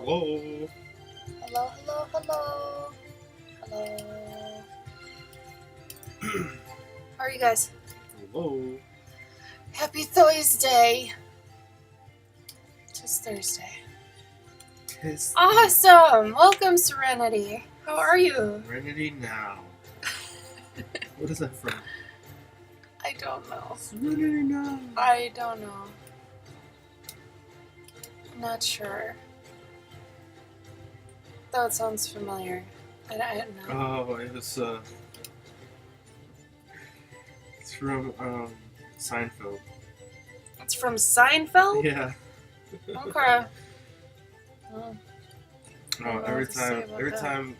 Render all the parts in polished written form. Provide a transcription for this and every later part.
Hello. Hello, hello, hello. Hello. How are you guys? Hello. Happy Thursday. Just Thursday. Tis Awesome. Welcome, Serenity. How are you? Serenity now. What is that from? I don't know. Serenity now. I don't know. Not sure. Though it sounds familiar. I don't know. Oh, it's from Seinfeld. It's from Seinfeld? Yeah. Okay. Oh, Oh, know every what to say time, about every that. time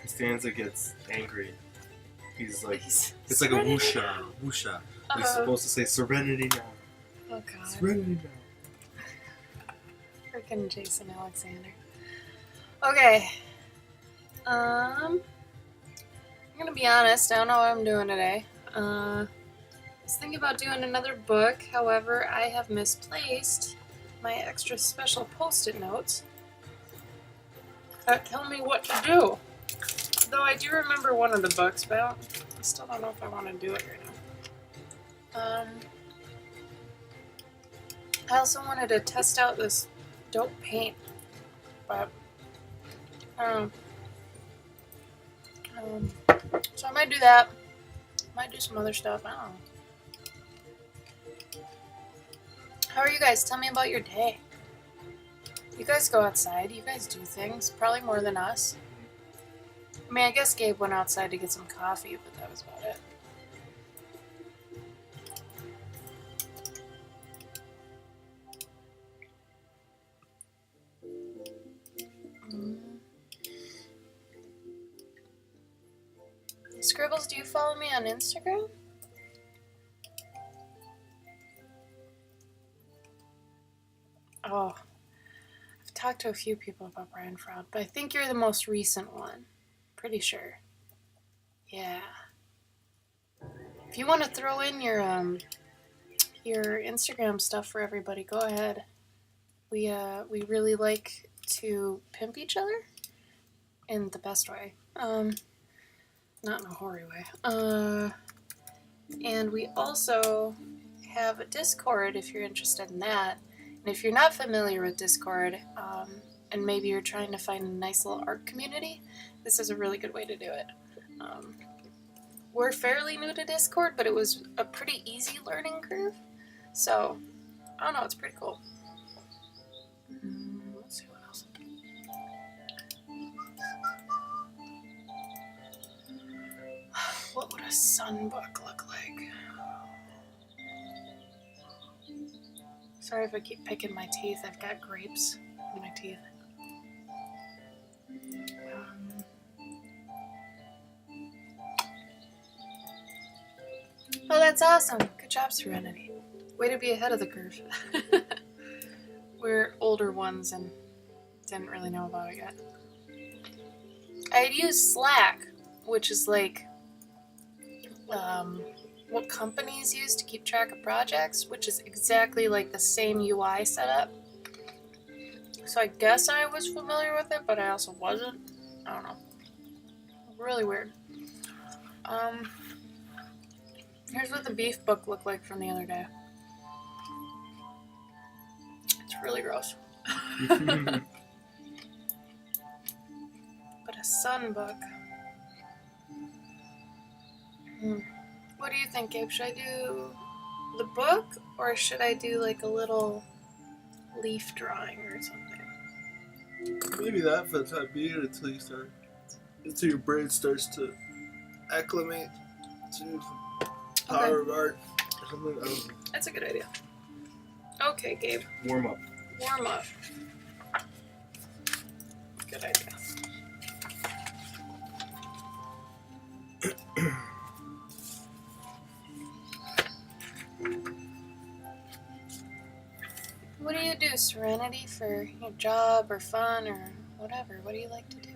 Costanza gets angry, he's like, it's like a Serenity whoosha, now. whoosha. Uh-huh. He's supposed to say serenity now. Oh god. Serenity now. Freaking Jason Alexander. Okay. I'm gonna be honest, I don't know what I'm doing today. I was thinking about doing another book, however, I have misplaced my extra special post-it notes that tell me what to do. Though I do remember one of the books, but I still don't know if I want to do it right now. I also wanted to test out this dope paint, but I don't know. So I might do that. Might do some other stuff. I don't know. How are you guys? Tell me about your day. You guys go outside. You guys do things. Probably more than us. I mean, I guess Gabe went outside to get some coffee, but that was about it. Scribbles, do you follow me on Instagram? Oh, I've talked to a few people about Brian Froud, but I think you're the most recent one. Pretty sure. Yeah. If you want to throw in your Instagram stuff for everybody, go ahead. We really like to pimp each other in the best way. Not in a hoary way. And we also have a Discord if you're interested in that. And if you're not familiar with Discord, and maybe you're trying to find a nice little art community, this is a really good way to do it. We're fairly new to Discord, but it was a pretty easy learning curve. So, I don't know, it's pretty cool. Let's see what else. What would a sun book look like? Sorry if I keep picking my teeth. I've got grapes in my teeth. Oh, that's awesome. Good job, Serenity. Way to be ahead of the curve. We're older ones and didn't really know about it yet. I'd use Slack, which is like what companies use to keep track of projects, which is exactly like the same UI setup. So I guess I was familiar with it, but I also wasn't. I don't know. Really weird. Here's what the beef book looked like from the other day. It's really gross. But a sun book. What do you think, Gabe? Should I do the book, or should I do like a little leaf drawing or something? Maybe that for the time being until your brain starts to acclimate to the power of art or something. I don't know. That's a good idea. Okay, Gabe. Warm up. Warm up. Good idea. What do you do, Serenity, for your job or fun or whatever? What do you like to do?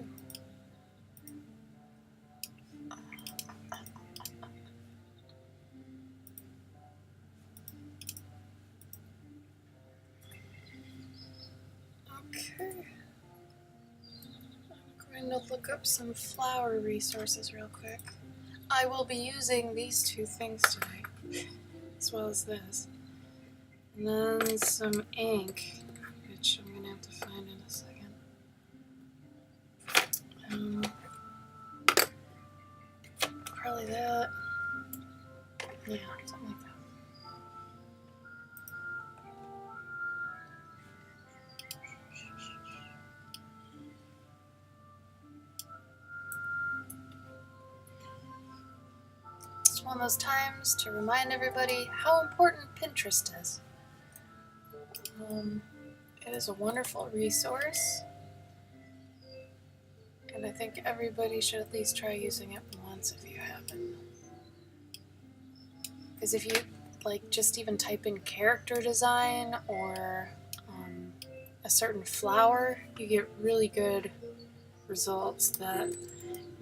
to look up some flower resources real quick. I will be using these two things tonight, as well as this. And then some ink, which I'm going to have to find in a second. Probably that. Yeah, something like that. It's one of those times to remind everybody how important Pinterest is. It is a wonderful resource, and I think everybody should at least try using it once if you haven't. Because if you just even type in character design or a certain flower, you get really good results that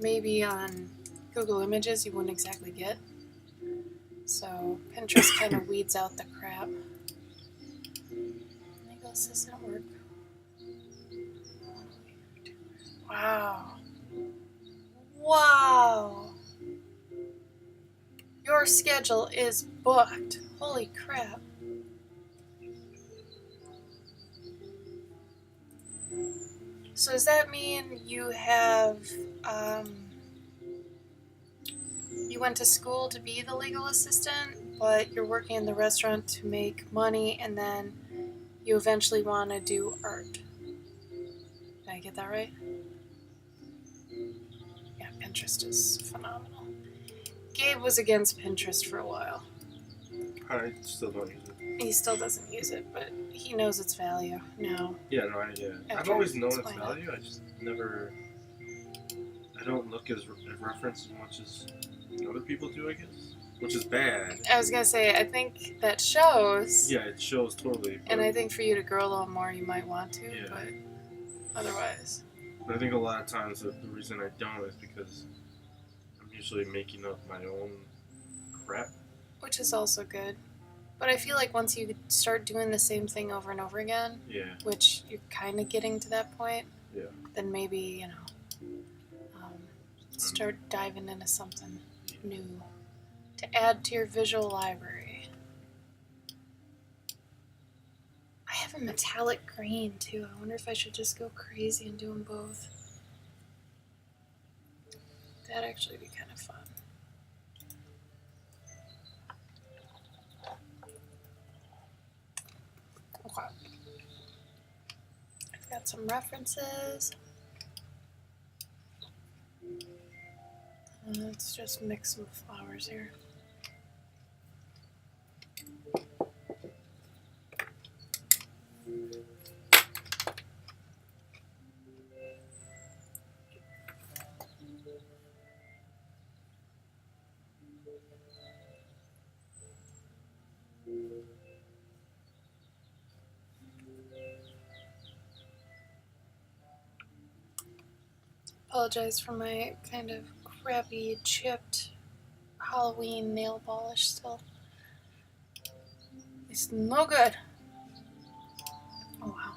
maybe on Google Images you wouldn't exactly get. So Pinterest kind of weeds out the crap. Legal assistant work. Wow. Wow. Your schedule is booked. Holy crap. So does that mean you have, you went to school to be the legal assistant, but you're working in the restaurant to make money, and then you eventually want to do art? Did I get that right? Yeah, Pinterest is phenomenal. Gabe was against Pinterest for a while. I still don't use it. He still doesn't use it, but he knows its value now. Yeah, no, I've always known its value. I just never. I don't look at reference as much as other people do, I guess. Which is bad. I was gonna say, I think that shows. Yeah, it shows totally. And I think for you to grow a little more, you might want to, Yeah. but otherwise. But I think a lot of times the reason I don't is because I'm usually making up my own crap. Which is also good. But I feel like once you start doing the same thing over and over again, Yeah. which you're kind of getting to that point, Yeah. then maybe, start diving into something new to add to your visual library. I have a metallic green too. I wonder if I should just go crazy and do them both. That'd actually be kind of fun. Okay. I've got some references. Let's just mix some flowers here. Apologize for my kind of crappy, chipped Halloween nail polish still. It's no good. Oh wow.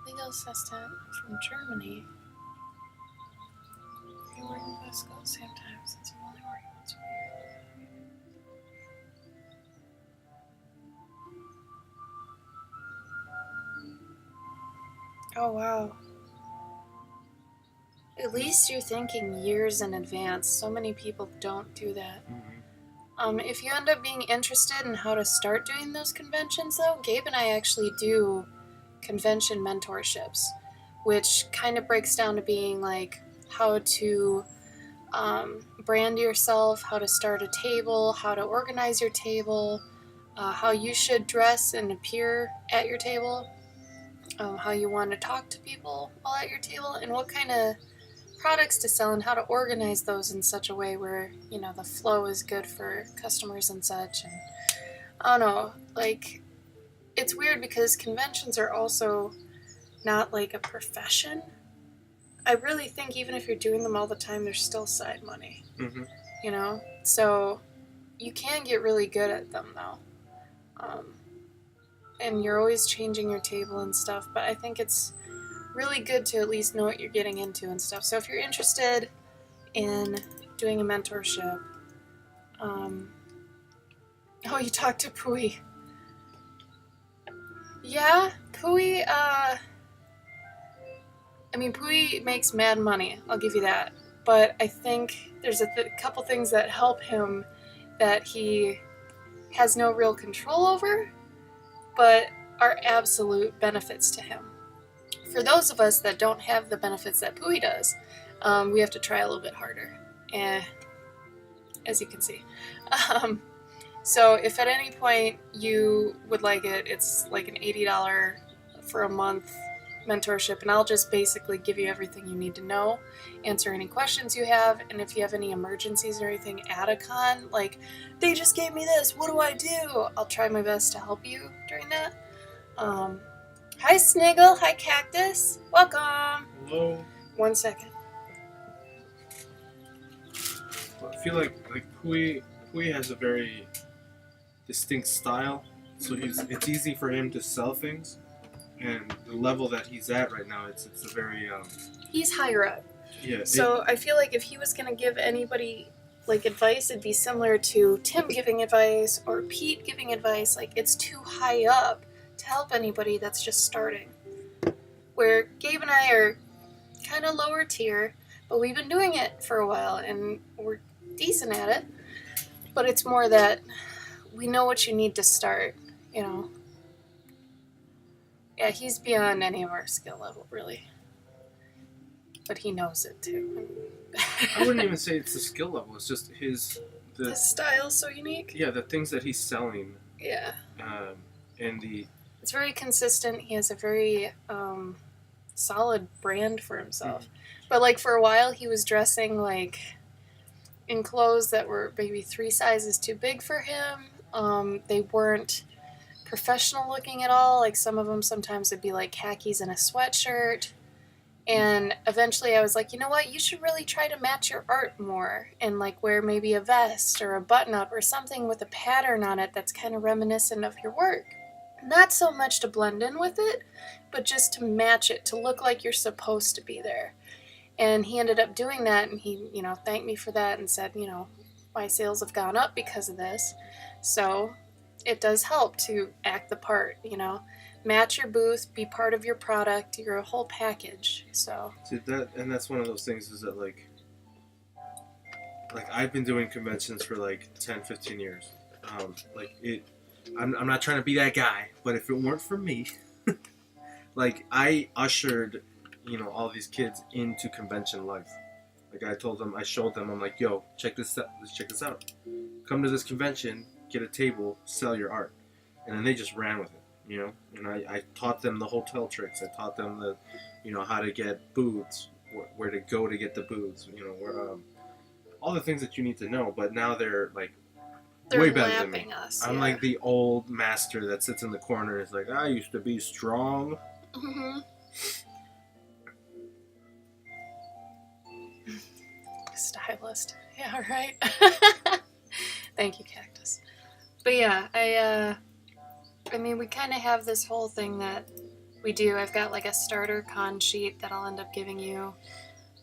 Legal assistant from Germany. You're working both schools at the same time since I'm only working once a week. Oh wow. At least you're thinking years in advance. So many people don't do that. Mm-hmm. If you end up being interested in how to start doing those conventions, though, Gabe and I actually do convention mentorships, which kind of breaks down to being like how to brand yourself, how to start a table, how to organize your table, how you should dress and appear at your table, how you want to talk to people while at your table, and what kind of products to sell and how to organize those in such a way where, the flow is good for customers and such. And I don't know, like, it's weird because conventions are also not like a profession. I really think even if you're doing them all the time, there's still side money, Mm-hmm. So you can get really good at them though. And you're always changing your table and stuff, but I think it's really good to at least know what you're getting into and stuff. So if you're interested in doing a mentorship, oh, you talked to Pui. Yeah, Pui, Pui makes mad money, I'll give you that. But I think there's a couple things that help him that he has no real control over, but are absolute benefits to him. For those of us that don't have the benefits that Pui does, we have to try a little bit harder, as you can see. So if at any point you would like it, it's like an $80 for a month mentorship, and I'll just basically give you everything you need to know, answer any questions you have, and if you have any emergencies or anything at a con, like, they just gave me this, what do I do? I'll try my best to help you during that. Hi Sniggle, hi Cactus, welcome. Hello. 1 second. I feel like Pui has a very distinct style, so it's easy for him to sell things, and the level that he's at right now, it's a very He's higher up. yeah. So I feel like if he was gonna give anybody like advice, it'd be similar to Tim giving advice or Pete giving advice. Like, it's too high up to help anybody that's just starting. Where Gabe and I are kind of lower tier, but we've been doing it for a while and we're decent at it. But it's more that we know what you need to start, you know. Yeah, he's beyond any of our skill level, really. But he knows it too. I wouldn't even say it's the skill level. It's just his style's so unique. Yeah, the things that he's selling. Yeah. And it's very consistent. He has a very solid brand for himself. But like for a while, he was dressing like in clothes that were maybe 3 sizes too big for him. They weren't professional looking at all. Like some of them sometimes would be like khakis and a sweatshirt. And eventually I was like, you know what, you should really try to match your art more and like wear maybe a vest or a button up or something with a pattern on it that's kind of reminiscent of your work. Not so much to blend in with it, but just to match it, to look like you're supposed to be there. And he ended up doing that, and he, thanked me for that and said, my sales have gone up because of this. So it does help to act the part, match your booth, be part of your product, you're a whole package. So see that's one of those things, is that like I've been doing conventions for like 10-15 years. I'm not trying to be that guy, but if it weren't for me, like I ushered, all these kids into convention life. Like I showed them, I'm like, yo, check this out. Come to this convention, get a table, sell your art. And then they just ran with it, And I taught them the hotel tricks. I taught them how to get booths, where to go to get the booths, all the things that you need to know. But now they're like, they're way better than me. Us, I'm like the old master that sits in the corner. It's like, I used to be strong. Mm-hmm. Stylist. Yeah, right. Thank you, Cactus. But yeah, we kind of have this whole thing that we do. I've got like a starter con sheet that I'll end up giving you.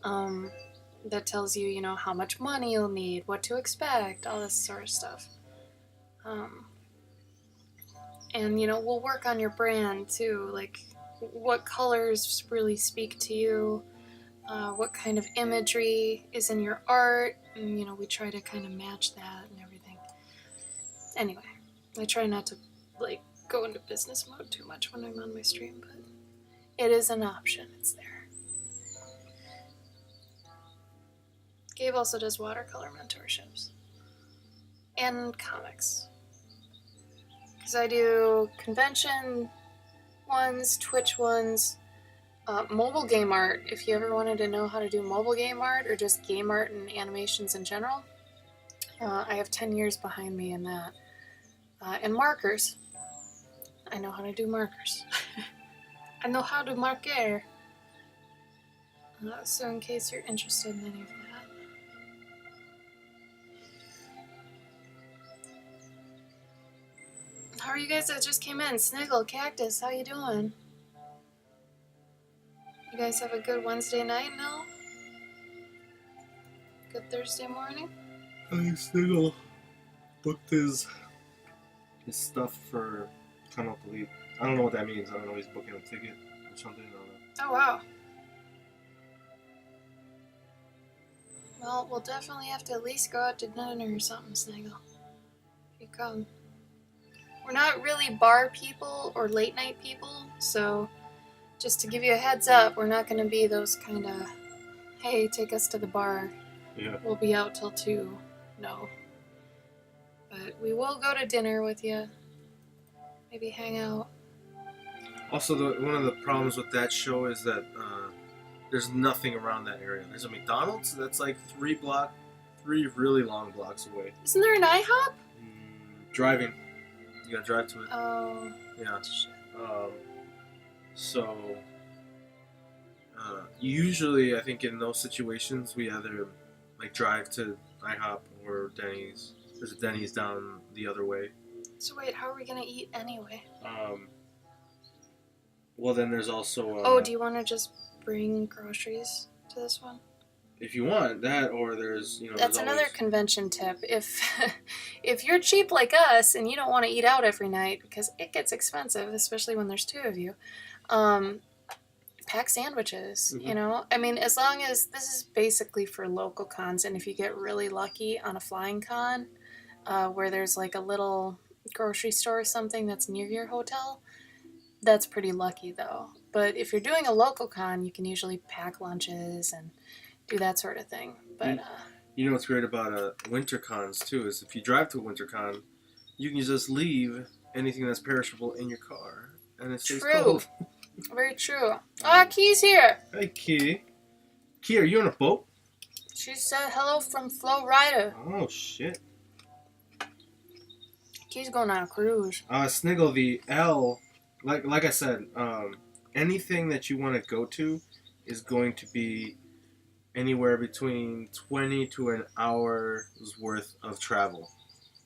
That tells you, how much money you'll need, what to expect, all this sort of stuff. And, we'll work on your brand too, like what colors really speak to you, what kind of imagery is in your art, and, we try to kind of match that and everything. Anyway, I try not to, go into business mode too much when I'm on my stream, but it is an option, it's there. Gabe also does watercolor mentorships and comics. Because I do convention ones, Twitch ones, mobile game art. If you ever wanted to know how to do mobile game art or just game art and animations in general, I have 10 years behind me in that. And markers. I know how to do markers. I know how to marker. So in case you're interested in any of that. How are you guys that just came in? Sniggle, Cactus, how you doing? You guys have a good Wednesday night now? Good Thursday morning? Sniggle booked his stuff for Canal Delete. I don't know what that means. I don't know. He's booking a ticket or something. I don't know. Oh, wow. Well, we'll definitely have to at least go out to dinner or something, Sniggle. If you come. We're not really bar people or late night people, so just to give you a heads up, we're not going to be those kind of, hey, take us to the bar. Yeah. We'll be out till 2. No. But we will go to dinner with you. Maybe hang out. Also, one of the problems with that show is that there's nothing around that area. There's a McDonald's that's like 3 really long blocks away. Isn't there an IHOP? Driving. You gotta drive to it. Oh. Yeah. Shit. So, usually I think in those situations we either like drive to IHOP or Denny's. There's a Denny's down the other way. So wait, how are we gonna eat anyway? Well, then there's also. Oh, do you want to just bring groceries to this one? If you want that, or there's That's there's another always- convention tip. If you're cheap like us and you don't want to eat out every night because it gets expensive, especially when there's 2 of you, pack sandwiches. Mhm. You know, I mean, as long as this is basically for local cons, and if you get really lucky on a flying con, where there's like a little grocery store or something that's near your hotel, that's pretty lucky though. But if you're doing a local con, you can usually pack lunches and do that sort of thing. But You know what's great about winter cons too is if you drive to a winter con, you can just leave anything that's perishable in your car, and it stays True. cold. very true. Key's here. Hey, Key. Key, are you on a boat? She said hello from Flo Rida. Oh shit. Key's going on a cruise. Sniggle, the L, like I said, anything that you want to go to is going to be anywhere between 20 to an hour's worth of travel.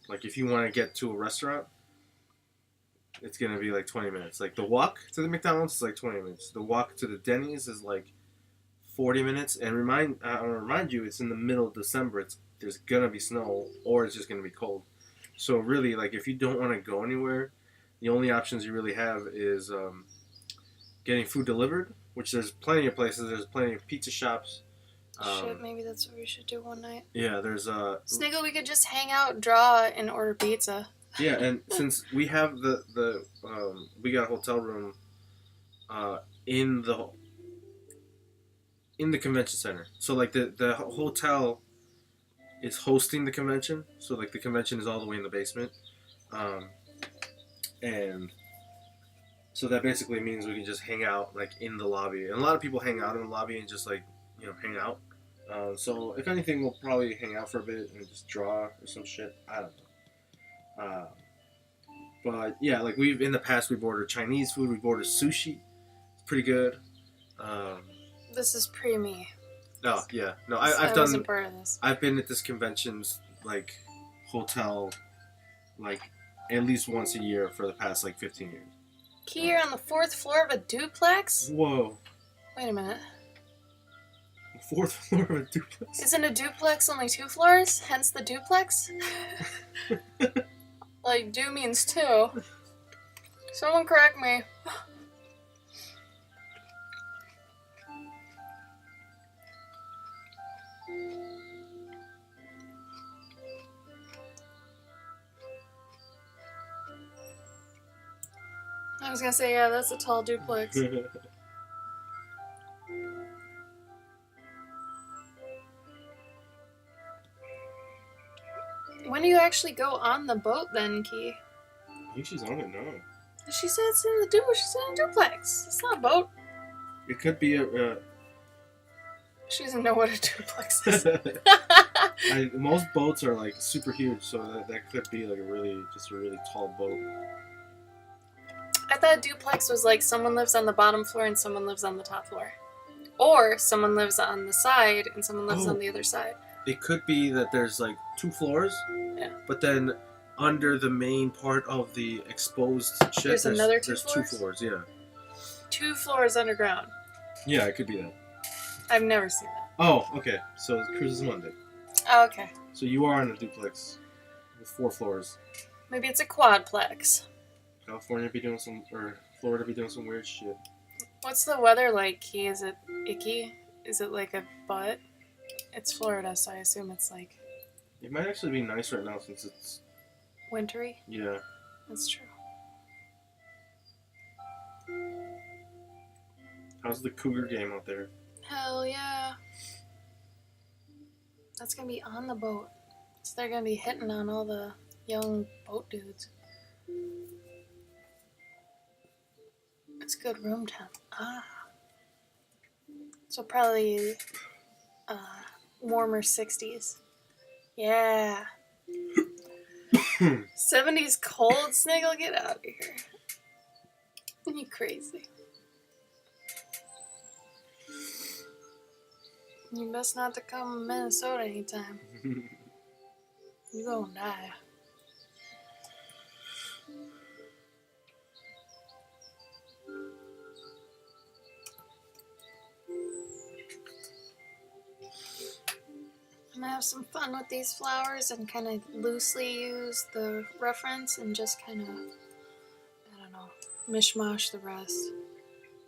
Like if you want to get to a restaurant, it's going to be like 20 minutes. Like the walk to the McDonald's is like 20 minutes. The walk to the Denny's is like 40 minutes. And I want to remind you, it's in the middle of December. There's going to be snow, or it's just going to be cold. So really, like if you don't want to go anywhere, the only options you really have is getting food delivered, which there's plenty of places. There's plenty of pizza shops. Shit, maybe that's what we should do one night. Yeah, there's Sniggle, we could just hang out, draw, and order pizza. yeah, and since we have the we got a hotel room in the convention center. So like the hotel is hosting the convention. So like the convention is all the way in the basement. And so that basically means we can just hang out like in the lobby. And a lot of people hang out in the lobby and just like, hang out. So if anything, we'll probably hang out for a bit and just draw or some shit. I don't know. But yeah, like in the past we've ordered Chinese food. We've ordered sushi. It's pretty good. This is pre-me. Oh yeah, no, I I've wasn't done. part of this. I've been at this convention's like hotel like at least once a year for the past like 15 years. Key, you're on the 4th floor of a duplex? Whoa. Wait a minute. 4th floor of a duplex. Isn't a duplex only 2 floors? Hence the duplex? Like, do means 2. Someone correct me. I was gonna say, yeah, that's a tall duplex. When do you actually go on the boat then, Key? I think she's on it now. She said it's in the she's in a duplex. It's not a boat. It could be a. She doesn't know what a duplex is. Most boats are like super huge, so that could be like a really tall boat. I thought duplex was like someone lives on the bottom floor and someone lives on the top floor. Or someone lives on the side and someone lives on the other side. It could be that there's like 2 floors, Yeah. but then under the main part of the exposed shit, There's another 2 there's floors? 2 floors, yeah. 2 floors underground. Yeah, it could be that. I've never seen that. Oh, okay. So the cruise is Monday. Oh, okay. So you are in a duplex with 4 floors. Maybe it's a quadplex. California be doing some, or Florida be doing some weird shit. What's the weather like, Key? Is it icky? Is it like a butt? It's Florida, so I assume it's like It might actually be nice right now since it's, wintry. yeah. That's true. How's the Cougar game out there? Hell yeah. That's gonna be on the boat. So they're gonna be hitting on all the young boat dudes. It's good room temp. Ah. So probably warmer 60s. Yeah. 70s cold, Sniggle, get out of here. You crazy. You best not to come to Minnesota anytime. You gonna die. I'm gonna have some fun with these flowers and kind of loosely use the reference and just kind of, I don't know, mishmash the rest.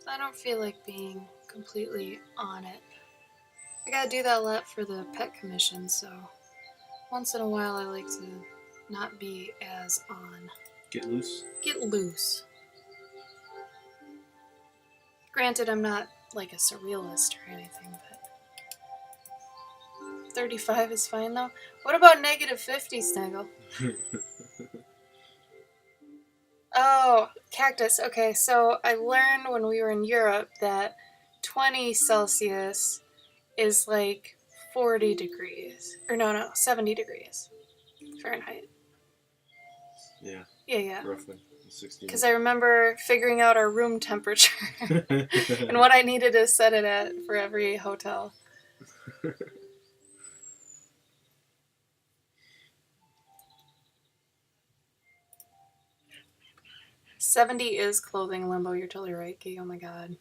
I don't feel like being completely on it. I gotta do that a lot for the pet commission, so once in a while I like to not be as on. Get loose. Get loose. Granted, I'm not like a surrealist or anything, but 35 is fine though. What about negative 50, Snaggle? Oh, cactus. Okay, so I learned when we were in Europe that 20 Celsius is like 40 degrees. Or no, 70 degrees Fahrenheit. Yeah, Yeah. roughly 60. Because I remember figuring out our room temperature and what I needed to set it at for every hotel. 70 is clothing limbo. You're totally right, Key. Oh my god.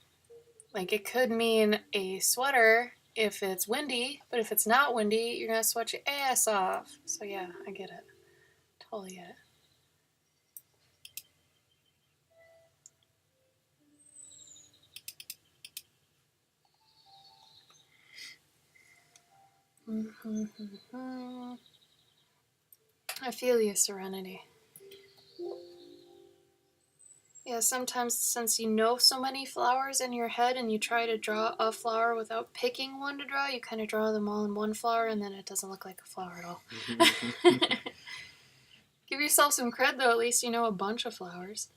Like, it could mean a sweater if it's windy, but if it's not windy, you're gonna sweat your ass off. So yeah, I get it. Totally get it. I feel you, Serenity. Yeah, sometimes since you know so many flowers in your head and you try to draw a flower without picking one to draw, you kind of draw them all in one flower and then it doesn't look like a flower at all. Give yourself some cred though, at least you know a bunch of flowers.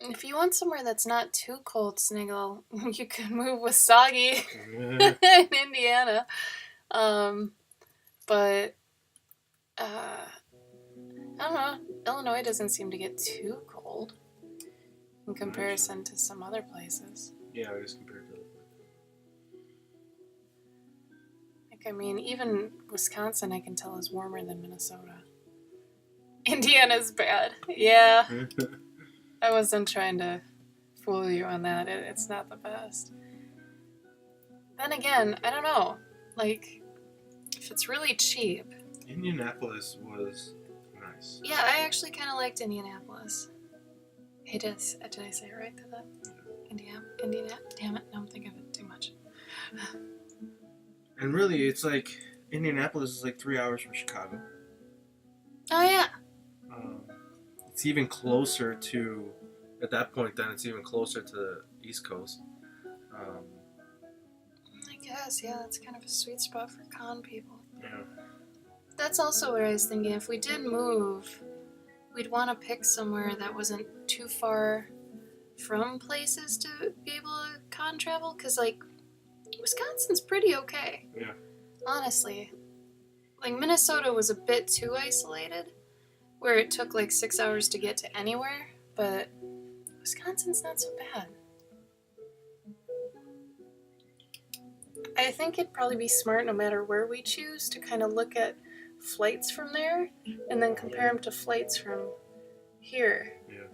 If you want somewhere that's not too cold, Sniggle, you could move with Soggy in Indiana. But I don't know. Illinois doesn't seem to get too cold in comparison to some other places. Yeah, I just compared to. Like, I mean, even Wisconsin, I can tell, is warmer than Minnesota. Indiana's bad. Yeah. I wasn't trying to fool you on that. It's not the best. Then again, I don't know. Like, if it's really cheap. Indianapolis was nice. Yeah, I actually kind of liked Indianapolis. Hey, did I say it right to that? Indiana? Damn it, now I'm thinking of it too much. And really, it's like, Indianapolis is like 3 hours from Chicago. Oh, yeah. It's even closer to, at that point then, it's even closer to the East Coast. I guess, yeah, that's kind of a sweet spot for con people. Yeah. That's also what I was thinking. If we did move, we'd want to pick somewhere that wasn't too far from places to be able to con travel, because, like, Wisconsin's pretty okay. Yeah. Honestly. Like, Minnesota was a bit too isolated, where it took like 6 hours to get to anywhere, but Wisconsin's not so bad. I think it'd probably be smart, no matter where we choose, to kind of look at flights from there and then compare them to flights from here. Yeah.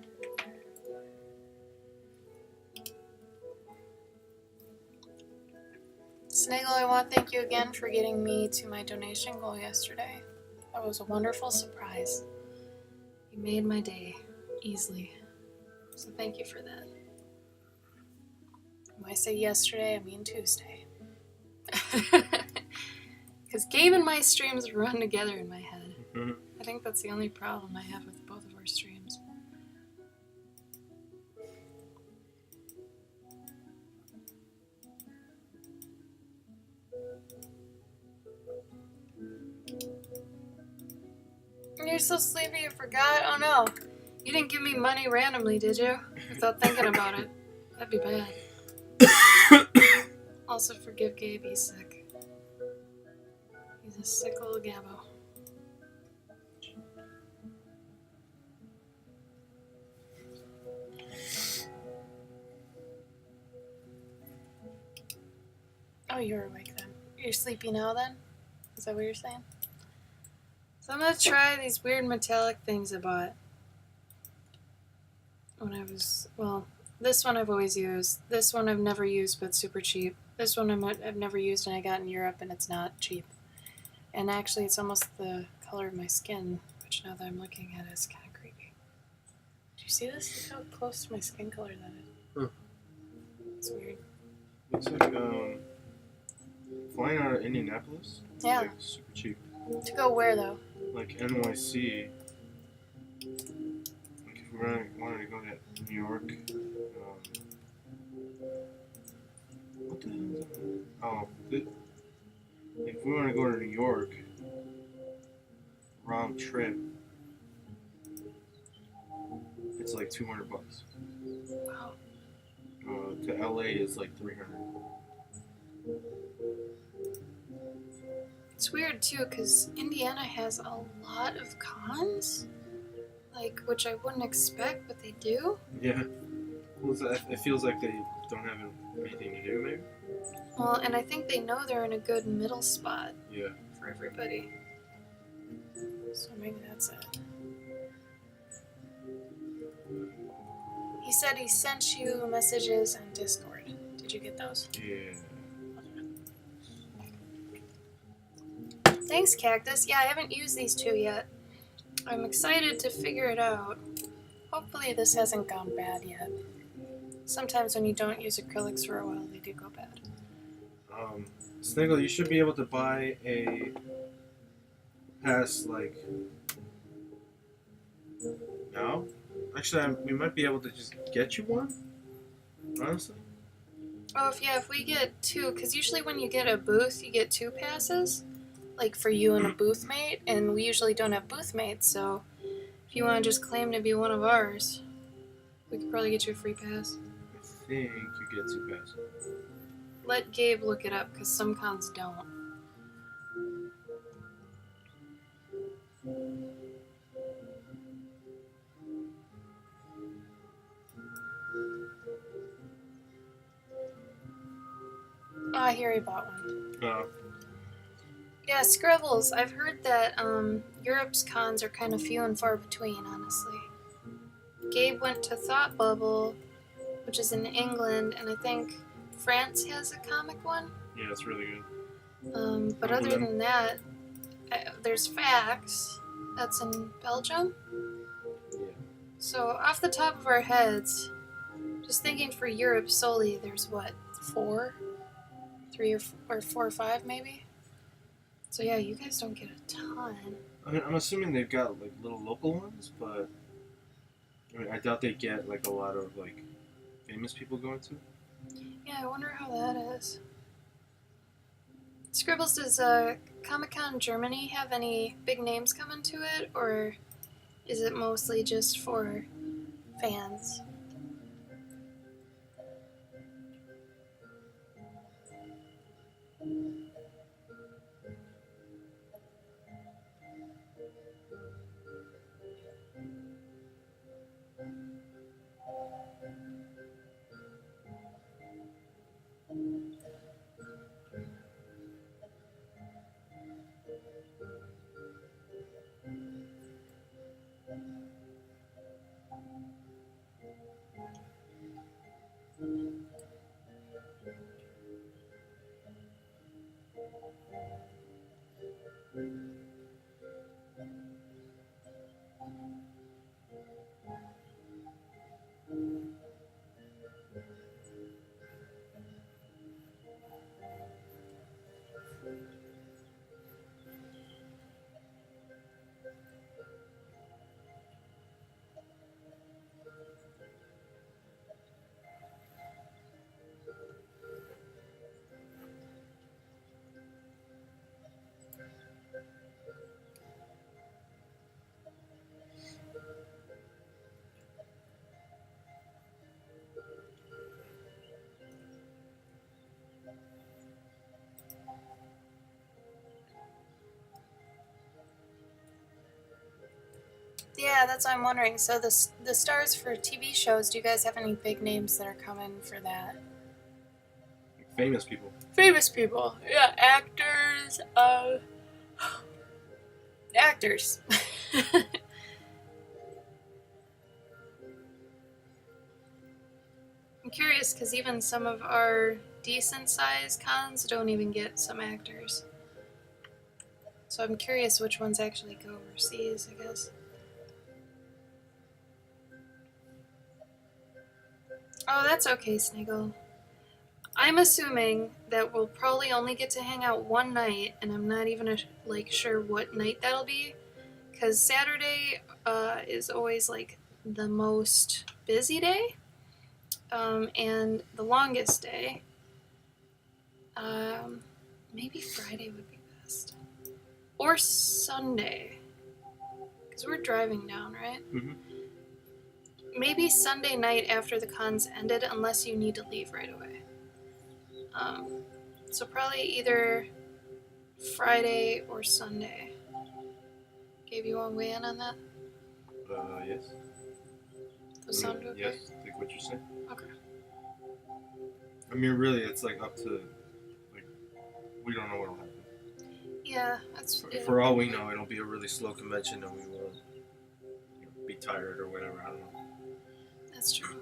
Snaggle, I want to thank you again for getting me to my donation goal yesterday. That was a wonderful surprise. You made my day easily. So thank you for that. When I say yesterday, I mean Tuesday. Because Gabe and my streams run together in my head. Mhm. I think that's the only problem I have with both of our streams. You're so sleepy you forgot? Oh no. You didn't give me money randomly, did you? Without thinking about it. That'd be bad. Also forgive Gabe, he's sick. He's a sick little Gabbo. Oh, you're awake then. You're sleepy now then? Is that what you're saying? So I'm gonna try these weird metallic things I bought. When I was, well, this one I've always used. This one I've never used, but super cheap. This one I've never used and I got in Europe and it's not cheap. And actually it's almost the color of my skin, which now that I'm looking at it is kind of creepy. Do you see this? Look how close to my skin color that is. Huh. It's weird. Looks like flying out of Indianapolis. Yeah. Like, super cheap. To go where though? Like NYC. Like if we wanted to go to New York. What the hell is that? Oh, if we want to go to New York, round trip, it's like $200. Wow. To LA is like $300. It's weird too, because Indiana has a lot of cons, like, which I wouldn't expect, but they do. Yeah. Well, it feels like they don't have anything to do, maybe? Well, and I think they know they're in a good middle spot Yeah. for everybody. So maybe that's it. He said he sent you messages on Discord. Did you get those? Yeah. Thanks, Cactus. Yeah, I haven't used these two yet. I'm excited to figure it out. Hopefully this hasn't gone bad yet. Sometimes when you don't use acrylics for a while, they do go bad. Sniggle, you should be able to buy a pass, like, now? Actually, we might be able to just get you one, honestly. Oh, if we get two, because usually when you get a booth, you get two passes, like for you and a booth mate, and we usually don't have booth mates, so if you want to just claim to be one of ours, we could probably get you a free pass. I think you get two passes. Let Gabe look it up, because some cons don't. Ah, here he bought one. Oh. Yeah, Scribbles. I've heard that Europe's cons are kind of few and far between, honestly. Gabe went to Thought Bubble, which is in England, and I think France has a comic one. Yeah, it's really good. But other than that, there's Fax. That's in Belgium. Yeah. So off the top of our heads, just thinking for Europe solely, there's what, 4? 3 or 4 or 5 maybe? So yeah, you guys don't get a ton. I mean, I'm assuming they've got like little local ones, but I mean, I doubt they get like a lot of like famous people going to. Yeah, I wonder how that is. Scribbles, does Comic-Con Germany have any big names coming to it, or is it mostly just for fans? Yeah, that's what I'm wondering. So the stars for TV shows, do you guys have any big names that are coming for that? Famous people. Famous people. Yeah, actors. Actors. I'm curious because even some of our decent sized cons don't even get some actors. So I'm curious which ones actually go overseas, I guess. Oh, that's okay, Sniggle. I'm assuming that we'll probably only get to hang out one night, and I'm not even sure what night that'll be, because Saturday is always like the most busy day, and the longest day. Maybe Friday would be best, or Sunday, because we're driving down, right? Mm-hmm. Maybe Sunday night after the cons ended, unless you need to leave right away. So probably either Friday or Sunday. Gabe, you want to weigh in on that? Yes. Does sound okay? Yes, like what you're saying. Okay. I mean, really, it's like up to, like, we don't know what'll happen. Yeah, that's. Yeah. For all we know, it'll be a really slow convention, and we will be tired or whatever. I don't know. That's true.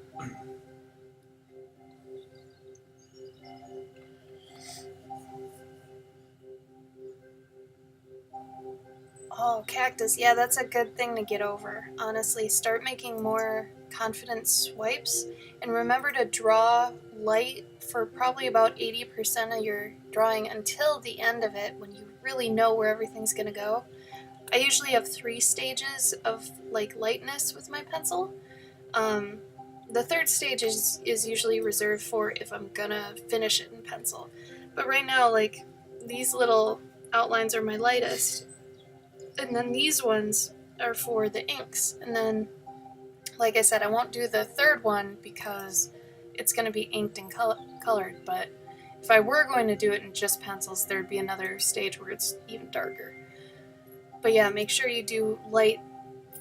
Oh, cactus. Yeah, that's a good thing to get over. Honestly, start making more confident swipes, and remember to draw light for probably about 80% of your drawing until the end of it when you really know where everything's gonna go. I usually have 3 stages of like lightness with my pencil. The third stage is usually reserved for if I'm gonna finish it in pencil. But right now, like, these little outlines are my lightest. And then these ones are for the inks. And then, like I said, I won't do the third one because it's going to be inked and colored. But if I were going to do it in just pencils, there'd be another stage where it's even darker. But yeah, make sure you do light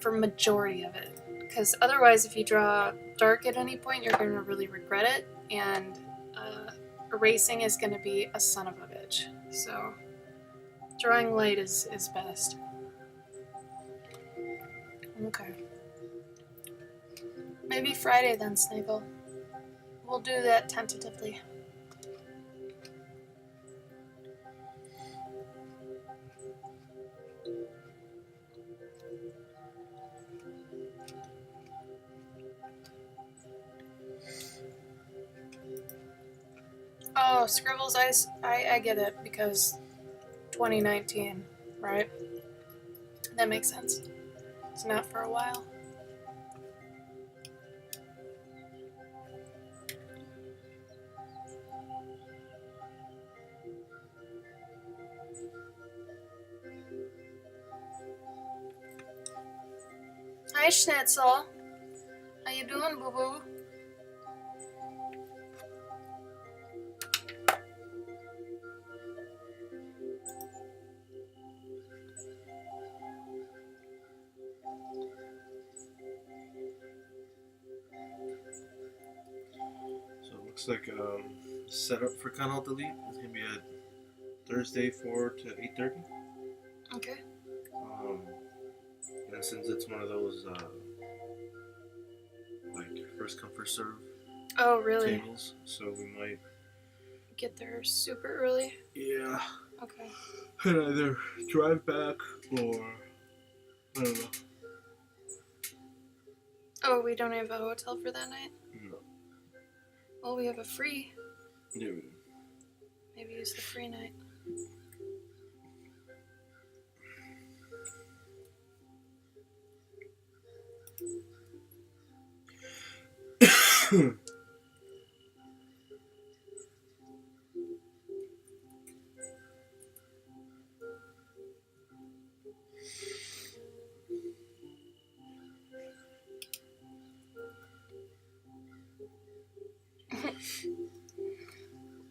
for majority of it. Because otherwise, if you draw dark at any point, you're going to really regret it. And erasing is going to be a son of a bitch. So drawing light is best. Okay. Maybe Friday then, Snaggle. We'll do that tentatively. Oh, Scribbles, I get it, because 2019, right? That makes sense. It's not for a while. Hi, Schnitzel. How you doing, boo-boo? So it looks like setup for Canal Delete is gonna be at Thursday 4 to 8:30. Okay. And since it's one of those like first come first serve Oh, really? tables, so we might Get there super early? yeah Okay. and either drive back or I don't know. Oh, we don't have a hotel for that night? No. Well, we have a free. Yeah. Maybe use the free night.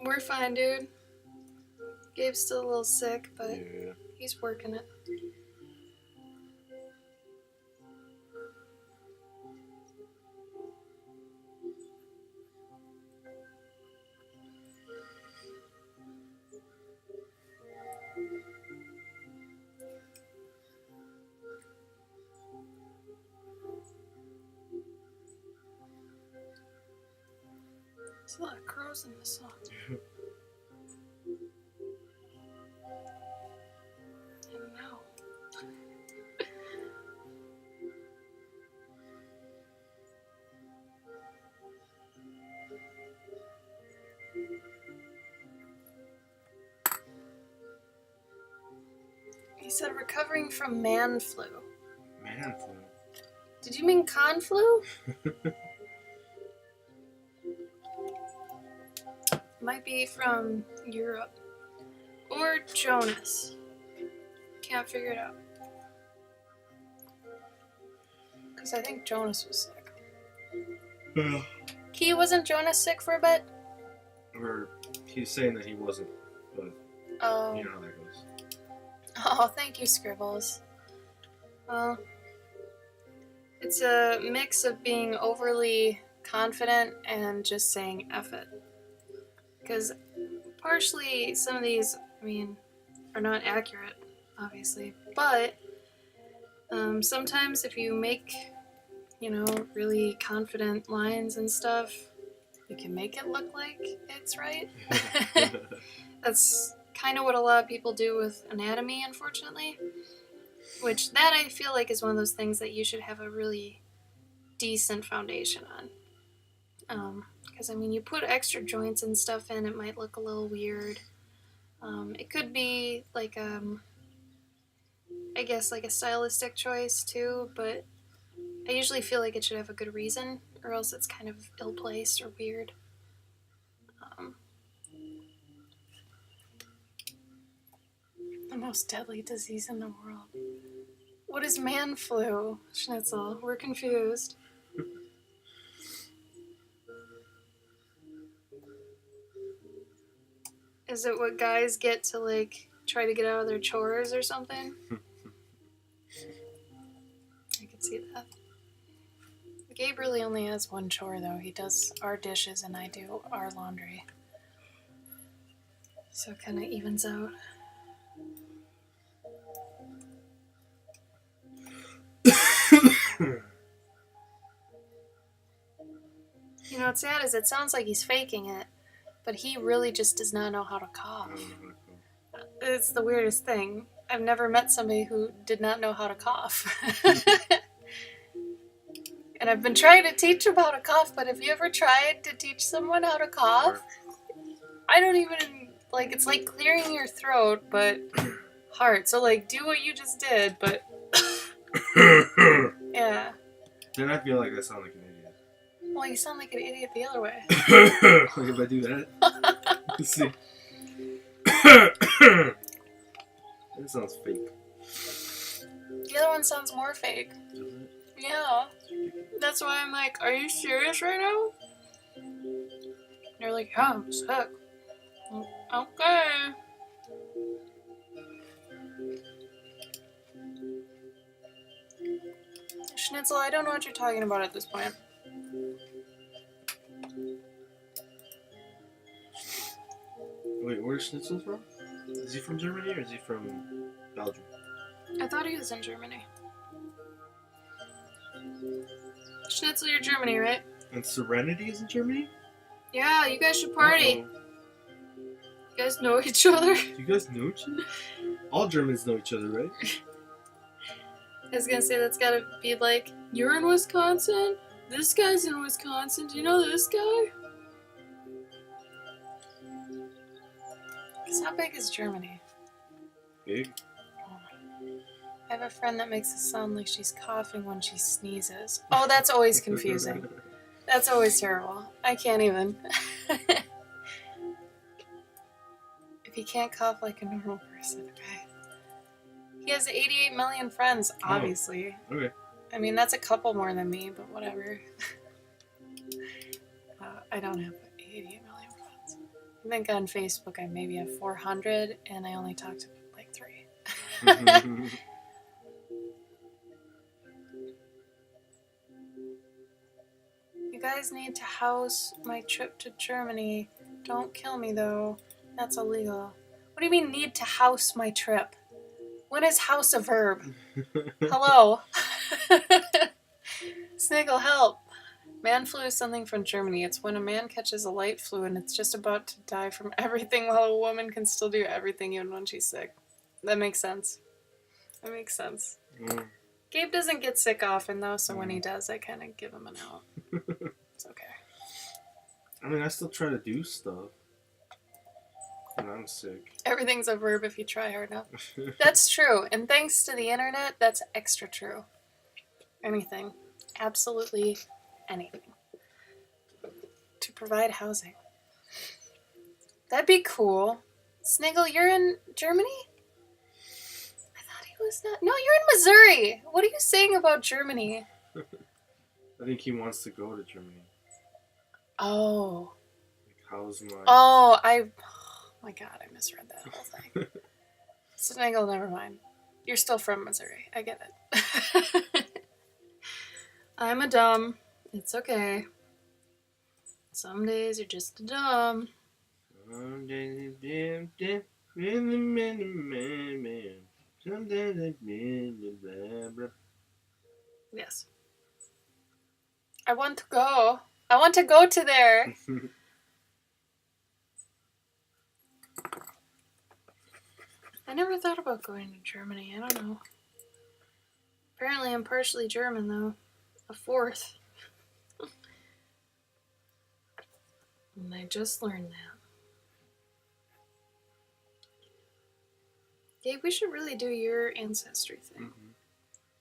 We're fine, dude. Gabe's still a little sick, but Yeah. he's working it. There's a lot of crows in this song. I don't know. He said recovering from man flu. Man flu. Did you mean con flu? Might be from Europe. Or Jonas. Can't figure it out. Because I think Jonas was sick. Yeah. Key, wasn't Jonas sick for a bit? Or he's saying that he wasn't, but Oh. you know how that goes. Oh, thank you, Scribbles. Well, it's a mix of being overly confident and just saying F it. Because partially some of these, I mean, are not accurate, obviously. But sometimes if you make, you know, really confident lines and stuff, you can make it look like it's right. That's kind of what a lot of people do with anatomy, unfortunately. Which, that I feel like is one of those things that you should have a really decent foundation on. Because, I mean, you put extra joints and stuff in, it might look a little weird. It could be, like, I guess, like a stylistic choice, too, but I usually feel like it should have a good reason, or else it's kind of ill-placed or weird. The most deadly disease in the world. What is man flu, Schnitzel? We're confused. Is it what guys get to, like, try to get out of their chores or something? I could see that. Gabe really only has one chore, though. He does our dishes and I do our laundry. So it kind of evens out. You know what's sad is it sounds like he's faking it, but he really just does not know how to cough. It's the weirdest thing. I've never met somebody who did not know how to cough. And I've been trying to teach him how to cough, but have you ever tried to teach someone how to cough? I don't even, like, it's like clearing your throat, but hard. So, like, do what you just did, but yeah. Then I feel like I sound like an idiot. Well, you sound like an idiot the other way. Like if I do that? Let's see. That sounds fake. The other one sounds more fake. Yeah. That's why I'm like, are you serious right now? And they're like, yeah, I'm sick. Okay. Schnitzel, I don't know what you're talking about at this point. Wait, where's Schnitzel from? Is he from Germany or is he from Belgium? I thought he was in Germany. Schnitzel, you're Germany, right? And Serenity is in Germany? Yeah, you guys should party. Uh-oh. You guys know each other? Do you guys know each other? All Germans know each other, right? I was gonna say that's gotta be like, you're in Wisconsin? This guy's in Wisconsin. Do you know this guy? Because how big is Germany? Big. I have a friend that makes it sound like she's coughing when she sneezes. Oh, that's always confusing. That's always terrible. I can't even. If he can't cough like a normal person, okay. He has 88 million friends, obviously. Oh, okay. I mean, that's a couple more than me, but whatever. I don't have 88 million friends. I think on Facebook I maybe have 400, and I only talk to like 3. You guys need to house my trip to Germany. Don't kill me, though. That's illegal. What do you mean, need to house my trip? When is house a verb? Hello? Sniggle, help. Man flu is something from Germany. It's when a man catches a light flu and it's just about to die from everything while a woman can still do everything even when she's sick. That makes sense. That makes sense. Mm. Gabe doesn't get sick often, though, so when he does, I kind of give him an out. It's okay. I mean, I still try to do stuff when I'm sick. Everything's a verb if you try hard enough. That's true. And thanks to the internet, that's extra true. Anything. Absolutely anything. To provide housing. That'd be cool. Sniggle, you're in Germany? I thought he was not. No, you're in Missouri. What are you saying about Germany? I think he wants to go to Germany. Oh. Like, how's my... Oh, my God, I misread that whole thing. Sniggle, never mind. You're still from Missouri. I get it. I'm a dumb. It's okay. Some days you're just a dumb. Some days I'm dim, man. Some days I'm blah, blah. Yes. I want to go. I want to go to there. I never thought about going to Germany. I don't know. Apparently I'm partially German, though. A fourth. And I just learned that. Gabe, we should really do your ancestry thing. Mm-hmm.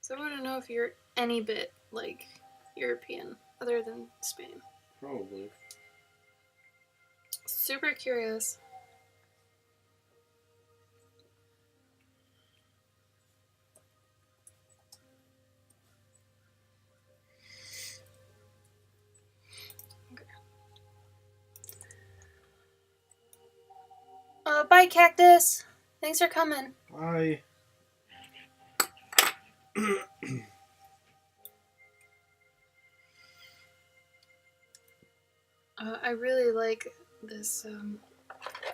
So I want to know if you're any bit, like, European, other than Spain. Probably. Super curious. Bye, Cactus. Thanks for coming. Bye. I really like this,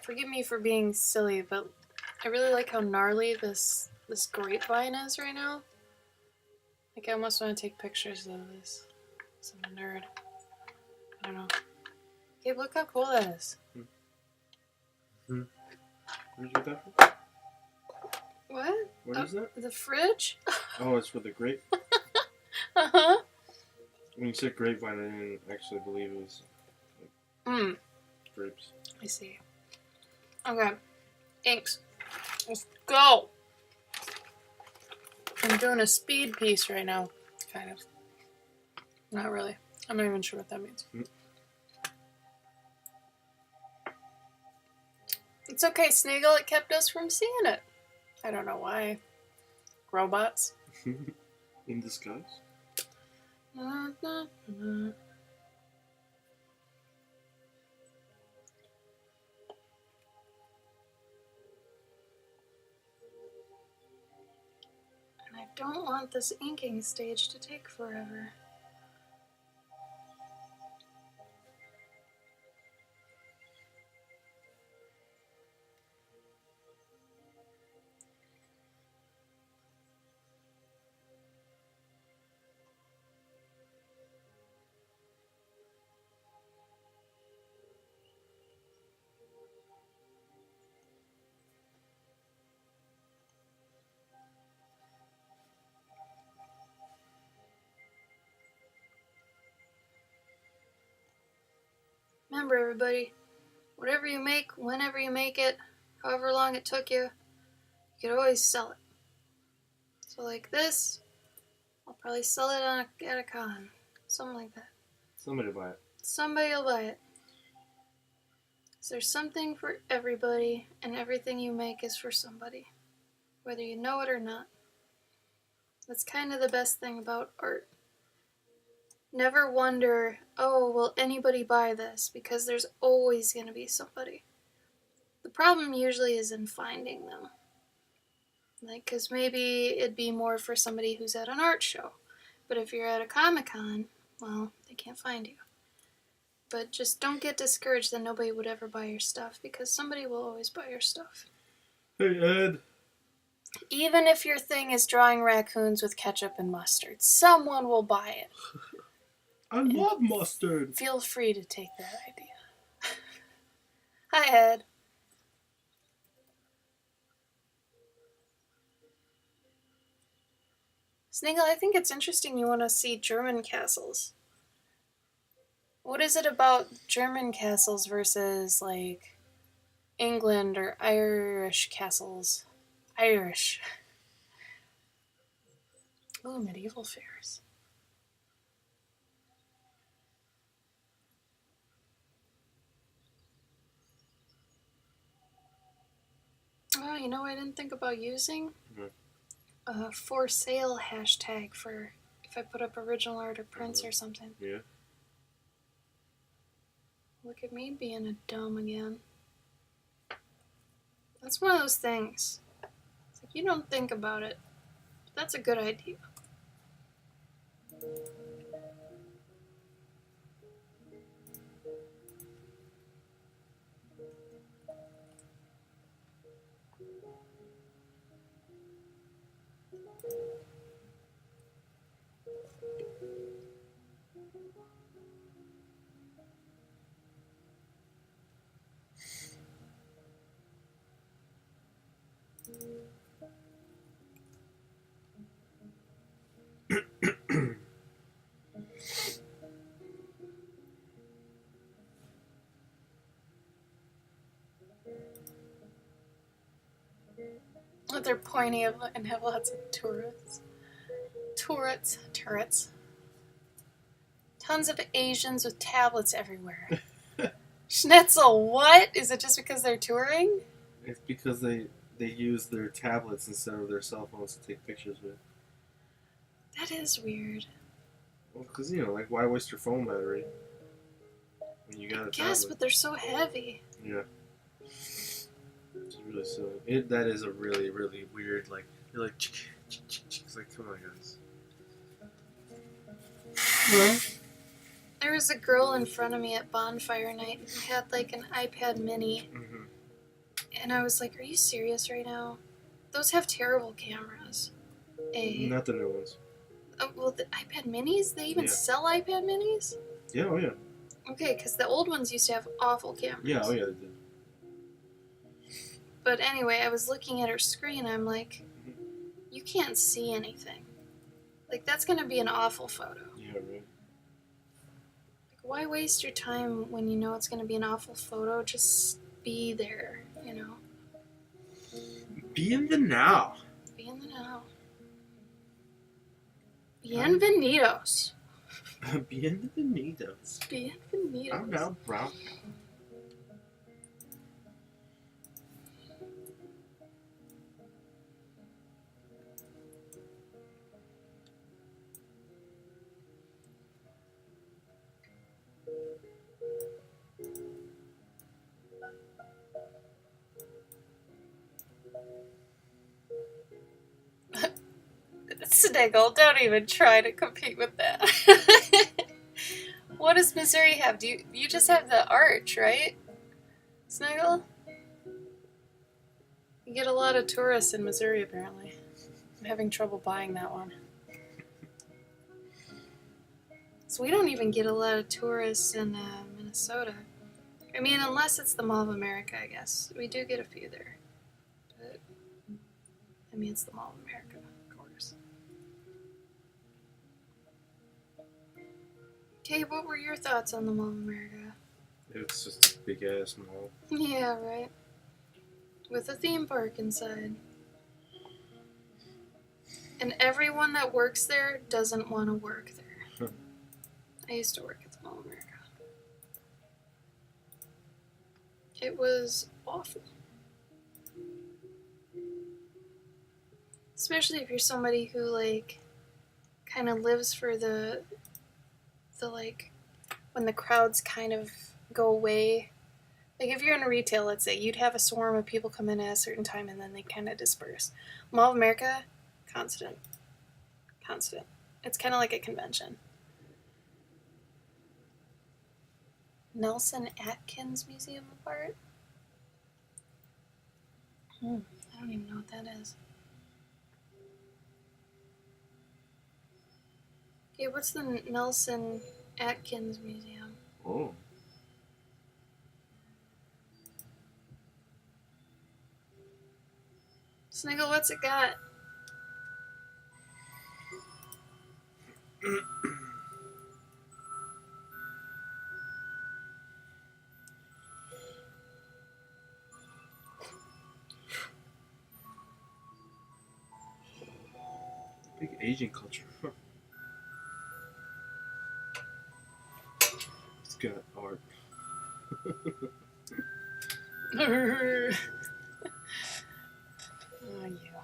forgive me for being silly, but I really like how gnarly this grapevine is right now. Like, I almost want to take pictures of this. So I'm a nerd. I don't know. Gabe, look how cool that is. Where'd you get that from? What? What is that? The fridge? Oh, it's for the grape. Uh-huh. When you said grapevine, I didn't actually believe it was grapes. I see. Okay. Inks. Let's go. I'm doing a speed piece right now. Kind of. Not really. I'm not even sure what that means. It's okay, Snaggle. It kept us from seeing it. I don't know why. Robots. In disguise? And I don't want this inking stage to take forever. Remember, everybody, whatever you make, whenever you make it, however long it took you, you could always sell it. So like this, I'll probably sell it at a con. Something like that. Somebody buy it. Somebody will buy it. So there's something for everybody, and everything you make is for somebody, whether you know it or not. That's kind of the best thing about art. Never wonder, oh, will anybody buy this? Because there's always going to be somebody. The problem usually is in finding them. Like, because maybe it'd be more for somebody who's at an art show. But if you're at a Comic-Con, well, they can't find you. But just don't get discouraged that nobody would ever buy your stuff, because somebody will always buy your stuff. Hey, Ed. Even if your thing is drawing raccoons with ketchup and mustard, someone will buy it. I love mustard. Feel free to take that idea. Hi, Ed. Sniggle, I think it's interesting you want to see German castles. What is it about German castles versus, like, England or Irish castles? Irish. Ooh, medieval fairs. Oh, you know what I didn't think about using? A for sale hashtag for if I put up original art or prints or something. Yeah. Look at me being a dumb again. That's one of those things. It's like you don't think about it. But that's a good idea. They're pointy and have lots of turrets. Turrets. Tons of Asians with tablets everywhere. Schnitzel, what? Is it just because they're touring? It's because they use their tablets instead of their cell phones to take pictures with. That is weird. Well, because, you know, like, why waste your phone battery when you got a Yes, tablet? but they're so heavy. Yeah. It's really silly. That is a really, really weird, like, you're like, it's like, come on, guys. There was a girl in front of me at bonfire night who had like an iPad mini. Mm-hmm. And I was like, are you serious right now? Those have terrible cameras. Not the new ones. Oh, well, the iPad minis? They even Yeah. sell iPad minis? Yeah, oh yeah. Okay, because the old ones used to have awful cameras. Yeah, oh yeah, they did. But anyway, I was looking at her screen. I'm like, you can't see anything. Like, that's going to be an awful photo. Yeah, right. Like, why waste your time when you know it's going to be an awful photo? Just be there, you know? Be in the now. Be in the now. Bienvenidos. Bienvenidos. Bienvenidos. I'm now brown. Sniggle, don't even try to compete with that. What does Missouri have? You just have the arch, right? Sniggle? You get a lot of tourists in Missouri, apparently. I'm having trouble buying that one. So we don't even get a lot of tourists in Minnesota. I mean, unless it's the Mall of America, I guess. We do get a few there. But, I mean, it's the Mall of America, of course. Okay, what were your thoughts on the Mall of America? It's just a big ass mall. Yeah, right. With a theme park inside. And everyone that works there doesn't want to work there. I used to work at the Mall of America. It was awful. Especially if you're somebody who, like, kind of lives for the like, when the crowds kind of go away. Like, if you're in retail, let's say, you'd have a swarm of people come in at a certain time and then they kind of disperse. Mall of America, constant. It's kind of like a convention. Nelson Atkins Museum of Art? I don't even know what that is. Okay, what's the Nelson Atkins Museum. Oh. Sniggle, what's it got? Big Asian culture. It's got art. Oh, yeah.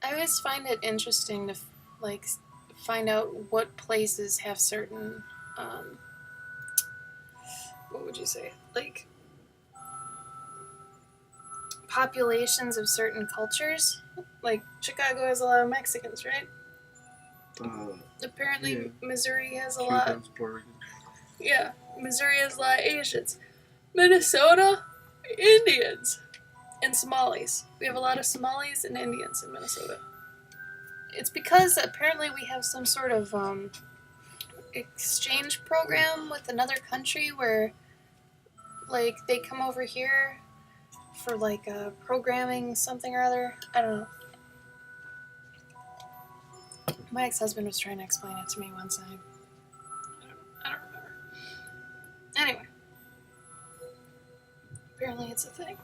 I always find it interesting to like find out what places have certain what would you say, like populations of certain cultures. Like Chicago has a lot of Mexicans, right? Apparently Yeah. Missouri has a lot. Cubans, Puerto Rican. Yeah, Missouri has a lot of Asians. Minnesota, Indians, and Somalis. We have a lot of Somalis and Indians in Minnesota. It's because apparently we have some sort of exchange program with another country where, like, they come over here for like programming something or other. I don't know. My ex-husband was trying to explain it to me once. I don't remember. Anyway, apparently it's a thing.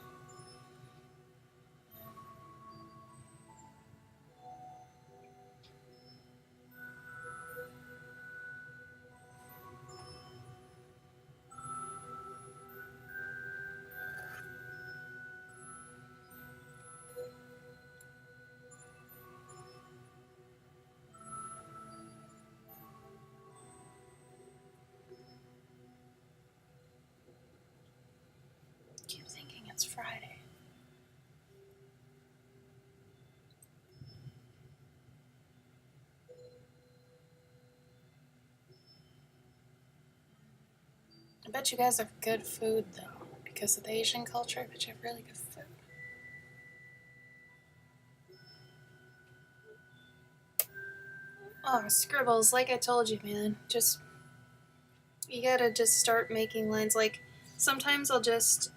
I keep thinking it's Friday. I bet you guys have good food though, because of the Asian culture. I bet you have really good food. Oh, scribbles, like I told you, man. You gotta just start making lines. Like, sometimes I'll just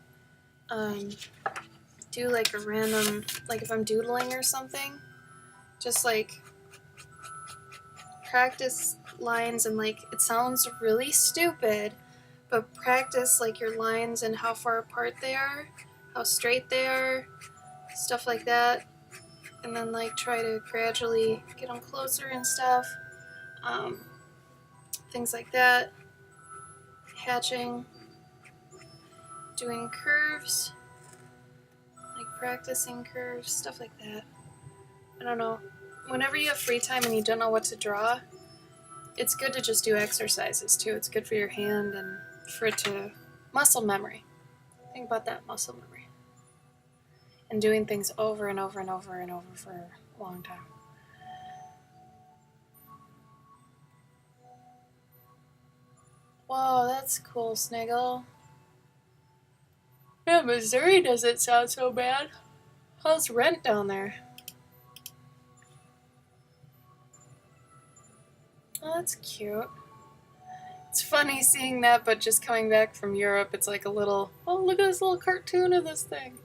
do like a random, like if I'm doodling or something, just like practice lines and like it sounds really stupid, but practice like your lines and how far apart they are, how straight they are, stuff like that, and then like try to gradually get them closer and stuff. Things like that. Hatching, doing curves, like practicing curves, stuff like that. I don't know. Whenever you have free time and you don't know what to draw, it's good to just do exercises too. It's good for your hand and for it to muscle memory. Think about that, muscle memory. And doing things over and over and over and over for a long time. Whoa, that's cool, Sniggle. Yeah, Missouri doesn't sound so bad. How's rent down there? Oh, that's cute. It's funny seeing that, but just coming back from Europe, it's like a little, oh, look at this little cartoon of this thing.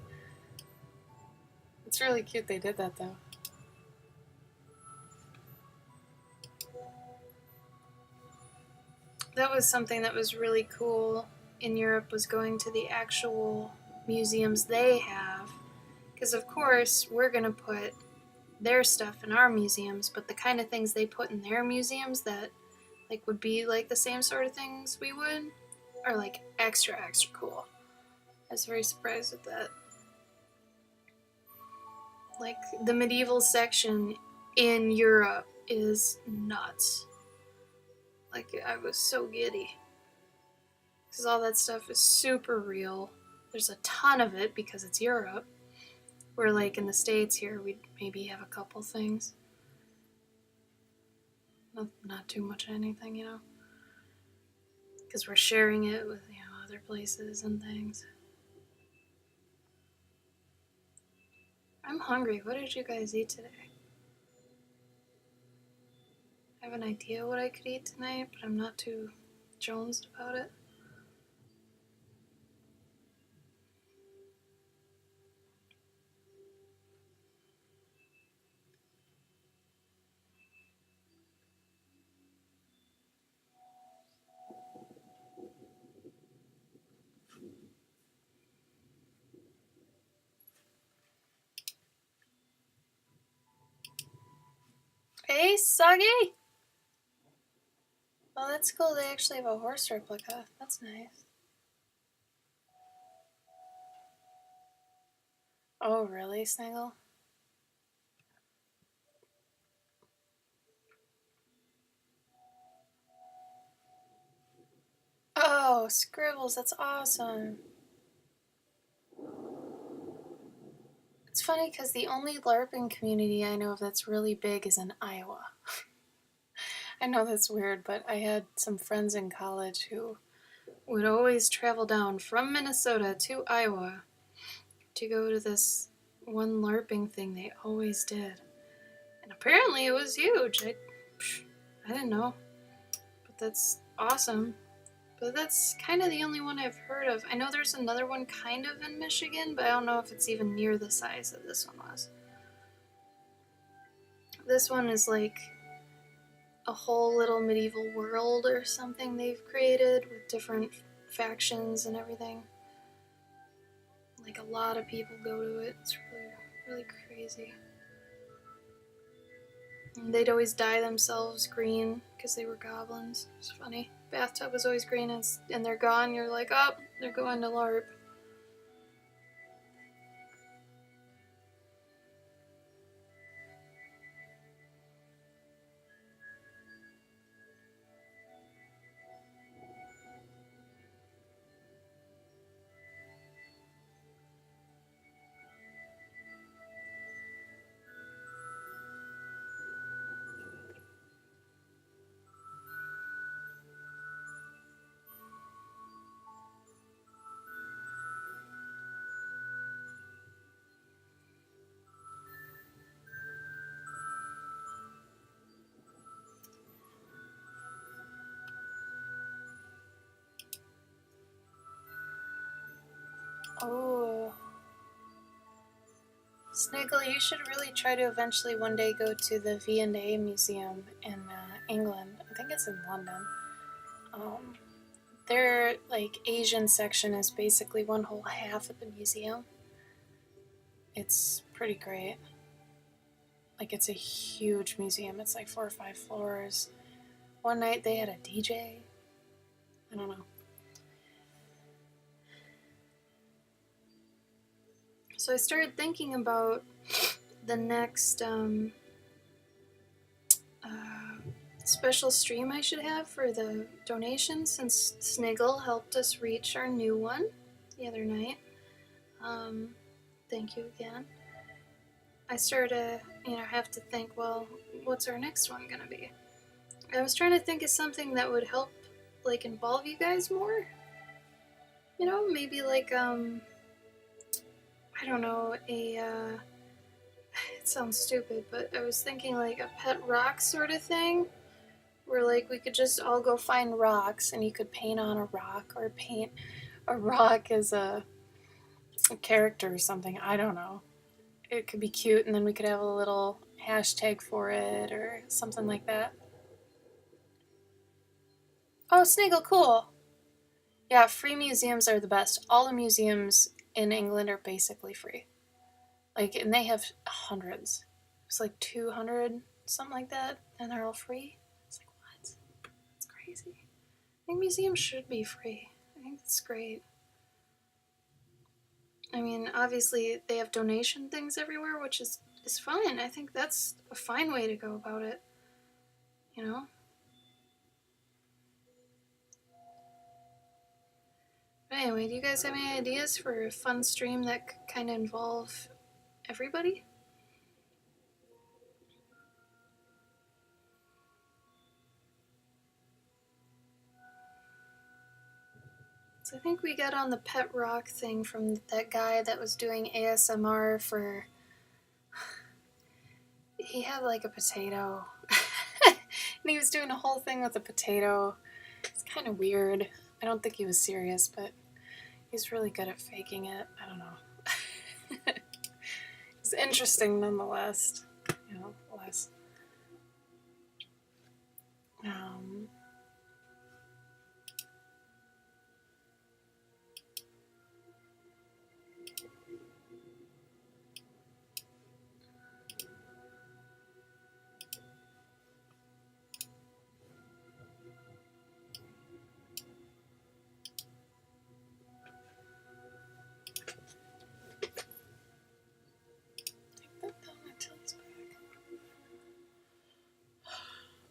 It's really cute they did that, though. That was something that was really cool in Europe, was going to the actual museums they have. Because, of course, we're going to put their stuff in our museums, but the kind of things they put in their museums that like would be like the same sort of things we would are like extra cool. I was very surprised at that. Like the medieval section in Europe is nuts. Like I was so giddy because all that stuff is super real. There's a ton of it because it's Europe. Where like in the States here we'd maybe have a couple things. Not too much anything, you know, because we're sharing it with, you know, other places and things. I'm hungry. What did you guys eat today? I have an idea what I could eat tonight, but I'm not too jonesed about it. Hey, Soggy! Oh, that's cool. They actually have a horse replica. That's nice. Oh, really, Snaggle? Oh, Scribbles, that's awesome. It's funny because the only LARPing community I know of that's really big is in Iowa. I know that's weird, but I had some friends in college who would always travel down from Minnesota to Iowa to go to this one LARPing thing they always did. And apparently it was huge. I didn't know. But that's awesome. But that's kind of the only one I've heard of. I know there's another one kind of in Michigan, but I don't know if it's even near the size that this one was. This one is like a whole little medieval world or something they've created with different factions and everything. Like a lot of people go to it. It's really, really crazy. And they'd always dye themselves green because they were goblins. It's funny. Bathtub was always green and they're gone. You're like, oh, they're going to LARP. Oh. Sniggle, you should really try to eventually one day go to the V&A Museum in England. I think it's in London. Their like Asian section is basically one whole half of the museum. It's pretty great. Like it's a huge museum. It's like 4 or 5 floors. One night they had a DJ. I don't know. So I started thinking about the next special stream I should have for the donation, since Sniggle helped us reach our new one the other night. Thank you again. I started to, have to think, well, what's our next one gonna be? I was trying to think of something that would help, like, involve you guys more. Maybe like, I don't know, it sounds stupid, but I was thinking like a pet rock sort of thing, where like we could just all go find rocks and you could paint on a rock or paint a rock as a character or something. I don't know. It could be cute, and then we could have a little hashtag for it or something like that. Oh, Sniggle, cool. Yeah, free museums are the best. All the museums in England are basically free. Like, and they have hundreds. It's like 200, something like that, and they're all free. It's like, what? That's crazy. I think museums should be free. I think that's great. I mean, obviously they have donation things everywhere, which is fine. I think that's a fine way to go about it. But anyway, do you guys have any ideas for a fun stream that could kind of involve everybody? So I think we got on the pet rock thing from that guy that was doing ASMR for... He had like a potato. And he was doing a whole thing with a potato. It's kind of weird. I don't think he was serious, but he's really good at faking it. I don't know. It's interesting nonetheless. You know, less.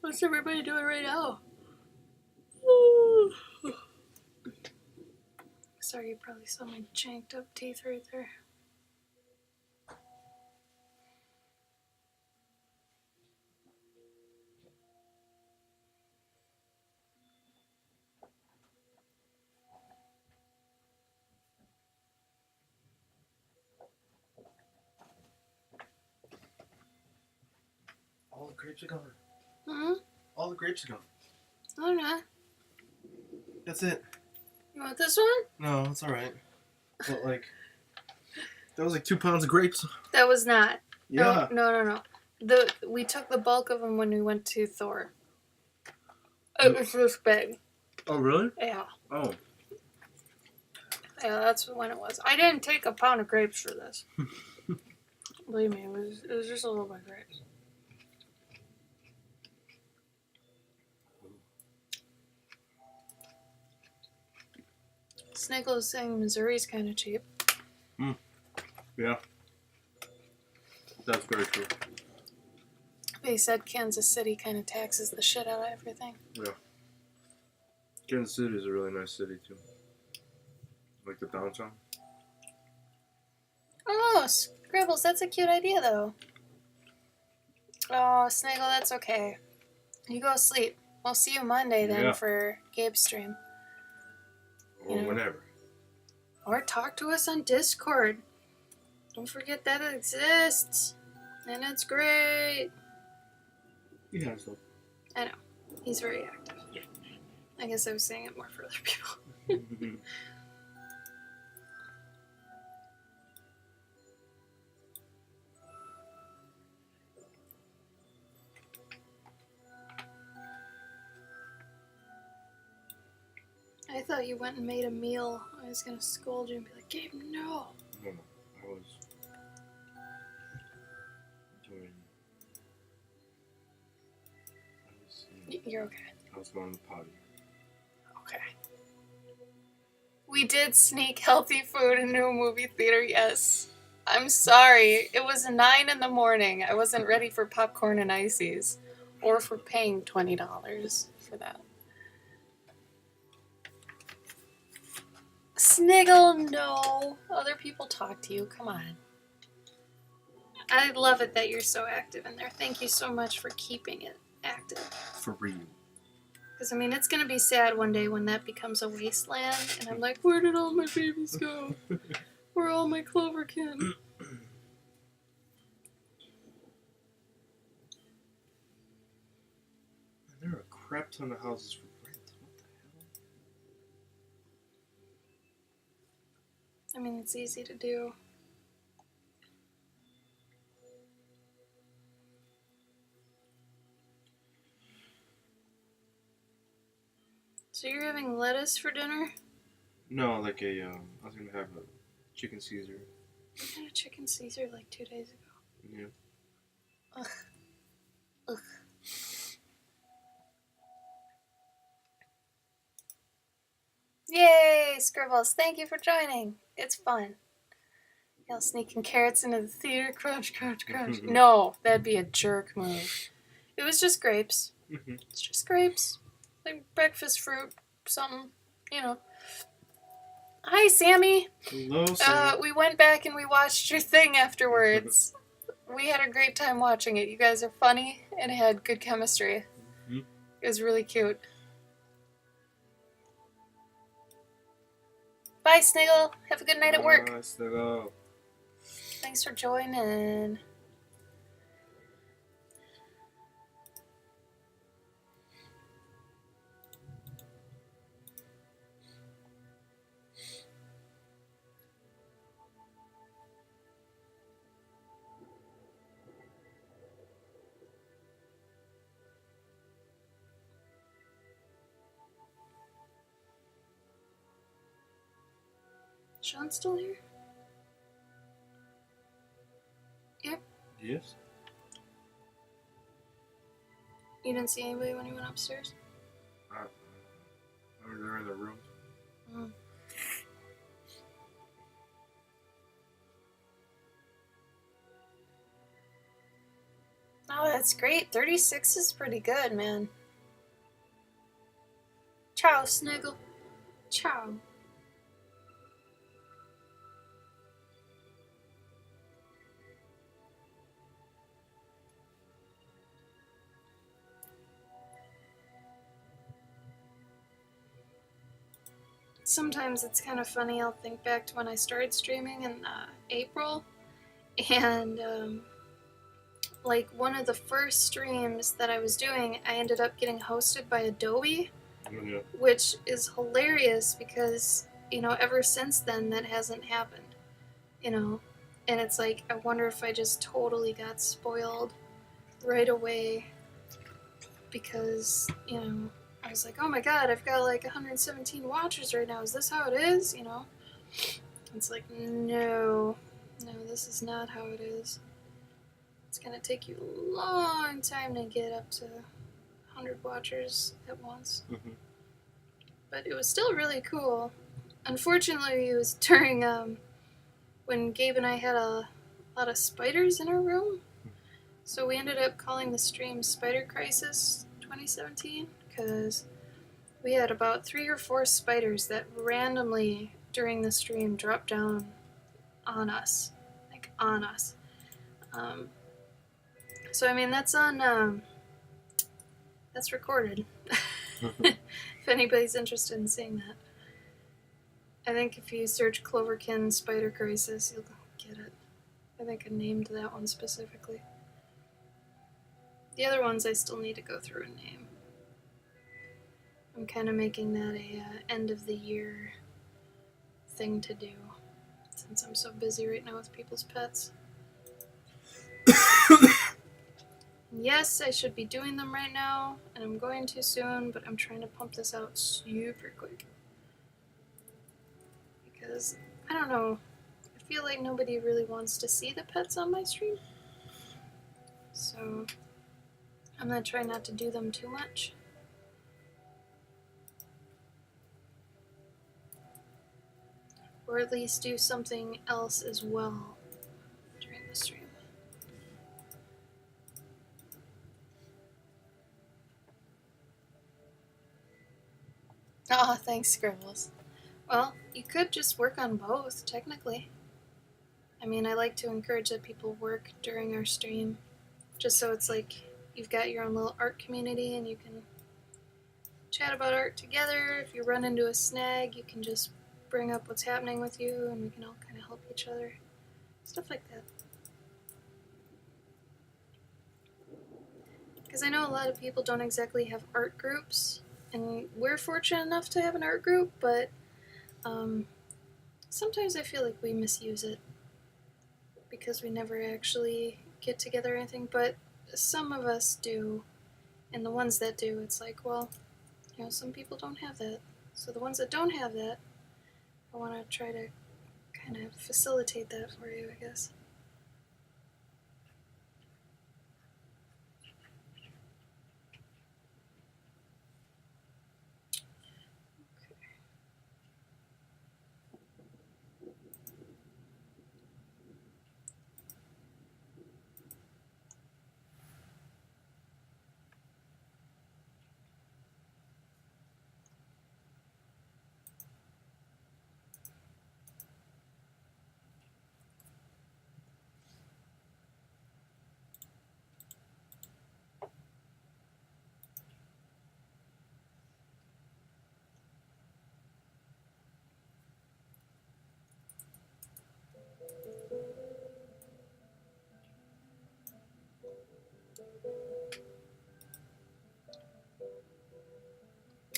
What's everybody doing right now? Sorry, you probably saw my janked up teeth right there. All the grapes are gone. Hmm? All the grapes are gone. Oh, no. That's it. You want this one? No, it's alright. But like, that was like 2 pounds of grapes. That was not. Yeah. No. We took the bulk of them when we went to Thor. It was this big. Oh, really? Yeah. Oh. Yeah, that's when it was. I didn't take a pound of grapes for this. Believe me, it was just a little bit of grapes. Sniggle is saying Missouri's kind of cheap. Yeah. That's very true. But he said Kansas City kind of taxes the shit out of everything. Yeah. Kansas City is a really nice city, too. Like the downtown. Oh, Scribbles, that's a cute idea, though. Oh, Sniggle, that's okay. You go sleep. We'll see you Monday then Yeah. for Gabe's stream. Or Yeah. whenever. Or talk to us on Discord. Don't forget that it exists. And it's great. He has though. I know. He's very active. I guess I was saying it more for other people. I thought you went and made a meal. I was gonna scold you and be like, Gabe, no. No, I was doing. You're okay. I was going to the potty. Okay. We did sneak healthy food into a movie theater, yes. I'm sorry. It was 9 in the morning. I wasn't ready for popcorn and ices. Or for paying $20 for that. Sniggle, no. Other people talk to you. Come on. I love it that you're so active in there. Thank you so much for keeping it active. For real. Because, I mean, it's going to be sad one day when that becomes a wasteland. And I'm like, where did all my babies go? Where are all my Cloverkin? There are a crap ton of houses for rent. What the hell? I mean, it's easy to do. So you're having lettuce for dinner? No, like a, I was gonna have a chicken Caesar. I had a chicken Caesar like 2 days ago. Yeah. Ugh. Ugh. Yay, Scribbles. Thank you for joining. It's fun. Y'all sneaking carrots into the theater. Crunch, crunch, crunch. No, that'd be a jerk move. It was just grapes. It's just grapes. Like breakfast fruit, something, you know. Hi, Sammy. Hello, Sam. We went back and we watched your thing afterwards. We had a great time watching it. You guys are funny and had good chemistry. It was really cute. Bye, Sniggle. Have a good night at work. Bye, Sniggle. Thanks for joining. Sean still here? Yes. You didn't see anybody when you went upstairs? They're in the room. Mm. Oh, that's great. 36 is pretty good, man. Ciao, Sniggle. Ciao. Sometimes it's kind of funny. I'll think back to when I started streaming in April, and like one of the first streams that I was doing, I ended up getting hosted by Adobe, Yeah. which is hilarious because, you know, ever since then that hasn't happened, you know, and it's like I wonder if I just totally got spoiled right away because, you know, I was like, oh my god, I've got like 117 watchers right now. Is this how it is? You know? It's like, no, this is not how it is. It's gonna take you a long time to get up to 100 watchers at once. Mm-hmm. But it was still really cool. Unfortunately, it was during when Gabe and I had a lot of spiders in our room. So we ended up calling the stream Spider Crisis 2017 because we had about 3 or 4 spiders that randomly during the stream dropped down on us. Like, on us. So, I mean, that's on, that's recorded. If anybody's interested in seeing that. I think if you search Cloverkin Spider Crisis, you'll get it. I think I named that one specifically. The other ones I still need to go through and name. I'm kind of making that a end of the year thing to do, since I'm so busy right now with people's pets. Yes, I should be doing them right now, and I'm going to soon, but I'm trying to pump this out super quick. Because, I don't know, I feel like nobody really wants to see the pets on my stream. So, I'm going to try not to do them too much. Or at least do something else as well during the stream. Oh, thanks, Scribbles. Well, you could just work on both, technically. I mean, I like to encourage that people work during our stream, just so it's like you've got your own little art community and you can chat about art together. If you run into a snag, you can just bring up what's happening with you and we can all kind of help each other. Stuff like that. Because I know a lot of people don't exactly have art groups, and we're fortunate enough to have an art group, but sometimes I feel like we misuse it because we never actually get together or anything, but some of us do, and the ones that do, it's like, well, you know, some people don't have that. So the ones that don't have that, I want to try to kind of facilitate that for you, I guess.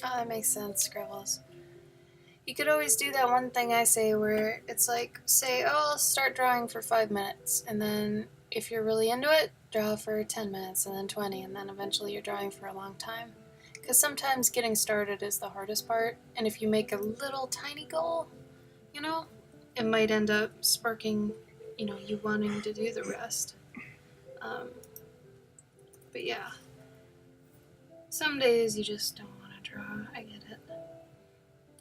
Oh, that makes sense, Scribbles. You could always do that one thing I say where it's like, say, oh, I'll start drawing for 5 minutes, and then if you're really into it, draw for 10 minutes, and then 20, and then eventually you're drawing for a long time. Because sometimes getting started is the hardest part, and if you make a little tiny goal, you know, it might end up sparking, you wanting to do the rest. But yeah, some days you just don't want to draw. I get it.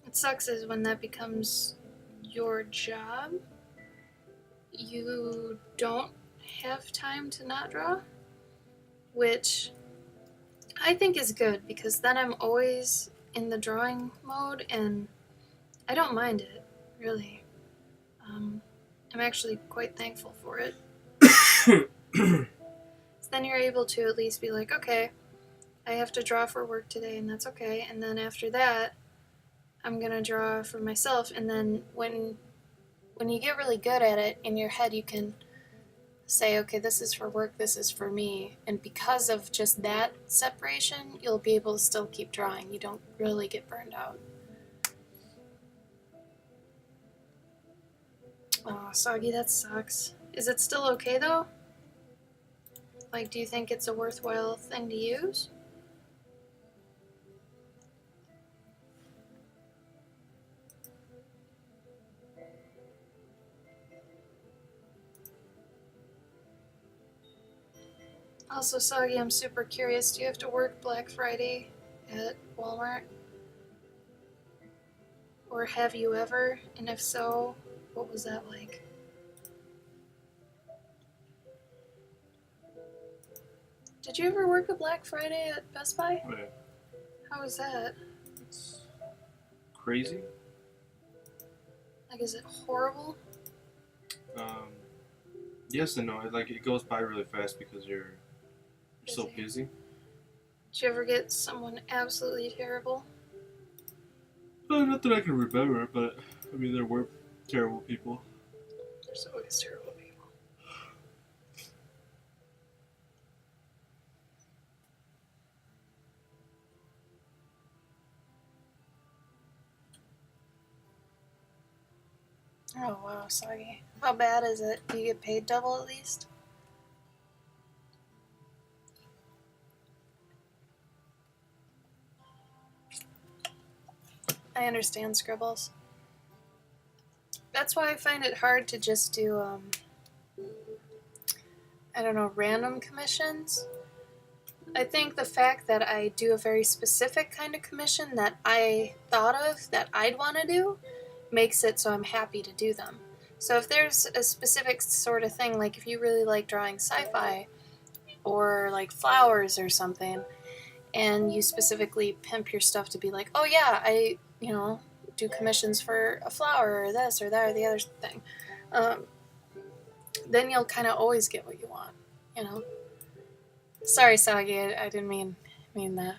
It sucks is when that becomes your job, you don't have time to not draw, which I think is good because then I'm always in the drawing mode and I don't mind it, really. I'm actually quite thankful for it. So then you're able to at least be like, okay, I have to draw for work today and that's okay. And then after that, I'm going to draw for myself. And then when you get really good at it in your head, you can say, okay, this is for work, this is for me. And because of just that separation, you'll be able to still keep drawing. You don't really get burned out. Oh, Soggy, that sucks. Is it still okay, though? Like, do you think it's a worthwhile thing to use? Also, Soggy, I'm super curious. Do you have to work Black Friday at Walmart? Or have you ever? And if so, what was that like? Did you ever work a Black Friday at Best Buy? Oh, yeah. How was that? It's crazy. Like, is it horrible? Yes and no. Like, it goes by really fast because you're so busy. Did you ever get someone absolutely terrible? Not that I can remember, but I mean, there were terrible people. There's always terrible people. Oh wow, Soggy. How bad is it? Do you get paid double at least? I understand scribbles. That's why I find it hard to just do, I don't know, random commissions. I think the fact that I do a very specific kind of commission that I thought of that I'd want to do makes it so I'm happy to do them. So if there's a specific sort of thing, like if you really like drawing sci-fi or like flowers or something, and you specifically pimp your stuff to be like, oh yeah, I, do commissions for a flower or this or that or the other thing, then you'll kind of always get what you want, Sorry, Soggy, I didn't mean that.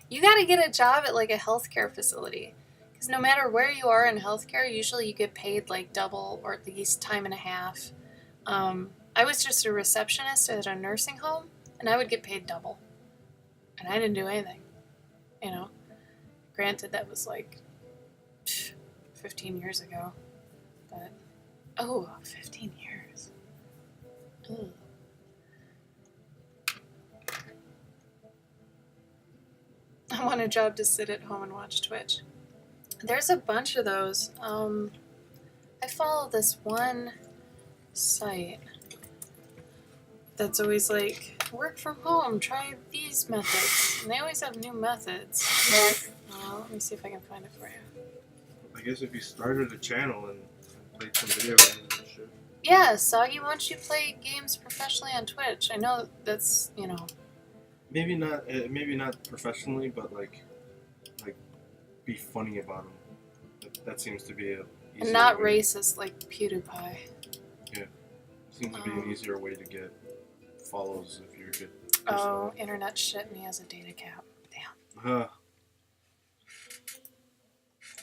You gotta get a job at like a healthcare facility. Because no matter where you are in healthcare, usually you get paid like double or at least time and a half. I was just a receptionist at a nursing home, and I would get paid double. And I didn't do anything, Granted, that was like 15 years ago. But, 15 years. Ugh. I want a job to sit at home and watch Twitch. There's a bunch of those. I follow this one site that's always like, work from home, try these methods. And they always have new methods. Let me see if I can find it for you. I guess if you started a channel and played some video games and shit. Yeah, Soggy, why don't you play games professionally on Twitch? I know that's, Maybe not professionally, but like be funny about them. That seems to be a easier and not way. racist like PewDiePie. Yeah, seems to be an easier way to get follows if you're a good person. Oh, internet shit me as a data cap. Damn.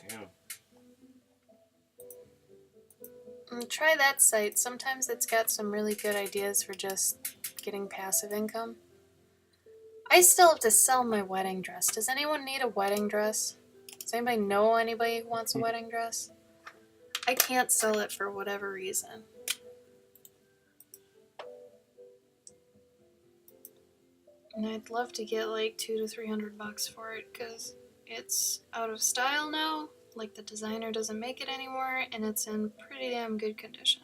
Damn. Try that site. Sometimes it's got some really good ideas for just getting passive income. I still have to sell my wedding dress. Does anyone need a wedding dress? Does anybody know anybody who wants a wedding dress? I can't sell it for whatever reason. And I'd love to get like $200 to $300 for it because it's out of style now. like the designer doesn't make it anymore, and it's in pretty damn good condition.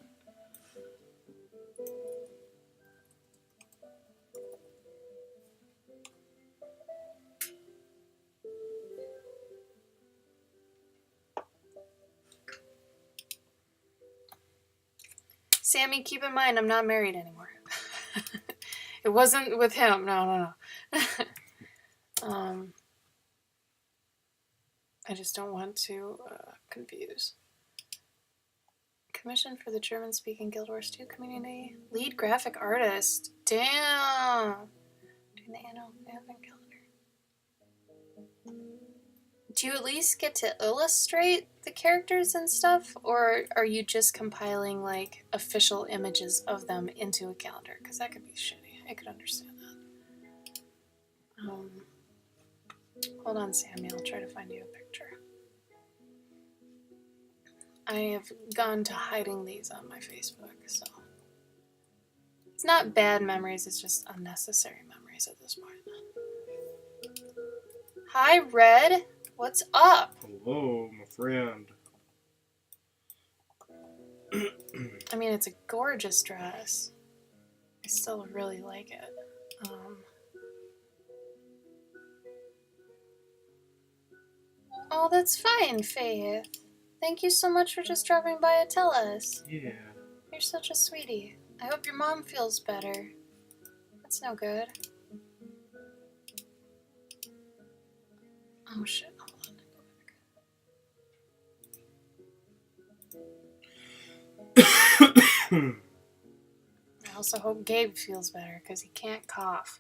Sammy, keep in mind I'm not married anymore. It wasn't with him. No. I just don't want to confuse. Commission for the German-speaking Guild Wars 2 community. Lead graphic artist. Damn. Doing the annual advent calendar. Do you at least get to illustrate the characters and stuff, or are you just compiling like official images of them into a calendar? Because that could be shitty. I could understand that. Hold on, Sammy. I'll try to find you a picture. I have gone to hiding these on my Facebook, so it's not bad memories. It's just unnecessary memories at this point. Hi, Red. What's up? Hello, my friend. I mean, it's a gorgeous dress. I still really like it. Oh, that's fine, Faith. Thank you so much for just dropping by to tell us. Yeah. You're such a sweetie. I hope your mom feels better. That's no good. Oh, shit. I also hope Gabe feels better, because he can't cough.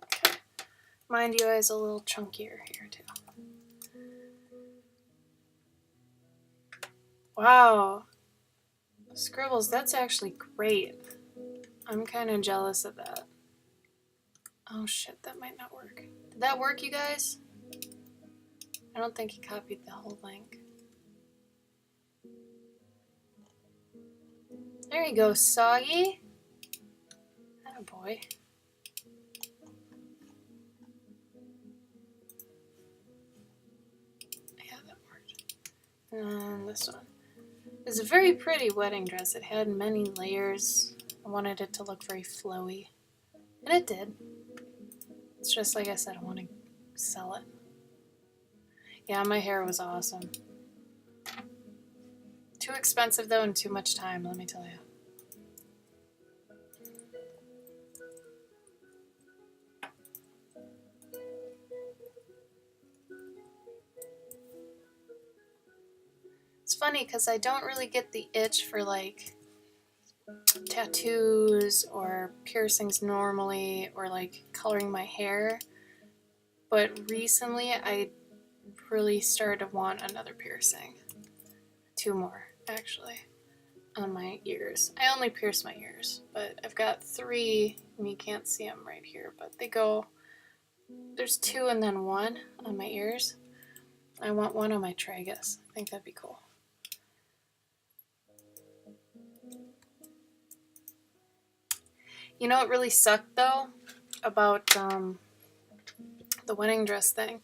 Okay. Mind you, is a little chunkier here, too. Wow. Scribbles, that's actually great. I'm kind of jealous of that. Oh shit, that might not work. Did that work, you guys? I don't think he copied the whole link. There you go, Soggy. Attaboy. Yeah, that worked. And this one. It's a very pretty wedding dress. It had many layers. I wanted it to look very flowy. And it did. It's just like I said, I want to sell it. Yeah, my hair was awesome. Too expensive though, and too much time, let me tell you. It's funny because I don't really get the itch for like tattoos or piercings normally, or like coloring my hair, but recently I really started to want another piercing. 2 more actually on my ears. I only pierce my ears, but I've got 3, and you can't see them right here, but they go, there's 2 and then 1 on my ears. I want 1 on my tragus. I think that'd be cool. You know what really sucked though about the wedding dress thing?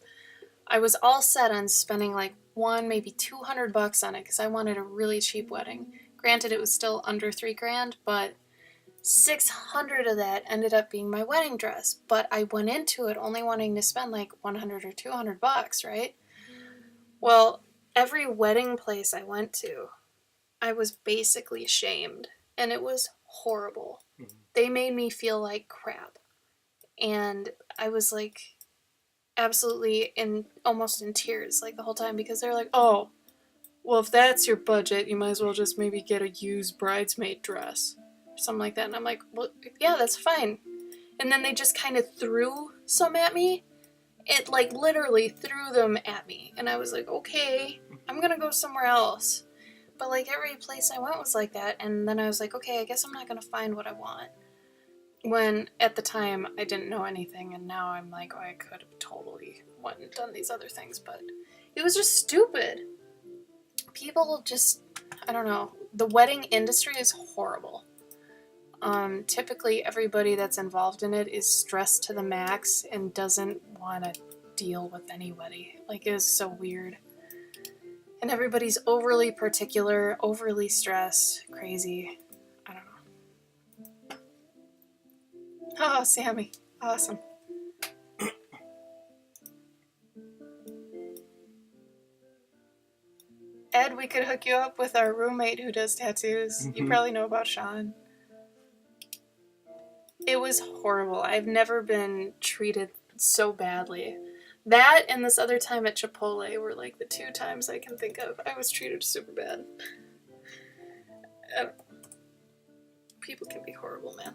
I was all set on spending like maybe $200 on it because I wanted a really cheap wedding. Granted, it was still under $3,000, but $600 of that ended up being my wedding dress. But I went into it only wanting to spend like $100 or $200, right? Well, every wedding place I went to, I was basically shamed, and it was horrible. Mm-hmm. They made me feel like crap, and I was like absolutely almost in tears like the whole time, because they're like, oh, well, if that's your budget, you might as well just maybe get a used bridesmaid dress or something like that. And I'm like, well, yeah, that's fine. And then they just kind of threw some at me. It like literally threw them at me, and I was like, okay, I'm gonna go somewhere else. But like every place I went was like that, and then I was like, okay, I guess I'm not gonna find what I want. When at the time I didn't know anything, and now I'm like, oh, I could have totally went and done these other things, but it was just stupid. People just, I don't know, the wedding industry is horrible. Typically everybody that's involved in it is stressed to the max and doesn't want to deal with anybody. Like, it was so weird. And everybody's overly particular, overly stressed, crazy. I don't know. Oh, Sammy. Awesome. Ed, we could hook you up with our roommate who does tattoos. You probably know about Sean. It was horrible. I've never been treated so badly. That and this other time at Chipotle were like the 2 times I can think of. I was treated super bad. People can be horrible, man.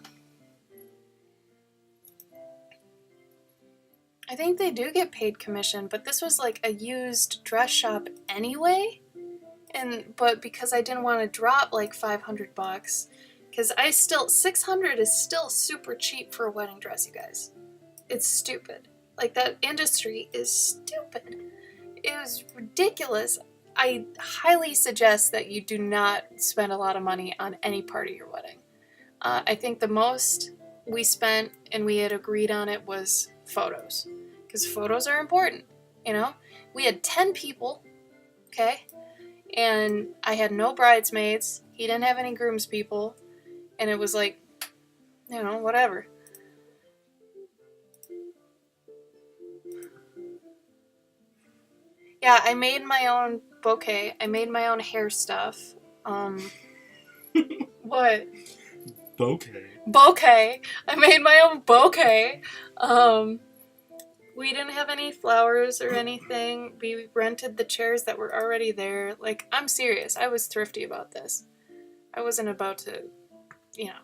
I think they do get paid commission, but this was like a used dress shop anyway. But because I didn't want to drop like $500, because $600 is still super cheap for a wedding dress, you guys. It's stupid. Like, that industry is stupid. It was ridiculous. I highly suggest that you do not spend a lot of money on any part of your wedding. I think the most we spent, and we had agreed on it, was photos. Because photos are important, you know? We had 10 people, okay? And I had no bridesmaids. He didn't have any groomspeople. And it was like, you know, whatever. Yeah, I made my own bouquet. I made my own hair stuff. What? Bouquet. I made my own bouquet. We didn't have any flowers or anything. We rented the chairs that were already there. Like, I'm serious. I was thrifty about this. I wasn't about to, you know,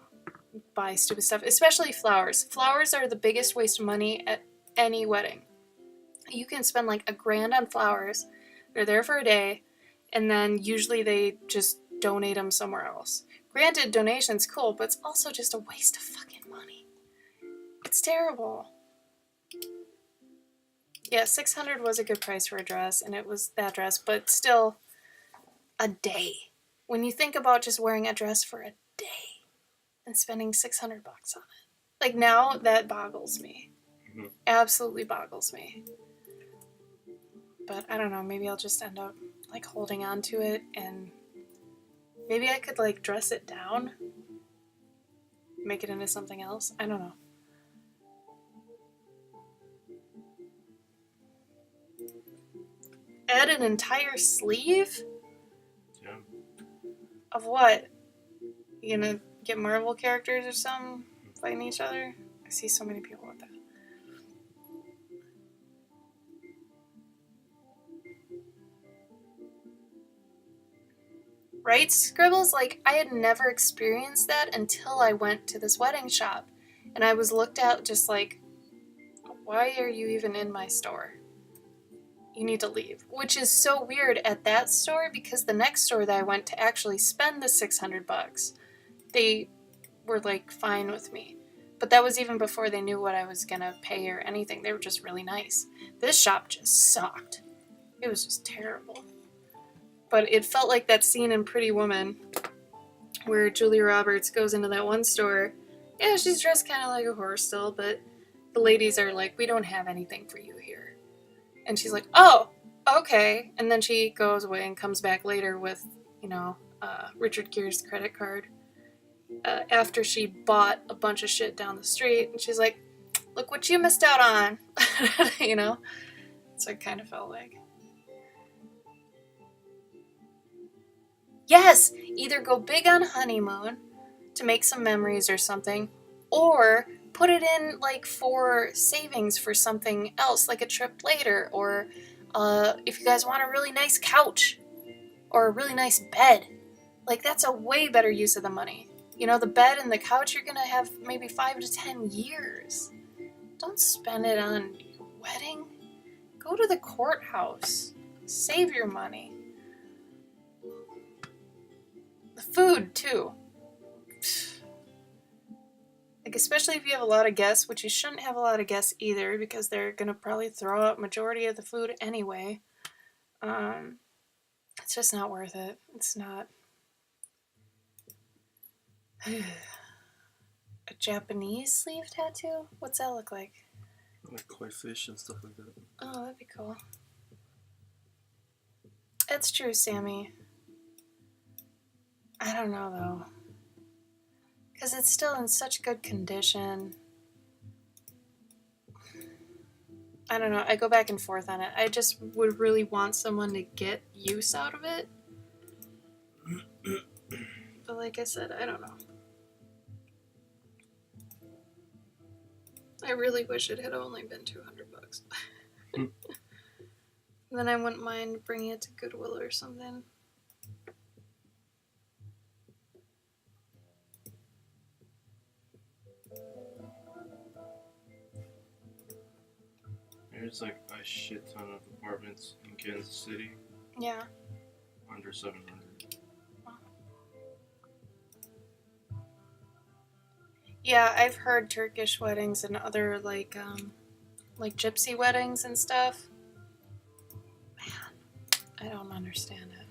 buy stupid stuff. Especially flowers. Flowers are the biggest waste of money at any wedding. You can spend like $1,000 on flowers. They're there for a day, and then usually they just donate them somewhere else. Granted, donation's cool, but it's also just a waste of fucking money. It's terrible. Yeah, $600 was a good price for a dress, and it was that dress, but still, a day. When you think about just wearing a dress for a day and spending $600 on it, like, now that boggles me. Absolutely boggles me. But I don't know, maybe I'll just end up like holding on to it, and maybe I could like dress it down, make it into something else. I don't know. Add an entire sleeve? Yeah. Of what? You gonna get Marvel characters or something fighting each other? I see so many people with that. Right, Scribbles? Like, I had never experienced that until I went to this wedding shop. And I was looked at just like, why are you even in my store? You need to leave. Which is so weird at that store, because the next store that I went to actually spend the $600, they were like fine with me. But that was even before they knew what I was gonna pay or anything. They were just really nice. This shop just sucked. It was just terrible. But it felt like that scene in Pretty Woman where Julia Roberts goes into that one store. Yeah, she's dressed kind of like a whore still, but the ladies are like, we don't have anything for you here. And she's like, oh, okay. And then she goes away and comes back later with, you know, Richard Gere's credit card. After she bought a bunch of shit down the street. And she's like, look what you missed out on. You know? That's what it kind of felt like. Yes, either go big on honeymoon to make some memories or something, or put it in like for savings for something else, like a trip later, or if you guys want a really nice couch or a really nice bed, like that's a way better use of the money. You know, the bed and the couch you're gonna have maybe 5 to 10 years. Don't spend it on your wedding. Go to the courthouse. Save your money. The food, too. Like, especially if you have a lot of guests, which you shouldn't have a lot of guests either, because they're going to probably throw out majority of the food anyway. It's just not worth it. It's not. A Japanese sleeve tattoo? What's that look like? Like koi fish and stuff like that. Oh, that'd be cool. It's true, Sammy. I don't know, though. Because it's still in such good condition. I don't know. I go back and forth on it. I just would really want someone to get use out of it. But like I said, I don't know. I really wish it had only been $200. Then I wouldn't mind bringing it to Goodwill or something. There's like a shit ton of apartments in Kansas City Yeah. under 700. Yeah, I've heard Turkish weddings and other like gypsy weddings and stuff. Man, I don't understand it.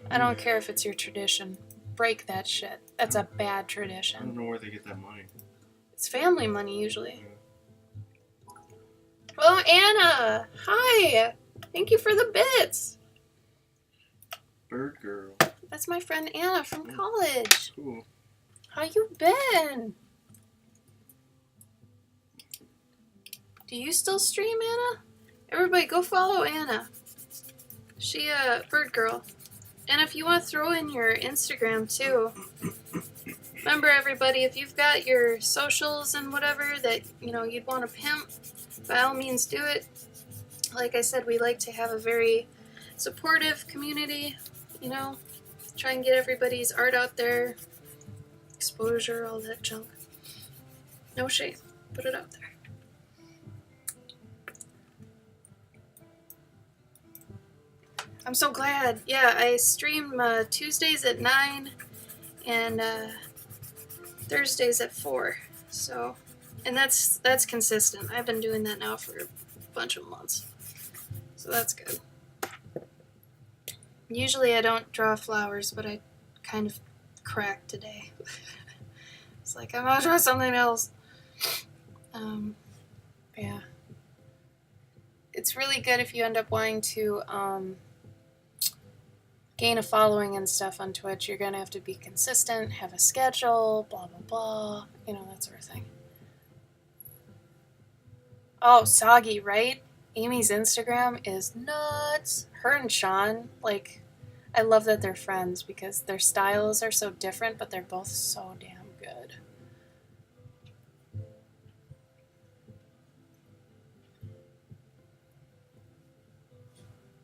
I don't care if it's your tradition. Break that shit. That's a bad I don't tradition. know where they get that money. It's family money usually. Oh, Anna! Hi! Thank you for the bits! Bird girl. That's my friend Anna from college. Cool. How you been? Do you still stream, Anna? Everybody go follow Anna. She bird girl. And if you want to throw in your Instagram too. Remember everybody, if you've got your socials and whatever that, you know, you'd want to pimp, by all means do it. Like I said, we like to have a very supportive community, you know, try and get everybody's art out there, exposure, all that junk. No shame, put it out there. I'm so glad. Yeah, I stream Tuesdays at 9 and Thursdays at 4. So, and that's consistent. I've been doing that now for a bunch of months. So that's good. Usually I don't draw flowers, but I kind of cracked today. It's like, I'm gonna draw something else. Yeah. It's really good if you end up wanting to gain a following and stuff on Twitch. You're gonna have to be consistent, have a schedule, blah blah blah, you know, that sort of thing. Oh, Soggy, right? Amy's Instagram is nuts. Her and Sean, like, I love that they're friends because their styles are so different, but they're both so damn good.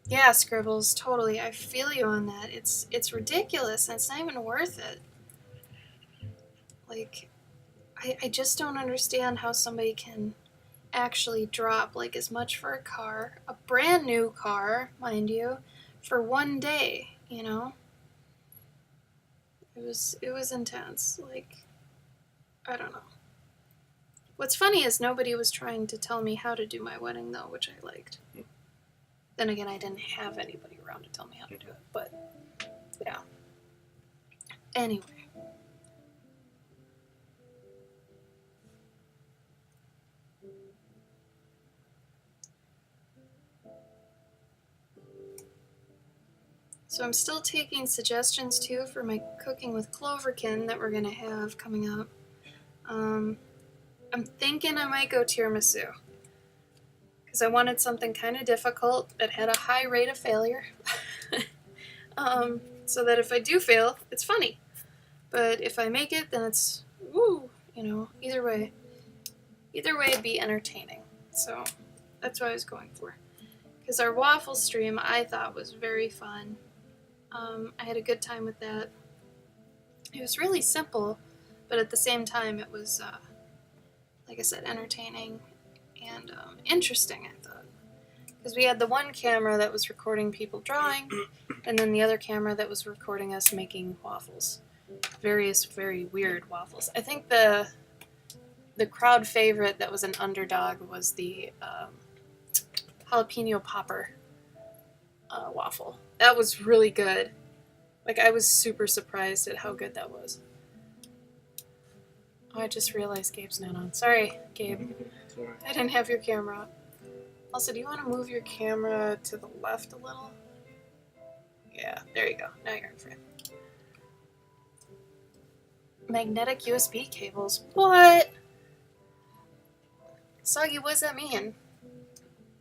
Yeah, Scribbles, totally. I feel you on that. It's ridiculous, and it's not even worth it. Like, I just don't understand how somebody can actually drop like as much for a car, a brand new car, mind you, for one day, you know? It was intense. Like, I don't know. What's funny is nobody was trying to tell me how to do my wedding though, which I liked. Then again, I didn't have anybody around to tell me how to do it, but yeah. Anyway. So I'm still taking suggestions too for my cooking with Cloverkin that we're gonna have coming up. I'm thinking I might go tiramisu because I wanted something kind of difficult that had a high rate of failure, so that if I do fail, it's funny. But if I make it, then it's woo, you know. Either way, it'd be entertaining. So that's what I was going for. Because our waffle stream I thought was very fun. I had a good time with that. It was really simple, but at the same time it was, like I said, entertaining and interesting, I thought. Because we had the one camera that was recording people drawing, and then the other camera that was recording us making waffles. Various very weird waffles. I think the crowd favorite that was an underdog was the jalapeno popper waffle. That was really good. Like, I was super surprised at how good that was. Oh, I just realized Gabe's not on. Sorry, Gabe. Sorry. I didn't have your camera up. Also, do you want to move your camera to the left a little? Yeah, there you go. Now you're in frame. Magnetic USB cables. What? Soggy, what does that mean?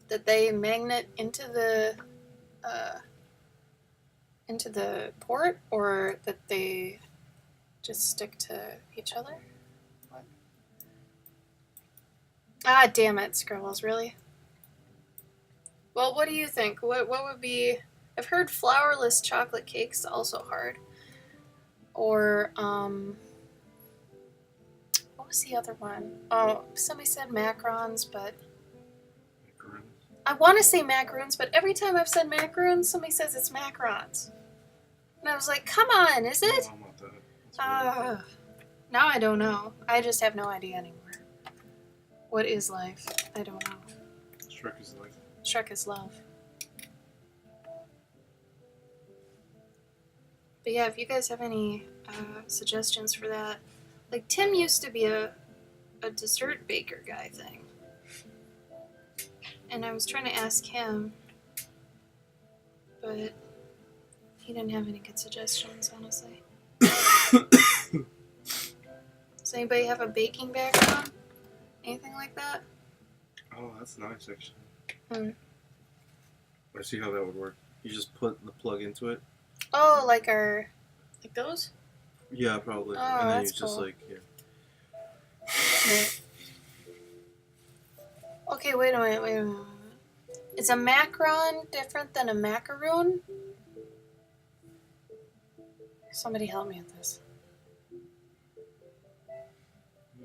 That they magnet into the port, or that they just stick to each other? What? Ah, damn it, Scribbles, really? Well, what do you think? What would be... I've heard flourless chocolate cakes also hard. Or, what was the other one? Oh, somebody said macarons, but... I want to say macaroons, but every time I've said macaroons, somebody says it's macarons. And I was like, come on, is it? Now I don't know. I just have no idea anymore. What is life? I don't know. Shrek is life. Shrek is love. But yeah, if you guys have any suggestions for that. Like, Tim used to be a dessert baker guy thing. And I was trying to ask him, but he didn't have any good suggestions, honestly. Does anybody have a baking background? Anything like that? Oh, that's nice, actually. Hmm. I see how that would work. You just put the plug into it. Oh, like those? Yeah, probably. Oh, and then that's you just cool. like, yeah. Okay, wait a minute. Is a macaron different than a macaroon? Somebody help me with this.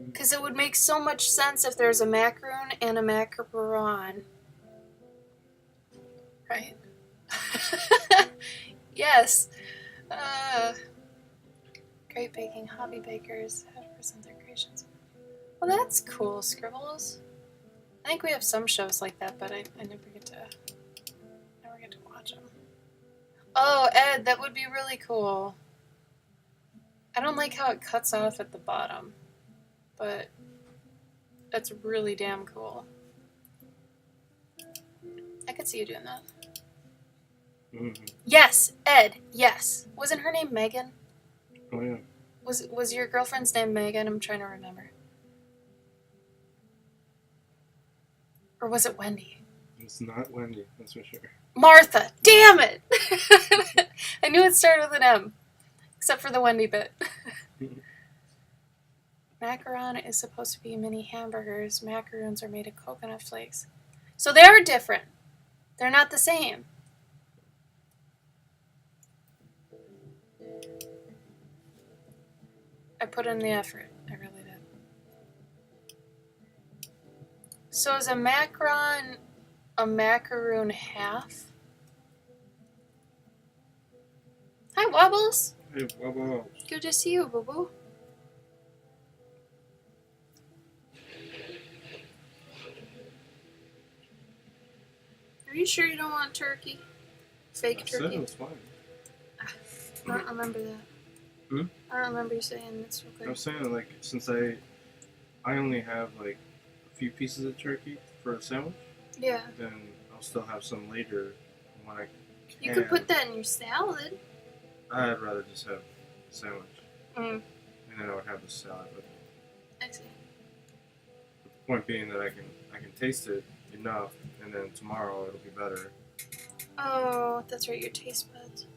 Because it would make so much sense if there's a macaroon and a macaron. Right? Yes. Great baking hobby bakers. How to present their creations. Well, that's cool, Scribbles. I think we have some shows like that, but I never get to watch them. Oh, Ed, that would be really cool. I don't like how it cuts off at the bottom, but that's really damn cool. I could see you doing that. Mm-hmm. Yes, Ed, yes. Wasn't her name Megan? Oh, yeah. Was your girlfriend's name Megan? I'm trying to remember. Or was it Wendy? It's not Wendy, that's for sure. Martha! Damn it! I knew it started with an M. Except for the Wendy bit. Macaron is supposed to be mini hamburgers. Macaroons are made of coconut flakes. So they are different. They're not the same. I put in the effort. I really did. So is a macaron a macaroon half? Hi, Wobbles. Hey, Wobble. Good to see you, boo-boo. Are you sure you don't want turkey? Fake I said turkey? it was fine. I don't remember that. Hmm? I don't remember you saying it's okay. I was saying, like, since I only have, like, a few pieces of turkey for a sandwich, Yeah. then I'll still have some later when I can. You could put that in your salad. I'd rather just have a sandwich. Mm. And then I would have the salad with it. I see. The point being that I can taste it enough, and then tomorrow it'll be better. Oh, that's right, your taste buds.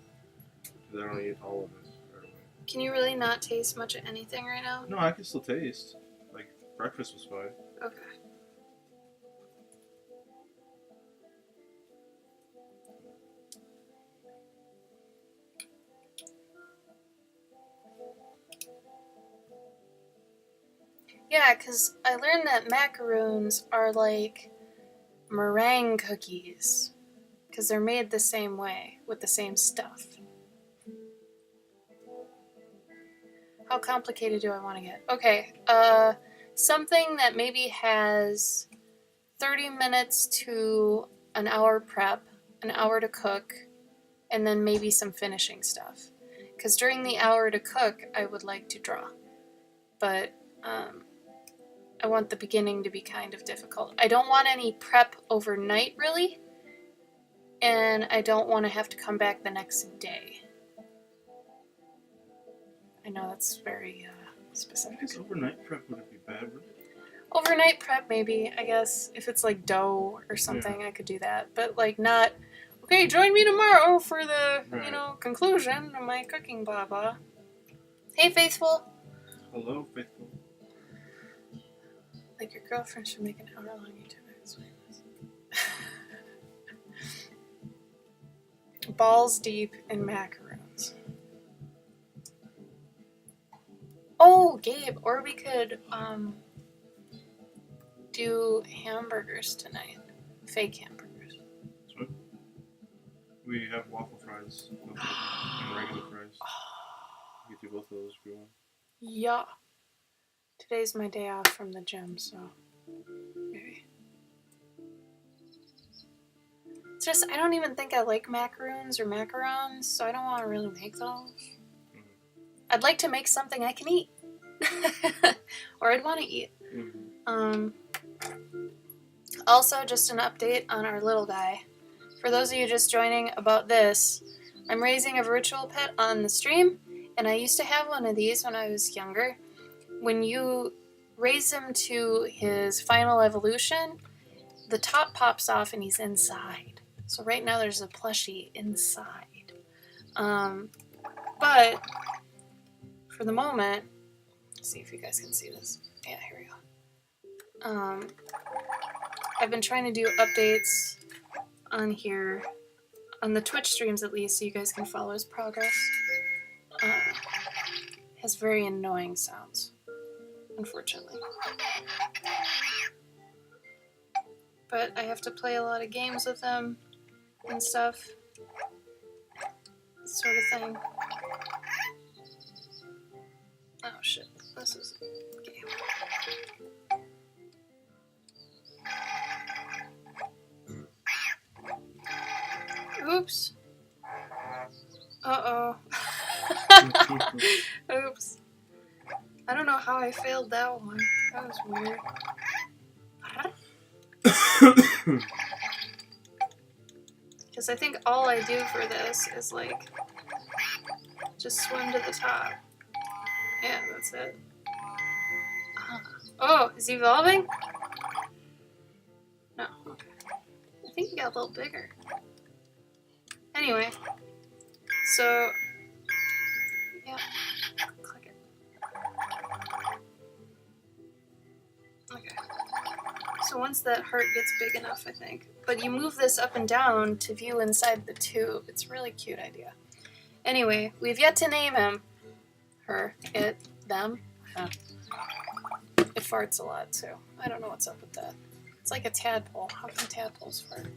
Because I don't eat all of it right away. Can you really not taste much of anything right now? No, I can still taste. Like, breakfast was fine. Okay. Yeah, because I learned that macaroons are like meringue cookies. Because they're made the same way, with the same stuff. How complicated do I want to get? Okay, something that maybe has 30 minutes to an hour prep, an hour to cook, and then maybe some finishing stuff. Because during the hour to cook, I would like to draw. But I want the beginning to be kind of difficult. I don't want any prep overnight, really. And I don't want to have to come back the next day. I know that's very I specific. guess overnight prep wouldn't be bad, would it? Overnight prep, maybe, I guess. If it's like dough or something, I could do that. But like not, okay, join me tomorrow for the, conclusion of my cooking blah blah. Hey, Faithful. Hello, faithful. Like your girlfriend should make an hour-long YouTube videos. Balls deep in macaroons. Oh, Gabe, or we could do hamburgers tonight. Fake hamburgers. That's right. We have waffle fries and regular fries. You can do both of those if you want. Yeah. Today's my day off from the gym, so maybe. It's just, I don't even think I like macaroons or macarons, so I don't want to really make those. I'd like to make something I can eat. Or I'd want to eat. Also, just an update on our little guy. For those of you just joining about this, I'm raising a virtual pet on the stream, and I used to have one of these when I was younger. When you raise him to his final evolution, the top pops off and he's inside. So right now there's a plushie inside. But for the moment, let's see if you guys can see this. Yeah, here we go. I've been trying to do updates on here, on the Twitch streams at least, so you guys can follow his progress. Has very annoying sounds, unfortunately. But I have to play a lot of games with him and stuff. Sort of thing. Oh shit, this is a game. Oops. Uh-oh. Oops. I don't know how I failed that one. That was weird. Because I think all I do for this is like just swim to the top. Yeah, that's it. Oh, is he evolving? No, okay. I think he got a little bigger. Anyway, so yeah, click it. Okay. So once that heart gets big enough, I think. But you move this up and down to view inside the tube. It's a really cute idea. Anyway, we've yet to name him. Her, it, them. Huh. It farts a lot too. I don't know what's up with that. It's like a tadpole. How can tadpoles fart?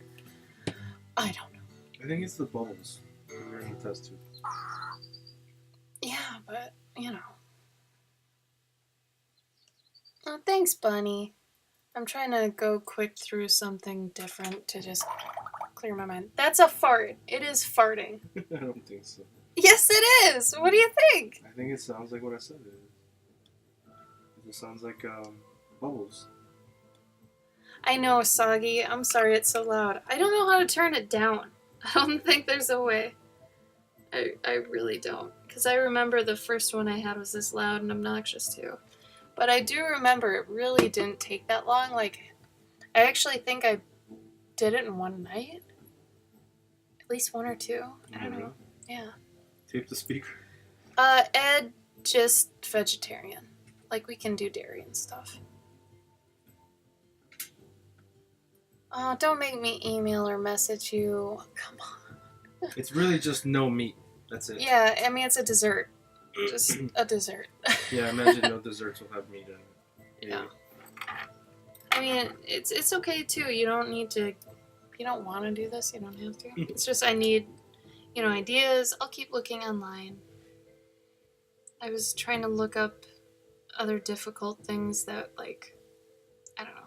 I don't know. I think it's the bubbles. We're in the test tube. Yeah, but, you know. Oh, thanks, Bunny. I'm trying to go quick through something different to just clear my mind. That's a fart. It is farting. I don't think so. Yes, it is. What do you think? I think it sounds like what I said it is. It sounds like bubbles. I know, Soggy. I'm sorry it's so loud. I don't know how to turn it down. I don't think there's a way. I really don't. Because I remember the first one I had was this loud and obnoxious too. But I do remember it really didn't take that long. Like, I actually think I did it in one night. At least one or two. I don't know. Yeah. Tape the speaker. Ed, just vegetarian. Like, we can do dairy and stuff. Oh, don't make me email or message you. Come on. It's really just no meat. That's it. Yeah, I mean, it's a dessert. Just a dessert. Yeah, imagine no desserts will have meat in it. Yeah. I mean, it's okay too. You don't need to. If you don't want to do this, you don't have to. It's just I need, ideas. I'll keep looking online. I was trying to look up other difficult things that, like, I don't know.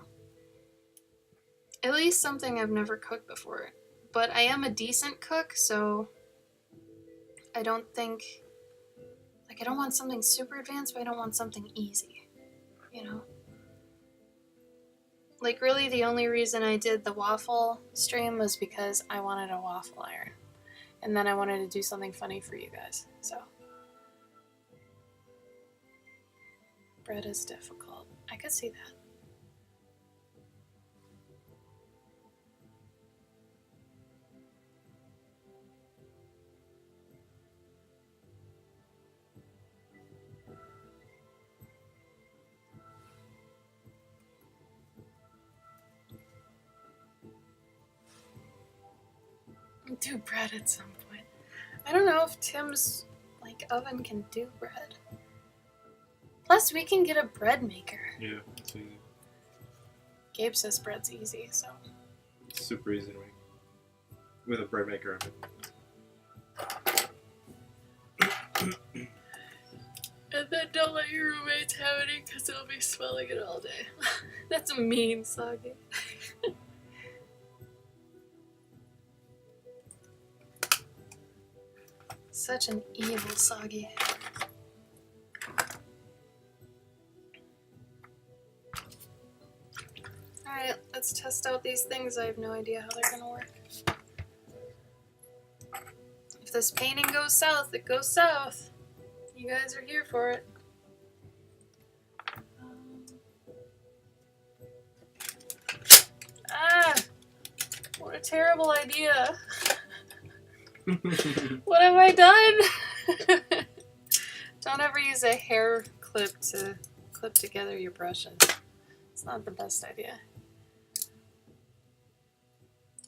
At least something I've never cooked before. But I am a decent cook, so I don't think, like, I don't want something super advanced, but I don't want something easy. you know. Like, really, the only reason I did the waffle stream was because I wanted a waffle iron. And then I wanted to do something funny for you guys, so. Bread is difficult. I could see that. Do bread at some point. I don't know if Tim's like oven can do bread. Plus, we can get a bread maker. Yeah, it's easy. Gabe says bread's easy, so. It's super easy to make. With a bread maker. And then don't let your roommates have any because they'll be smelling it all day. That's mean, Soggy. Such an evil Soggy. Alright, let's test out these things. I have no idea how they're gonna work. If this painting goes south, it goes south. You guys are here for it. Ah! What a terrible idea. What have I done? Don't ever use a hair clip to clip together your brushes. It's not the best idea.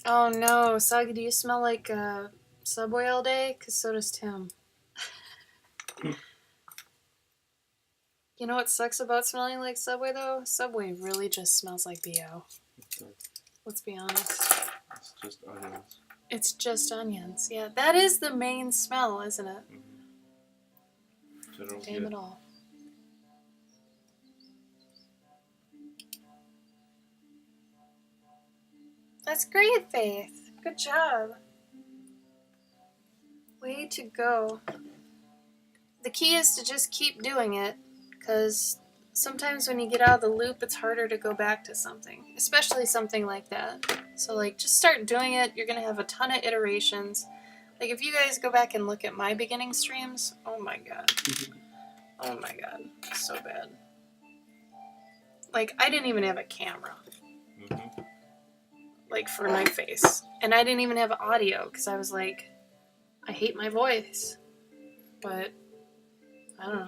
Oh no, Soggy, do you smell like Subway all day? Because so does Tim. You know what sucks about smelling like Subway though? Subway really just smells like BO. Let's be honest. It's just onions. It's just onions. Yeah, that is the main smell, isn't it? So Damn it all. That's great, Faith. Good job. Way to go. The key is to just keep doing it, because sometimes when you get out of the loop, it's harder to go back to something, especially something like that. So, like, just start doing it. You're going to have a ton of iterations. Like, if you guys go back and look at my beginning streams, oh my god. Oh my god. So bad. Like, I didn't even have a camera. Like, for my face. And I didn't even have audio, because I was like, I hate my voice. But, I don't know.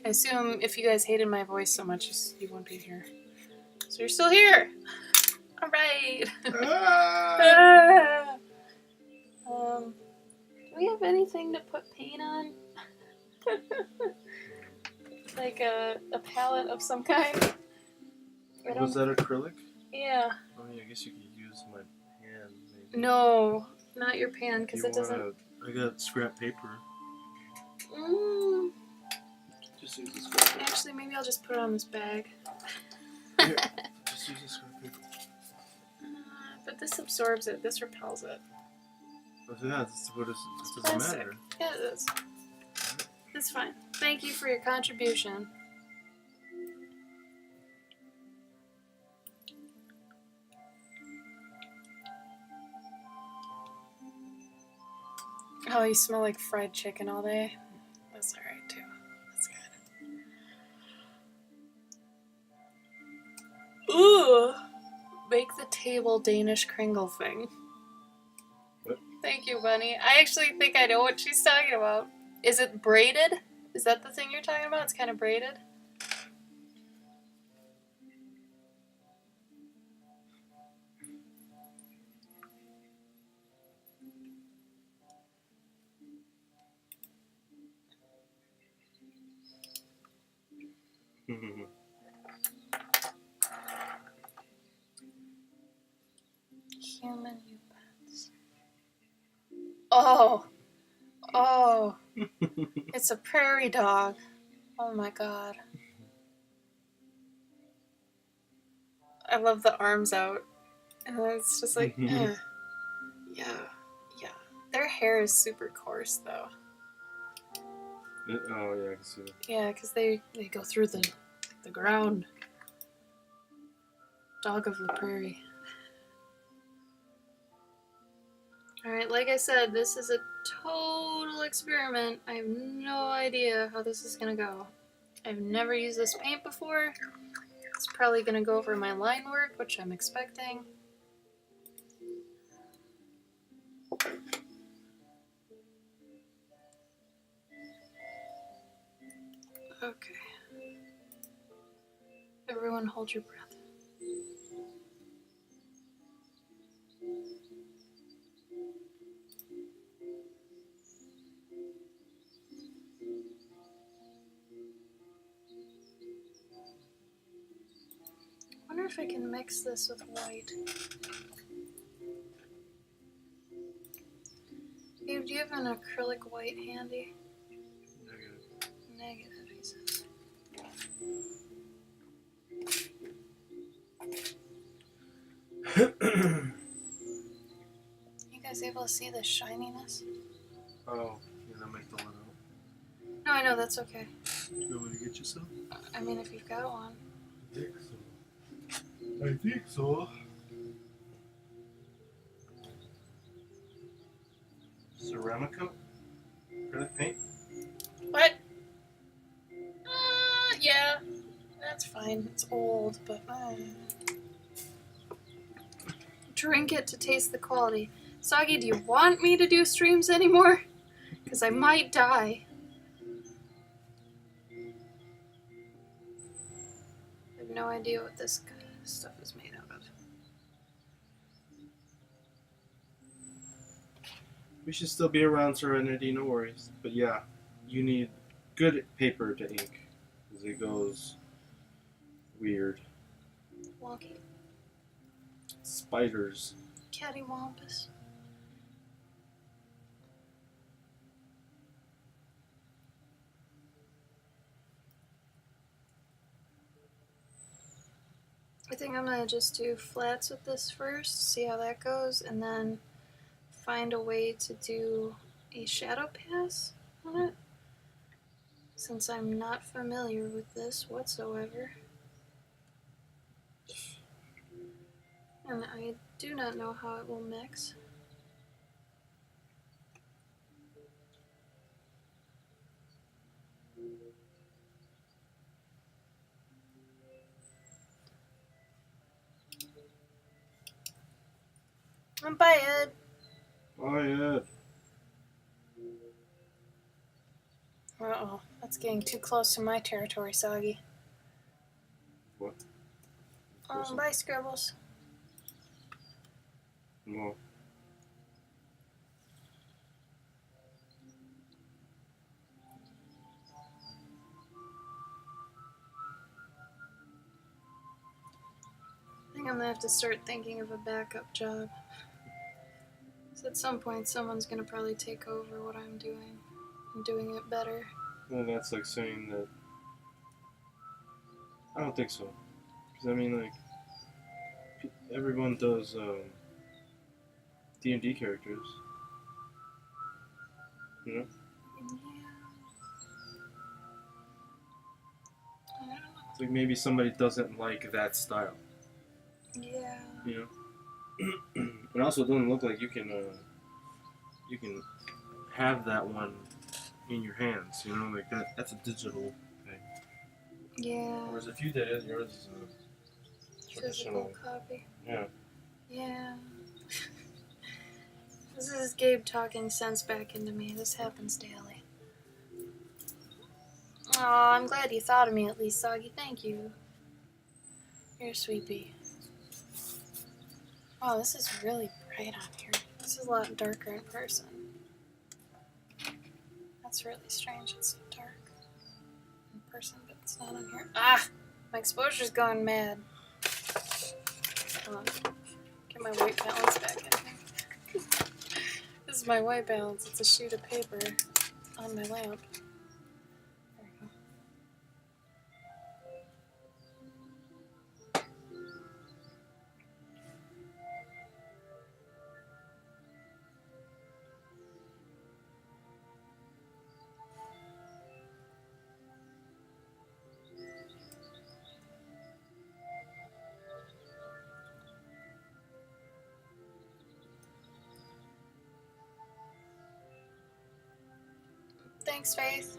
I assume if you guys hated my voice so much, you wouldn't be here. So you're still here! Alright! Ah! Do we have anything to put paint on? Like a palette of some kind? Was that acrylic? Yeah. I mean, I guess you could use my pan, maybe. No, not your pan, because You it doesn't... I got scrap paper. Mm, Just use the scrap paper. actually, maybe I'll just put it on this bag. Here, just use the scrap paper. But this absorbs it. This repels it. Oh, yeah, that's what it doesn't Plastic. matter. Yeah, it is. It's fine. Thank you for your contribution. Oh, you smell like fried chicken all day? That's alright, too. That's good. Ooh! Make the table Danish Kringle thing. What? Thank you, Bunny. I actually think I know what she's talking about. Is it braided? Is that the thing you're talking about? It's kind of braided? Human pets. Oh! Oh! It's a prairie dog. Oh my god. I love the arms out. And then it's just like, eh. Yeah, yeah. Their hair is super coarse, though. Oh, yeah, I can see that. Yeah, because they go through the The ground. Dog of the prairie. Alright, like I said, this is a total experiment. I have no idea how this is gonna go. I've never used this paint before. It's probably gonna go over my line work, which I'm expecting. Okay. Everyone hold your breath. I wonder if I can mix this with white. Gabe, do you have an acrylic white handy? Negative, he says. You guys able to see the shininess? Oh, yeah, that might dull it out. No, I know, that's okay. You want me to get you some? I mean, if you've got one. I think so. Ceramico? Acrylic paint? What? Yeah. That's fine. It's old, but drink it to taste the quality. Soggy, do you want me to do streams anymore? Because I might die. I have no idea what this stuff is made out of. We should still be around Serenity, no worries. But yeah, you need good paper to ink, because it goes weird. Wonky. Spiders. Cattywampus. I think I'm gonna just do flats with this first, see how that goes, and then find a way to do a shadow pass on it, since I'm not familiar with this whatsoever. And I do not know how it will mix. Bye, Ed. Oh, yeah. Uh-oh, that's getting too close to my territory, Soggy. What? Bye, Scribbles. No. I think I'm gonna have to start thinking of a backup job. So at some point, someone's gonna probably take over what I'm doing and doing it better. Well, that's like saying that. I don't think so. Because, I mean, like, everyone does D&D characters. You know? Yeah. I don't know. It's like maybe somebody doesn't like that style. Yeah. You know? It also doesn't look like you can have that one in your hands, you know, like that's a digital thing. Yeah. Whereas if you did it, yours is a Physical traditional. copy. Yeah. Yeah. This is Gabe talking sense back into me. This happens daily. Aw, I'm glad you thought of me at least, Soggy. Thank you. You're a sweet bee. Oh, this is really bright on here. This is a lot darker in person. That's really strange. It's so dark in person, but it's not on here. Ah! My exposure's gone mad. Hold on. Get my white balance back in here. This is my white balance. It's a sheet of paper on my lamp. There we go. thanks, Faith.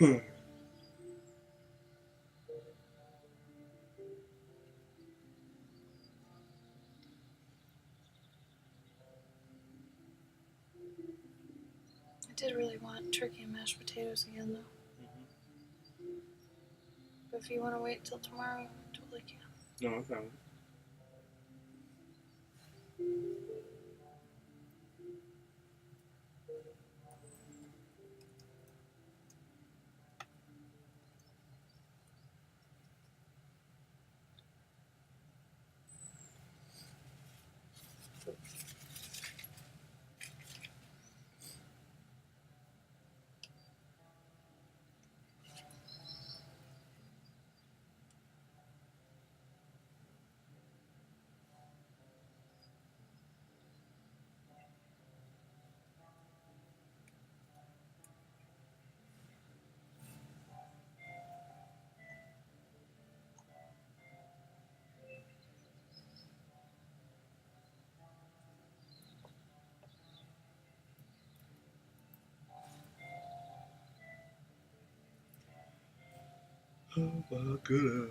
I did really want turkey and mashed potatoes again, though. But if you want to wait till tomorrow, I totally can. No, I'm fine. Oh my goodness.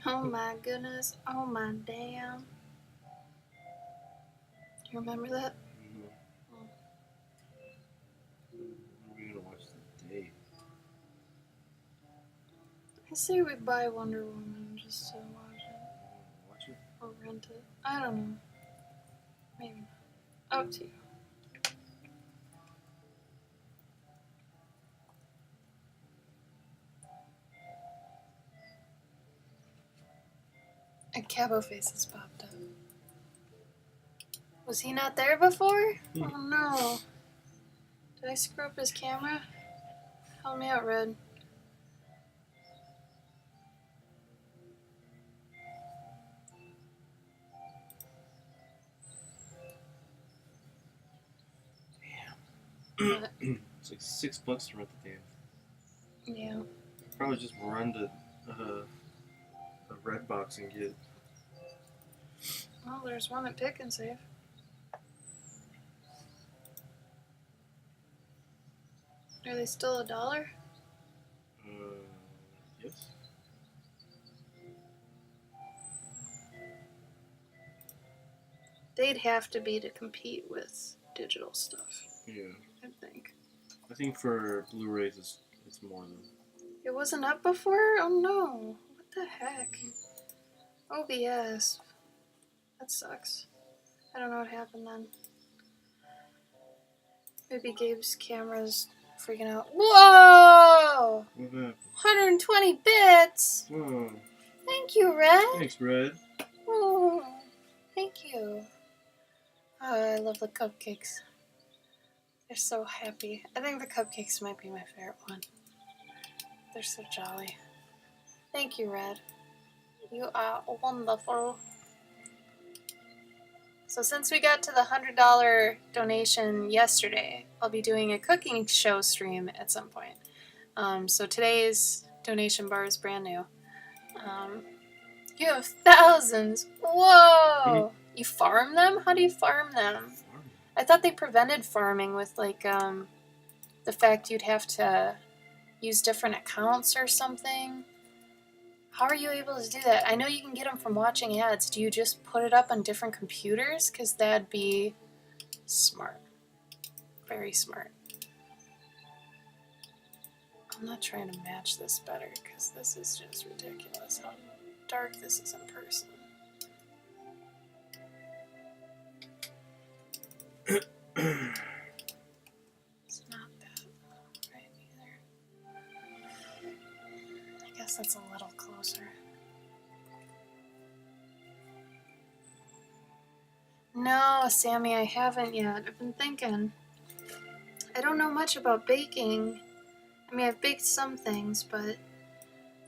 Oh my goodness. Oh my damn. You remember that? What are we gonna watch today? I say we buy Wonder Woman just to watch it. Watch it? Or rent it. I don't know. Maybe not. Up to you. And Cabo Faces popped up. Was he not there before? Oh no. Did I screw up his camera? Help me out, Red. What? It's like $6 to rent the damn. Yeah. Probably just run to a red box and get. Well, there's one at Pick and Save. Are they still $1? Yes. They'd have to be to compete with digital stuff, Yeah. I think. I think for Blu-rays it's more than. It wasn't up before? Oh no. What the heck? OBS. That sucks. I don't know what happened then. Maybe Gabe's camera's freaking out. Whoa! What happened? 120 bits! Oh, Thank you, Red. thanks, Red. Oh, thank you. Oh, I love the cupcakes. They're so happy. I think the cupcakes might be my favorite one. They're so jolly. Thank you, Red. You are wonderful. So since we got to the $100 donation yesterday, I'll be doing a cooking show stream at some point. So today's donation bar is brand new. You have thousands. Whoa! You farm them? How do you farm them? I thought they prevented farming with like the fact you'd have to use different accounts or something. How are you able to do that? I know you can get them from watching ads. Do you just put it up on different computers? Because that'd be smart. Very smart. I'm not trying to match this better because this is just ridiculous how dark this is in person. It's not that right either. guess that's a little closer. No, Sammy, I haven't yet. I've been thinking. I don't know much about baking. I mean, I've baked some things, but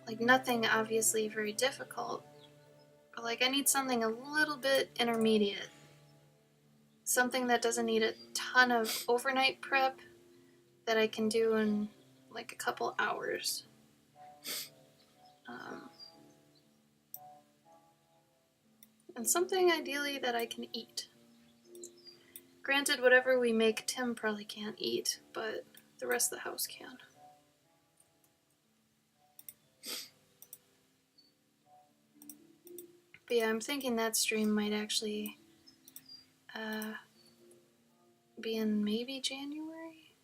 like nothing obviously very difficult. But like I need something a little bit intermediate. Something that doesn't need a ton of overnight prep that I can do in like a couple hours. And something ideally that I can eat. Granted, whatever we make, Tim probably can't eat, but the rest of the house can. But yeah, I'm thinking that stream might actually be in maybe January.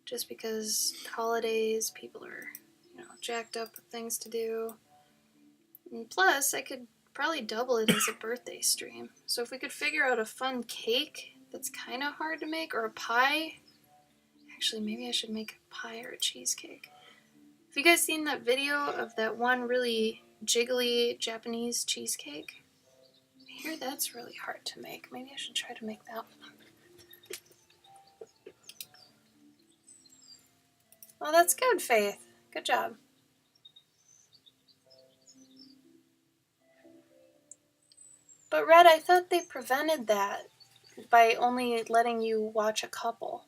Just because holidays, people are, jacked up with things to do. And plus, I could probably double it as a birthday stream. So if we could figure out a fun cake that's kind of hard to make, or a pie. Actually, maybe I should make a pie or a cheesecake. Have you guys seen that video of that one really jiggly Japanese cheesecake? I hear that's really hard to make. Maybe I should try to make that one. Well, that's good, Faith. Good job. But Red, I thought they prevented that by only letting you watch a couple.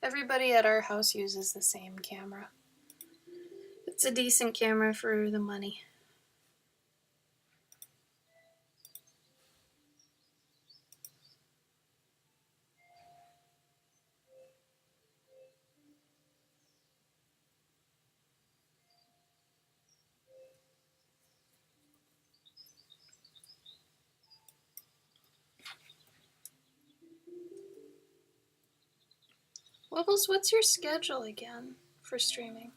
Everybody at our house uses the same camera. It's a decent camera for the money. Wubbles, what's your schedule again for streaming?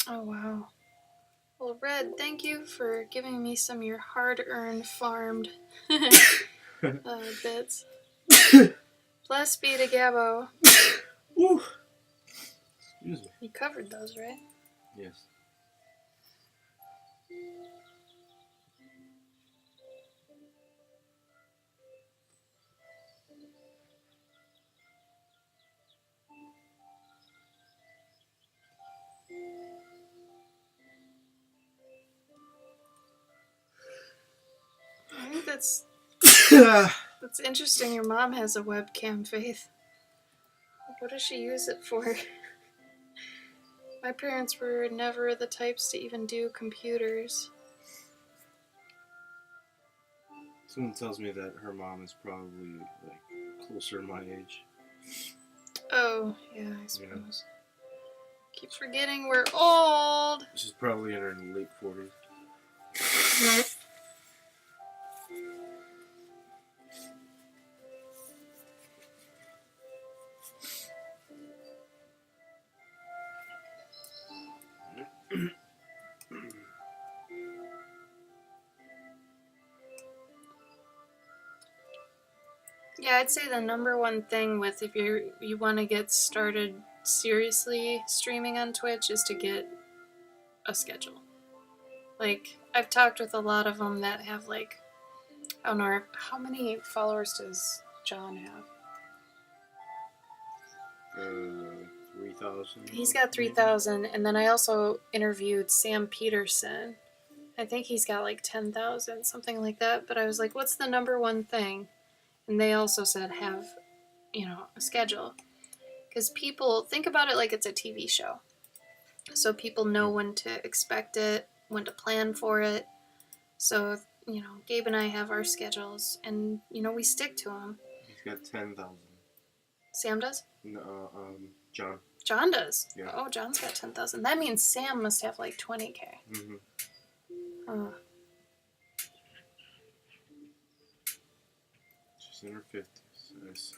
Oh, wow. Well, Red, thank you for giving me some of your hard-earned farmed bits. Bless be to Gabbo. Woo. Excuse me. You covered those, right? Yes. I think that's interesting. Your mom has a webcam, Faith. What does she use it for? My parents were never the types to even do computers. Someone tells me that her mom is probably like closer to my age. Oh, yeah, I suppose. Keep forgetting we're old. She's probably in her late 40s. Yeah, I'd say the number one thing with if you want to get started seriously streaming on Twitch is to get a schedule. Like, I've talked with a lot of them that have like, I don't know, how many followers does John have? 3,000. He's got 3,000, and then I also interviewed Sam Peterson. I think he's got like 10,000, something like that. But I was like, what's the number one thing? And they also said have, a schedule. Because people, think about it like it's a TV show. So people know when to expect it, when to plan for it. So, Gabe and I have our schedules, and, we stick to them. He's got 10,000. Sam does? No, John. John does? Yeah. Oh, John's got 10,000. That means Sam must have like 20K. Mm-hmm. Huh. She's in her 50s. Nice.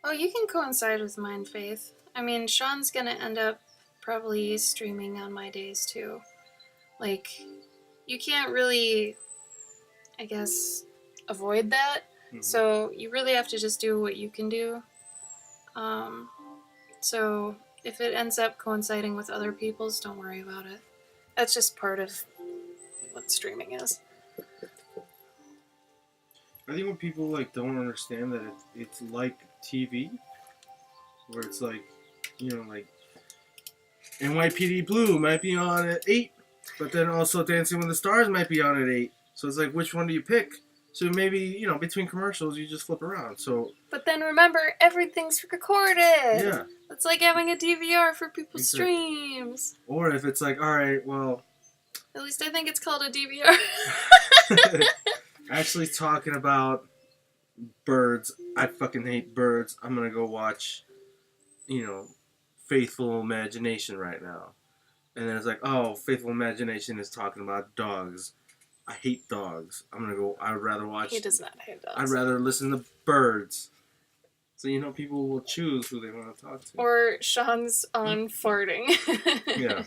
Oh, you can coincide with mine, Faith. I mean, Sean's gonna end up probably streaming on my days too. Like, you can't really, I guess, avoid that. Mhm. So you really have to just do what you can do. So if it ends up coinciding with other people's, don't worry about it. That's just part of what streaming is. I think when people like don't understand that it's like TV, where it's like, you know, like NYPD Blue might be on at 8, but then also Dancing with the Stars might be on at 8. So it's like, which one do you pick? So maybe, you know, between commercials, you just flip around. So But then remember, everything's recorded. yeah. It's like having a DVR for people's Exactly. streams. Or if it's like, all right, well, At least I think it's called a DVR. actually talking about birds. I fucking hate birds. I'm gonna go watch, you know, Faithful Imagination right now. And then it's like, oh, Faithful Imagination is talking about dogs. I hate dogs. I'd rather watch. He does not hate dogs. I'd rather listen to birds. So, you know, people will choose who they want to talk to. Or Sean's on farting. Yeah.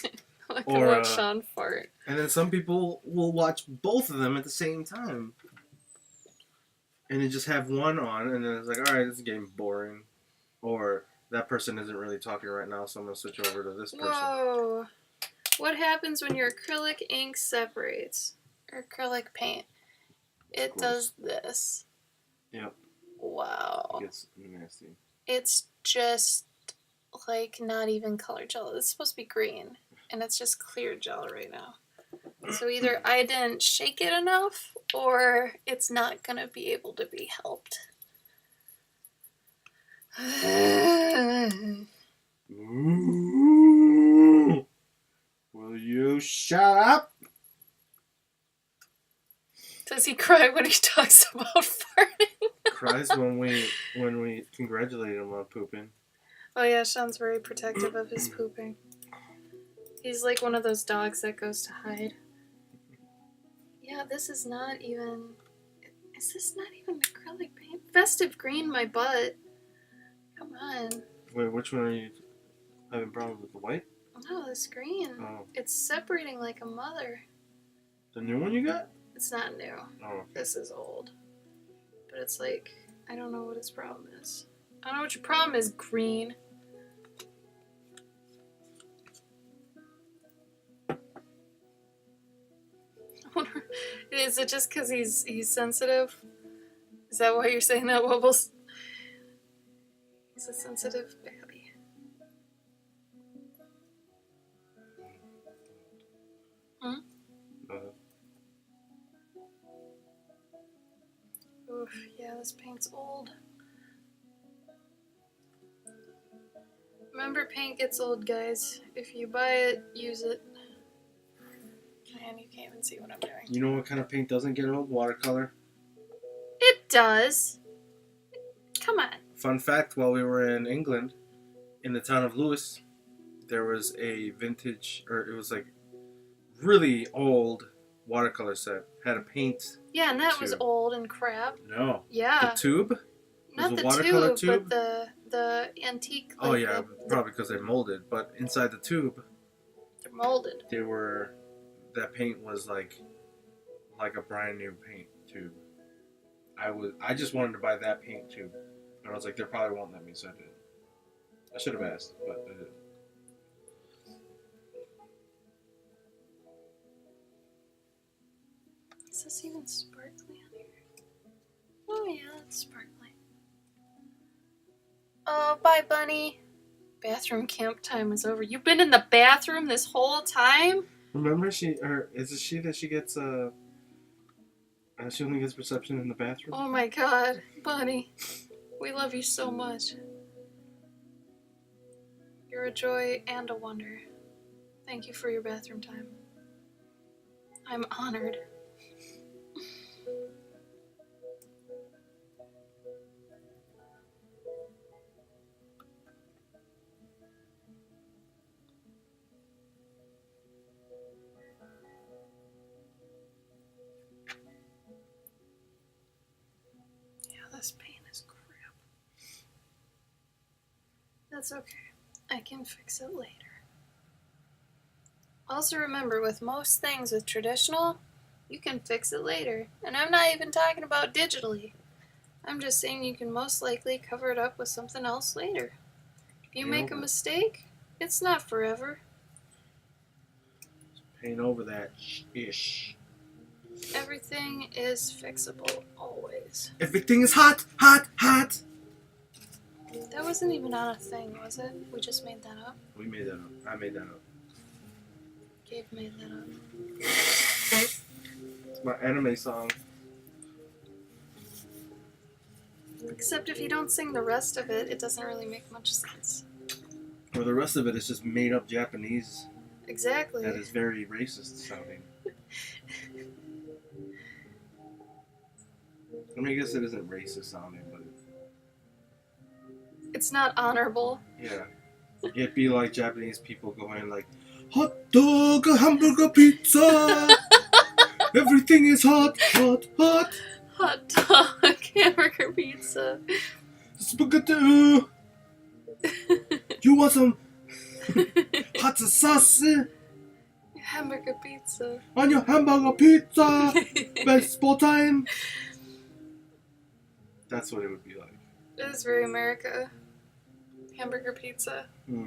Like Or, watch Sean fart. And then some people will watch both of them at the same time. And then just have one on, and then it's like, all right, this is getting boring. Or that person isn't really talking right now, so I'm going to switch over to this person. Whoa. What happens when your acrylic ink separates? Or acrylic paint? It does this. Yep. Wow. It gets nasty. It's just like not even color gel. It's supposed to be green, and it's just clear gel right now. So either I didn't shake it enough, or it's not gonna be able to be helped. Ooh. Will you shut up? Does he cry when he talks about farting? Cries when we congratulate him on pooping. Oh yeah, Sean's very protective of his pooping. He's like one of those dogs that goes to hide. Yeah, this is not even... Is this not even acrylic paint? Festive green, my butt. Come on. Wait, which one are you having problems with? The white? No, this green. Oh. It's separating like a mother. The new one you got? It's not new. Oh. This is old. But it's like, I don't know what his problem is. I don't know what your problem is, green. I wonder, is it just because he's sensitive? Is that why you're saying that, Wobbles? He's a sensitive baby. Hmm? Oof, yeah, this paint's old. Remember, paint gets old, guys. If you buy it, use it. Man, you can't even see what I'm doing. You know what kind of paint doesn't get old? Watercolor. It does. Come on. Fun fact, while we were in England, in the town of Lewis, there was a vintage, or it was like really old watercolor set. Had a paint. Yeah, and that was tube. old and crap. No. Yeah. The tube? Not was the a watercolor tube, but the antique. Oh like yeah, probably because they molded. But inside the tube, they're molded. they were. That paint was like a brand new paint tube. I just wanted to buy that paint tube, and I was like, they probably won't let me, so I did. I should have asked, but I didn't. Is this even sparkly on here? Oh yeah, it's sparkly. Oh, bye, bunny. Bathroom camp time is over. You've been in the bathroom this whole time? Remember, is it she that she gets a Shielding his perception in the bathroom. Oh my god, Bunny. We love you so much. You're a joy and a wonder. Thank you for your bathroom time. I'm honored. Yeah, this pain is crap. That's okay. I can fix it later. Also remember, with most things with traditional, you can fix it later. And I'm not even talking about digitally. I'm just saying you can most likely cover it up with something else later. If you make a mistake, it's not forever. Paint over that ish. Everything is fixable, always. Everything is hot, hot, hot. That wasn't even on a thing, was it? We just made that up? We made that up. I made that up. Gabe made that up. It's my anime song. Except if you don't sing the rest of it, it doesn't really make much sense. Or the rest of it is just made up Japanese. Exactly. That is very racist sounding. I mean, I guess it isn't racist sounding, but It's not honorable. yeah. It'd be like Japanese people going like, hot dog, hamburger, pizza. Everything is hot, hot, hot. Hot dog, hamburger pizza. Spaghetti. You want some hot sauce Hamburger pizza. on your hamburger pizza? Baseball time. That's what it would be like. It is very America. Hamburger pizza. Yeah,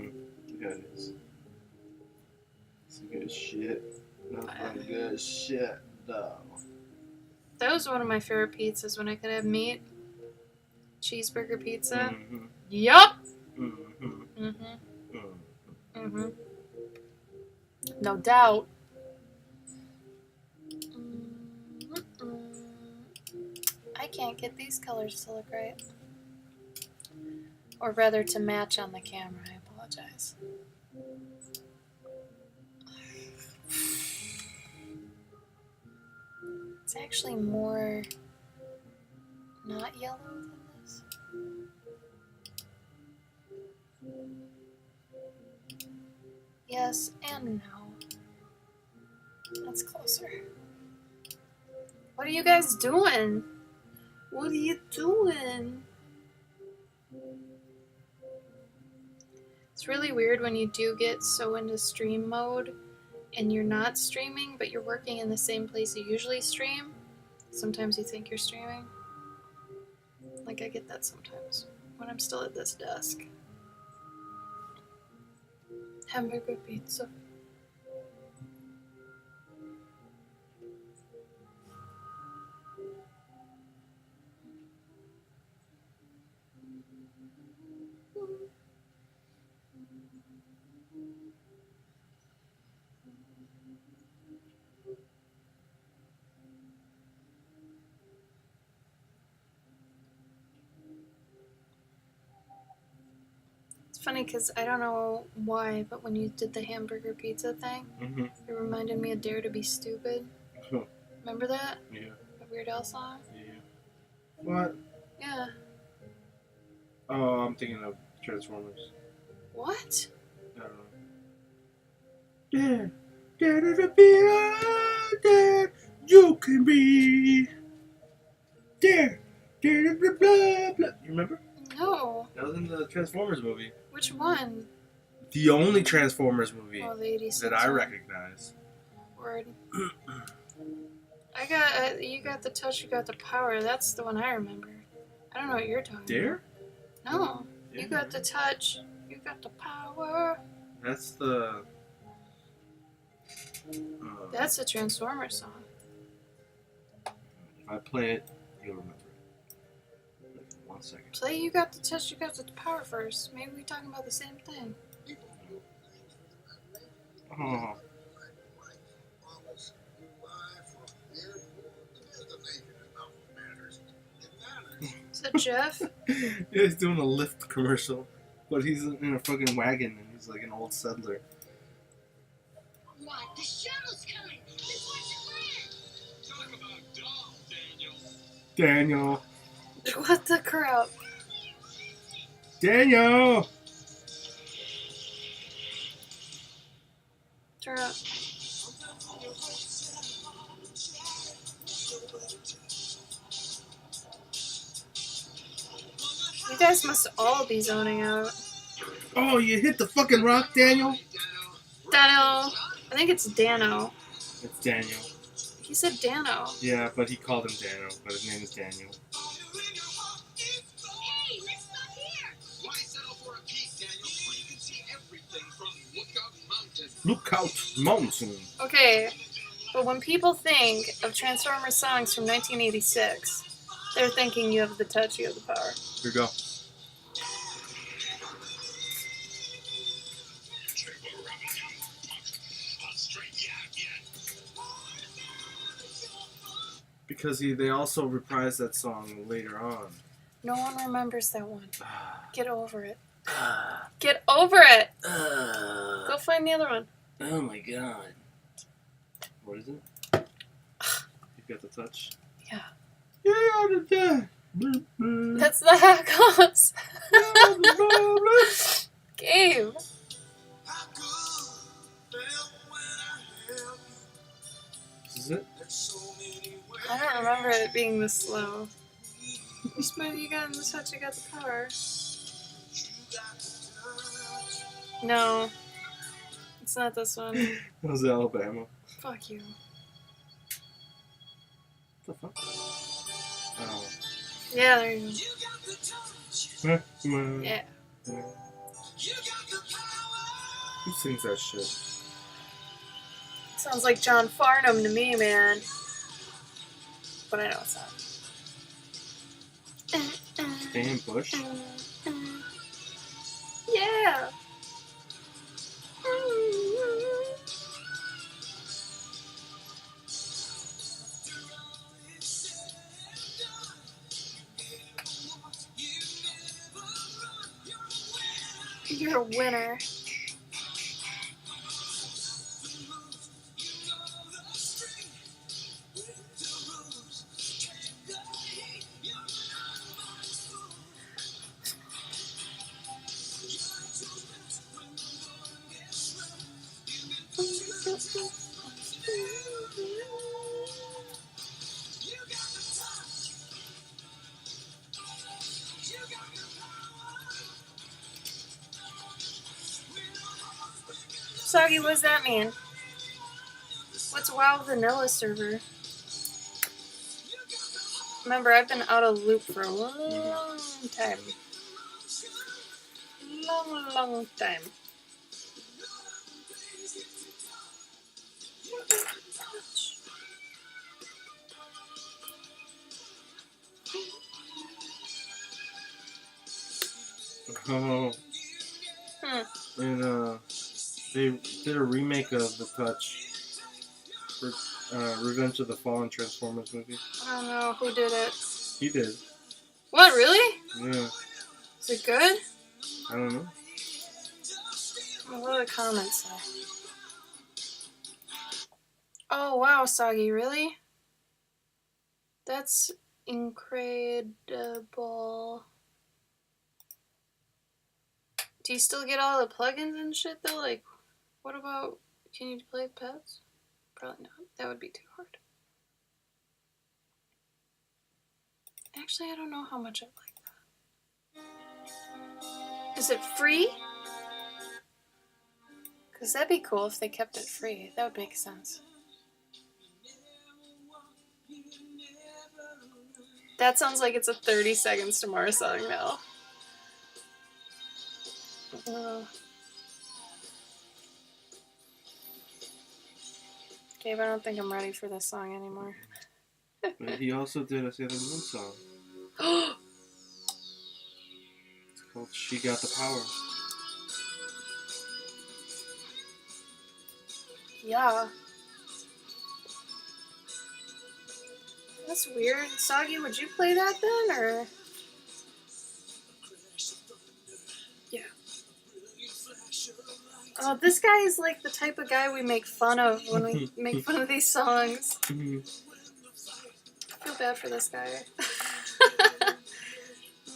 it is. Some good shit. Nothing good shit, though. That was one of my favorite pizzas when I could have meat. Cheeseburger pizza. Mm-hmm. Yup! Mm-hmm. Mm-hmm. Mm-hmm. Mm-hmm. No doubt. I can't get these colors to look right. Or rather, to match on the camera. I apologize. It's actually more not yellow than this. Yes and no. That's closer. What are you guys doing? What are you doing? It's really weird when you do get so into stream mode and you're not streaming, but you're working in the same place you usually stream. Sometimes you think you're streaming. Like, I get that sometimes when I'm still at this desk. Hamburger pizza. It's funny because I don't know why, but when you did the hamburger pizza thing, it reminded me of Dare to Be Stupid. Huh. Remember that? Yeah. The Weird Al song? Yeah. What? Yeah. Oh, I'm thinking of Transformers. What? I don't know. Dare to be all that you can be. Dare to blah blah blah. You remember? No. That was in the Transformers movie. Which one? The only Transformers movie Oh, the 86 that I one. recognize. Word. I got, you got the touch, you got the power. That's the one I remember. I don't know what you're talking Dare? about. No. Yeah. You got the touch, you got the power. That's the. That's a Transformers song. If I play it, you'll remember it. 1 second. Play You Got the Touch, You Got the Power first. Maybe we're talking about the same thing. Oh. Jeff. Yeah, he's doing a Lyft commercial, but he's in a fucking wagon and he's like an old settler. What? The shuttle's coming. Let's watch it land. Talk about dull, Daniel. Daniel. What the crap? Daniel! Turn up. You guys must all be zoning out. Oh, you hit the fucking rock, Daniel? Dano. I think it's Dano. It's Daniel. He said Dano. Yeah, but he called him Daniel, but his name is Daniel. Hey, let's stop here. Why settle for a piece, Daniel, when you can see everything from Lookout Mountain? Lookout Mountain. Okay, but when people think of Transformers songs from 1986, they're thinking you have the touch, you have the power. Here we go. Because they also reprised that song later on. No one remembers that one. Get over it. Get over it! Go find the other one. Oh my god. What is it? You got the touch? Yeah. Yeah, the That's not how it goes. Gabe. This is it? I don't remember it being this slow. But you got in the touch, you got the power. No. It's not this one. That was Alabama. Fuck you. What the fuck? Oh. Yeah, there you go. Yeah. Who sings that shit? Sounds like John Farnham to me, man. But I know it's not. Dan Bush? Yeah. You're a winner. Soggy, what does that mean? What's WoW Vanilla server? Remember, I've been out of the loop for a long time. Long time. Oh. And they did a remake of The Touch for Revenge of the Fallen Transformers movie. I don't know who did it. He did. What, really? Yeah. Is it good? I don't know. What do the comments say? Oh, wow, Soggy, really? That's incredible. Do you still get all the plugins and shit, though? Like, what about... Can you play pets? Probably not. That would be too hard. Actually, I don't know how much I like that. Is it free? Because that'd be cool if they kept it free. That would make sense. That sounds like it's a 30 Seconds to Mars song now. Gabe, I don't think I'm ready for this song anymore. But he also did a Sailor Moon song. It's called She Got the Power. Yeah. That's weird. Soggy, would you play that then, or? Oh, this guy is like the type of guy we make fun of when we make fun of these songs. Mhm. I feel bad for this guy.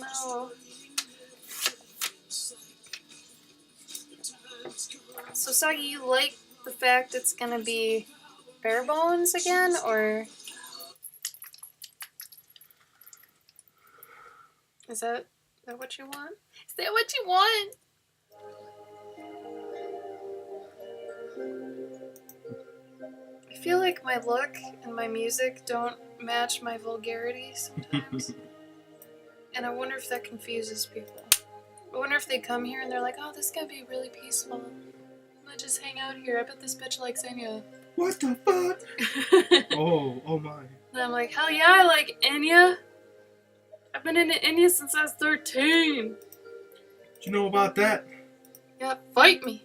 No. So, Sagi, you like the fact it's gonna be bare bones again, or is that what you want? Is that what you want? I feel like my look and my music don't match my vulgarity sometimes. And I wonder if that confuses people. I wonder if they come here and they're like, oh, this is gonna be really peaceful. I'm gonna just hang out here. I bet this bitch likes Enya. What the fuck? Oh my. And I'm like, hell yeah, I like Enya. I've been into Enya since I was 13. What you know about that? Yeah, fight me.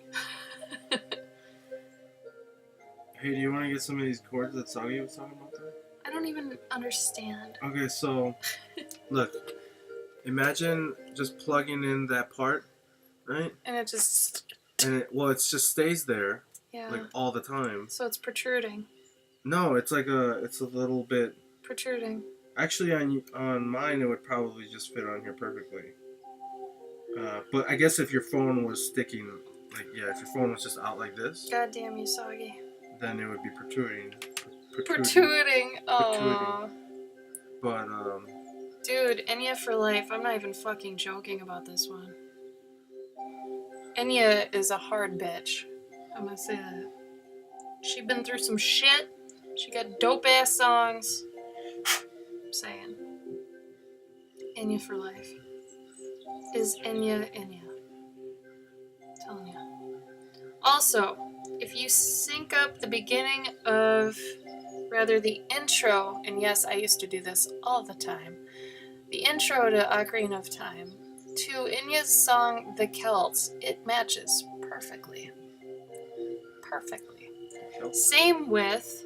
Hey, do you want to get some of these chords that Sagi was talking about there? I don't even understand. Okay, so, look. Imagine just plugging in that part, right? And it just, And it just stays there, yeah. like, all the time. So it's protruding. No, it's like it's a little bit... Protruding. Actually, on mine, it would probably just fit on here perfectly. But I guess if your phone was sticking, like, yeah, if your phone was just out like this, God damn you, Soggy. then it would be protruding. Protruding. Oh. But, Dude, Enya for life. I'm not even fucking joking about this one. Enya is a hard bitch. I'm gonna say that. She been through some shit. She got dope ass songs. I'm saying. Enya for life. Is Enya Enya. I'm telling you. Also, if you sync up the beginning of, rather the intro, and yes, I used to do this all the time, the intro to Ocarina of Time to Enya's song The Celts, it matches perfectly. Perfectly. Same with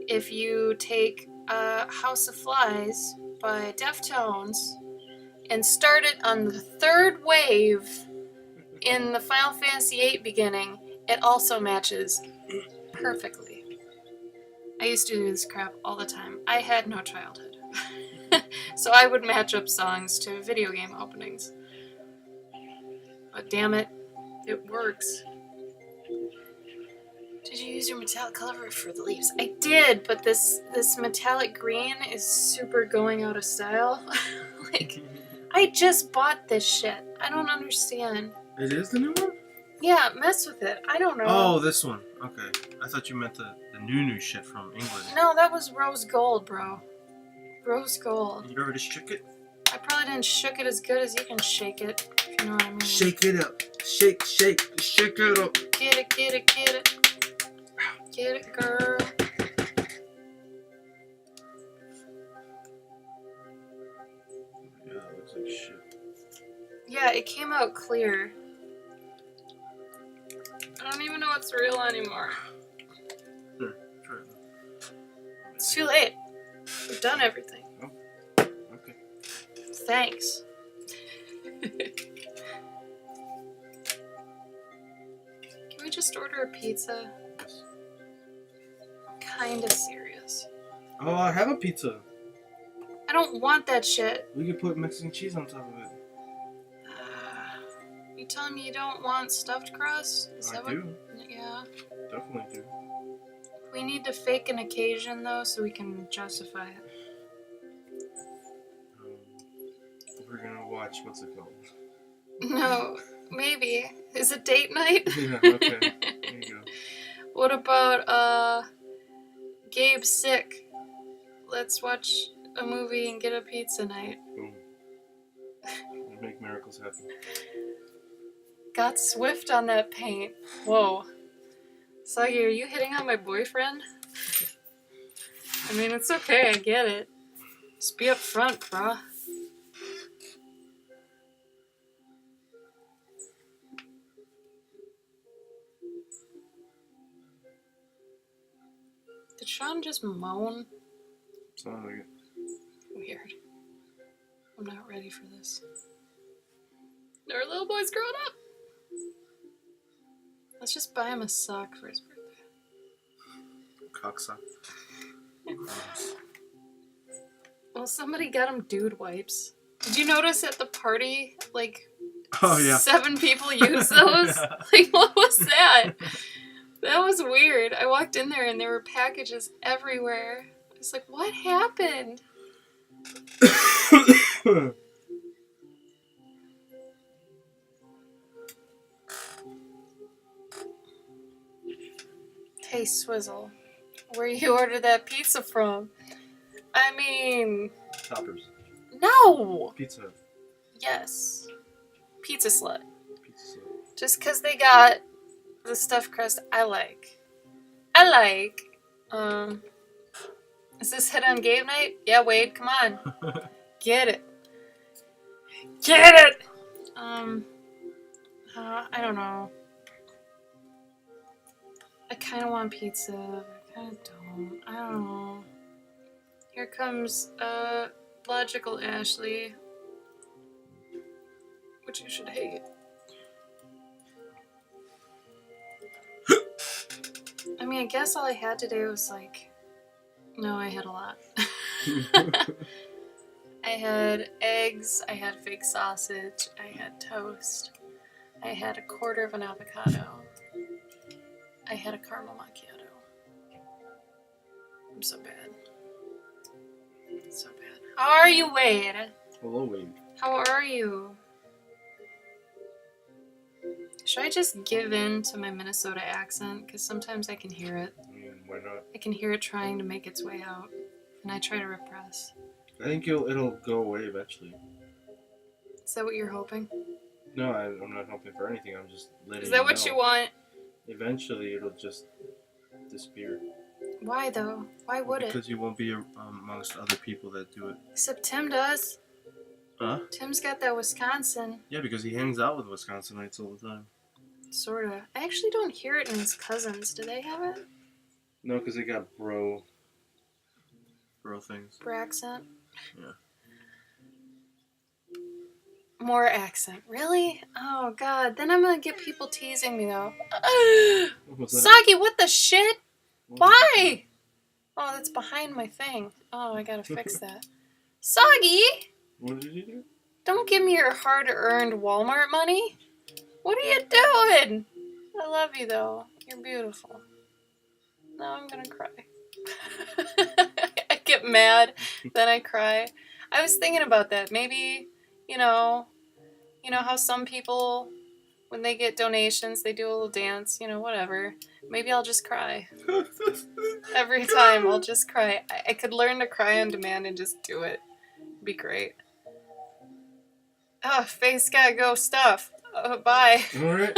if you take House of Flies by Deftones and start it on the third wave in the Final Fantasy VIII beginning, it also matches perfectly. I used to do this crap all the time. I had no childhood. So I would match up songs to video game openings. But damn it, it works. Did you use your metallic color for the leaves? I did, but this metallic green is super going out of style. Like, I just bought this shit. I don't understand. it is the new one? Yeah, mess with it. I don't know. Oh, this one. Okay. I thought you meant the new shit from England. No, that was rose gold, bro. Rose gold. You already shook it? I probably didn't shook it as good as you can shake it, if you know what I mean. Shake it up. Shake it up. Get it, get it, get it. Get it, girl. Yeah, it looks like shit. Yeah, it came out clear. I don't even know what's real anymore. Here, try it. It's too late. We've done everything. Oh, okay. Thanks. Can we just order a pizza? Yes. Kinda serious. Oh, I have a pizza. I don't want that shit. We could put Mexican cheese on top of it. You telling me you don't want stuffed crust? Is that I do. Yeah. Definitely do. We need to fake an occasion though so we can justify it. We're gonna watch, what's it called? No, maybe. Is it date night? Yeah, okay. There you go. What about Gabe's sick? Let's watch a movie and get a pizza night. Boom. Make miracles happen. Got swift on that paint. Whoa. Sagi, are you hitting on my boyfriend? I mean, it's okay, I get it. Just be up front, bruh. Did Sean just moan? Sounds like it. Weird. I'm not ready for this. Our little boy's grown up. Let's just buy him a sock for his birthday. Cocksuck. Well, somebody got him dude wipes. Did you notice at the party, like, Oh yeah. 7 people used those? Like, what was that? That was weird. I walked in there and there were packages everywhere. I was like, what happened? Hey, Swizzle, where you ordered that pizza from? I mean, Toppers. no! Pizza. Yes. Pizza Slut. Pizza. Just because they got the stuffed crust I like. Is this hit on game night? Yeah, Wade, come on. Get it. Get it! I don't know. I kind of want pizza, but I kind of don't. I don't know. Here comes, Logical Ashley. Which you should hate. I mean, I guess all I had today was like... No, I had a lot. I had eggs, I had fake sausage, I had toast, I had a quarter of an avocado, I had a caramel macchiato. I'm so bad. So bad. How are you, Wade? Hello, Wade. How are you? Should I just give in to my Minnesota accent? Because sometimes I can hear it. Why not? I can hear it trying to make its way out. And I try to repress. I think it'll go away eventually. Is that what you're hoping? No, I'm not hoping for anything. I'm just letting Is that what you want? Eventually, it'll just disappear. Why, though? Why would it? Because you won't be amongst other people that do it. Except Tim does. Huh? Tim's got that Wisconsin. Yeah, because he hangs out with Wisconsinites all the time. Sorta. I actually don't hear it in his cousins. Do they have it? No, because they got bro things. Bro accent? Yeah. More accent. Really? Oh, God. Then I'm gonna get people teasing me, though. What's that? Soggy, what the shit? What? Why? Oh, that's behind my thing. Oh, I gotta fix that. Soggy! What did you do? Don't give me your hard-earned Walmart money. What are you doing? I love you, though. You're beautiful. Now I'm gonna cry. I get mad, then I cry. I was thinking about that. Maybe, you know how some people, when they get donations, they do a little dance, whatever. Maybe I'll just cry. Every time I'll just cry. I could learn to cry on demand and just do it. It'd be great. Oh, face gotta go stuff. Bye. Alright.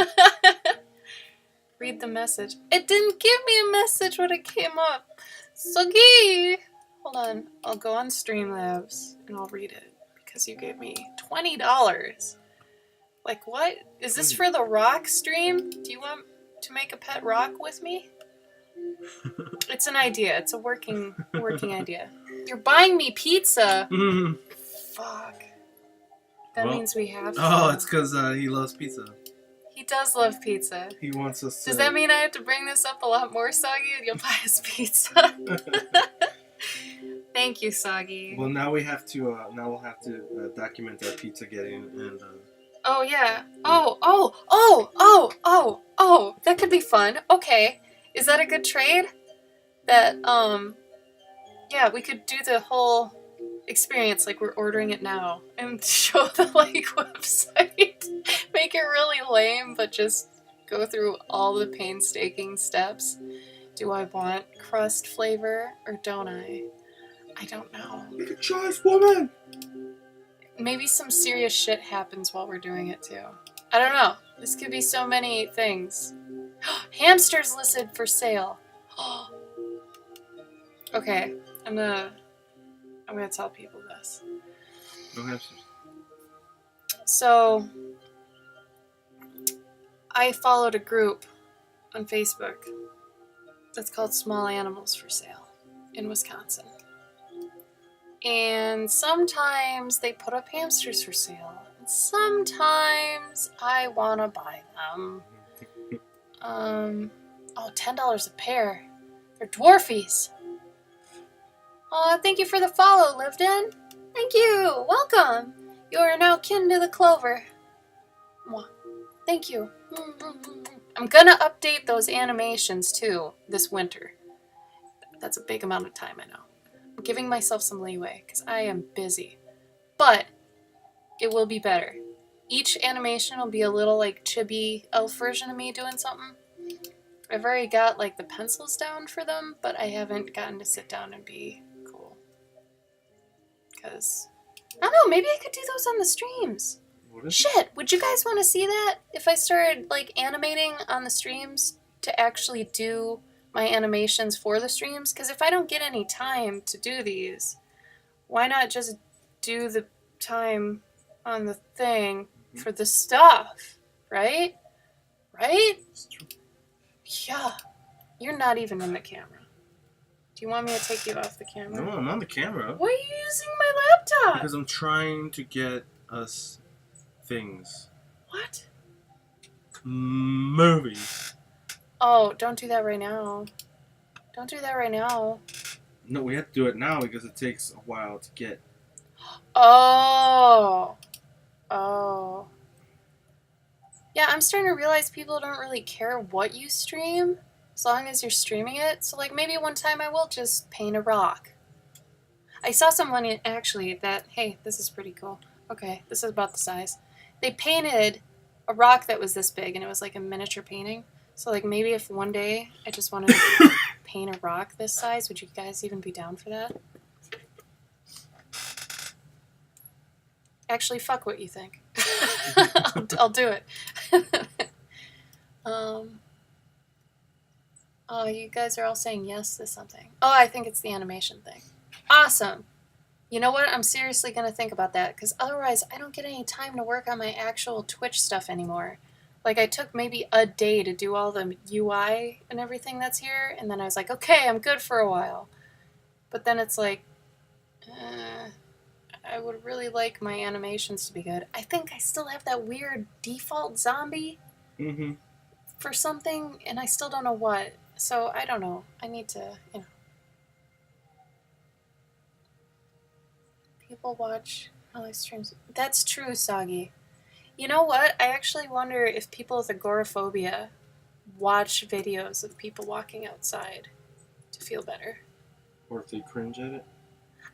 Read the message. It didn't give me a message when it came up. Soggy! Hold on. I'll go on Streamlabs and I'll read it because you gave me $20. Like, what? Is this for the rock stream? Do you want to make a pet rock with me? It's an idea. It's a working idea. You're buying me pizza. Fuck. That means we have to. Oh, it's because he loves pizza. He does love pizza. He wants us to... Does that mean I have to bring this up a lot more, Soggy, and you'll buy us pizza? Thank you, Soggy. Well, now we have to. Now we'll have to document our pizza getting and. Oh yeah. Oh. That could be fun. Okay. Is that a good trade? That yeah, we could do the whole experience like we're ordering it now and show the website. Make it really lame, but just go through all the painstaking steps. Do I want crust flavor or don't I? I don't know. Make a choice, woman! Maybe some serious shit happens while we're doing it too. I don't know. This could be so many things. Hamsters listed for sale. Okay, I'm gonna tell people this. No hamsters. So, I followed a group on Facebook that's called Small Animals for Sale in Wisconsin. And sometimes they put up hamsters for sale. And sometimes I want to buy them. Oh, $10 a pair. They're dwarfies. Aw, thank you for the follow, Liveden. Thank you. Welcome. You are now kin to the clover. Mwah. Thank you. I'm gonna update those animations too this winter. That's a big amount of time, I know. I'm giving myself some leeway because I am busy. But it will be better. Each animation will be a little like chibi elf version of me doing something. I've already got like the pencils down for them, but I haven't gotten to sit down and be cool. Because, I don't know, maybe I could do those on the streams. Shit, would you guys want to see that? If I started like animating on the streams to actually do my animations for the streams? Because if I don't get any time to do these, why not just do the time on the thing for the stuff, right? Right? Yeah. You're not even in the camera. Do you want me to take you off the camera? No, I'm on the camera. Why are you using my laptop? Because I'm trying to get us things. What? Movies. Oh, don't do that right now. Don't do that right now. No, we have to do it now because it takes a while to get. Oh. Oh. Yeah, I'm starting to realize people don't really care what you stream as long as you're streaming it. So, like, maybe one time I will just paint a rock. I saw someone actually that, hey, this is pretty cool. Okay, this is about the size. They painted a rock that was this big, and it was like a miniature painting. So, like, maybe if one day I just wanted to paint a rock this size, would you guys even be down for that? Actually, fuck what you think. I'll do it. Oh, you guys are all saying yes to something. Oh, I think it's the animation thing. Awesome. You know what? I'm seriously going to think about that because otherwise I don't get any time to work on my actual Twitch stuff anymore. Like, I took maybe a day to do all the UI and everything that's here, and then I was like, okay, I'm good for a while. But then it's like, I would really like my animations to be good. I think I still have that weird default zombie for something, and I still don't know what. So, I don't know. I need to, you know. People watch how I streams. That's true, Soggy. You know what? I actually wonder if people with agoraphobia watch videos of people walking outside to feel better. Or if they cringe at it.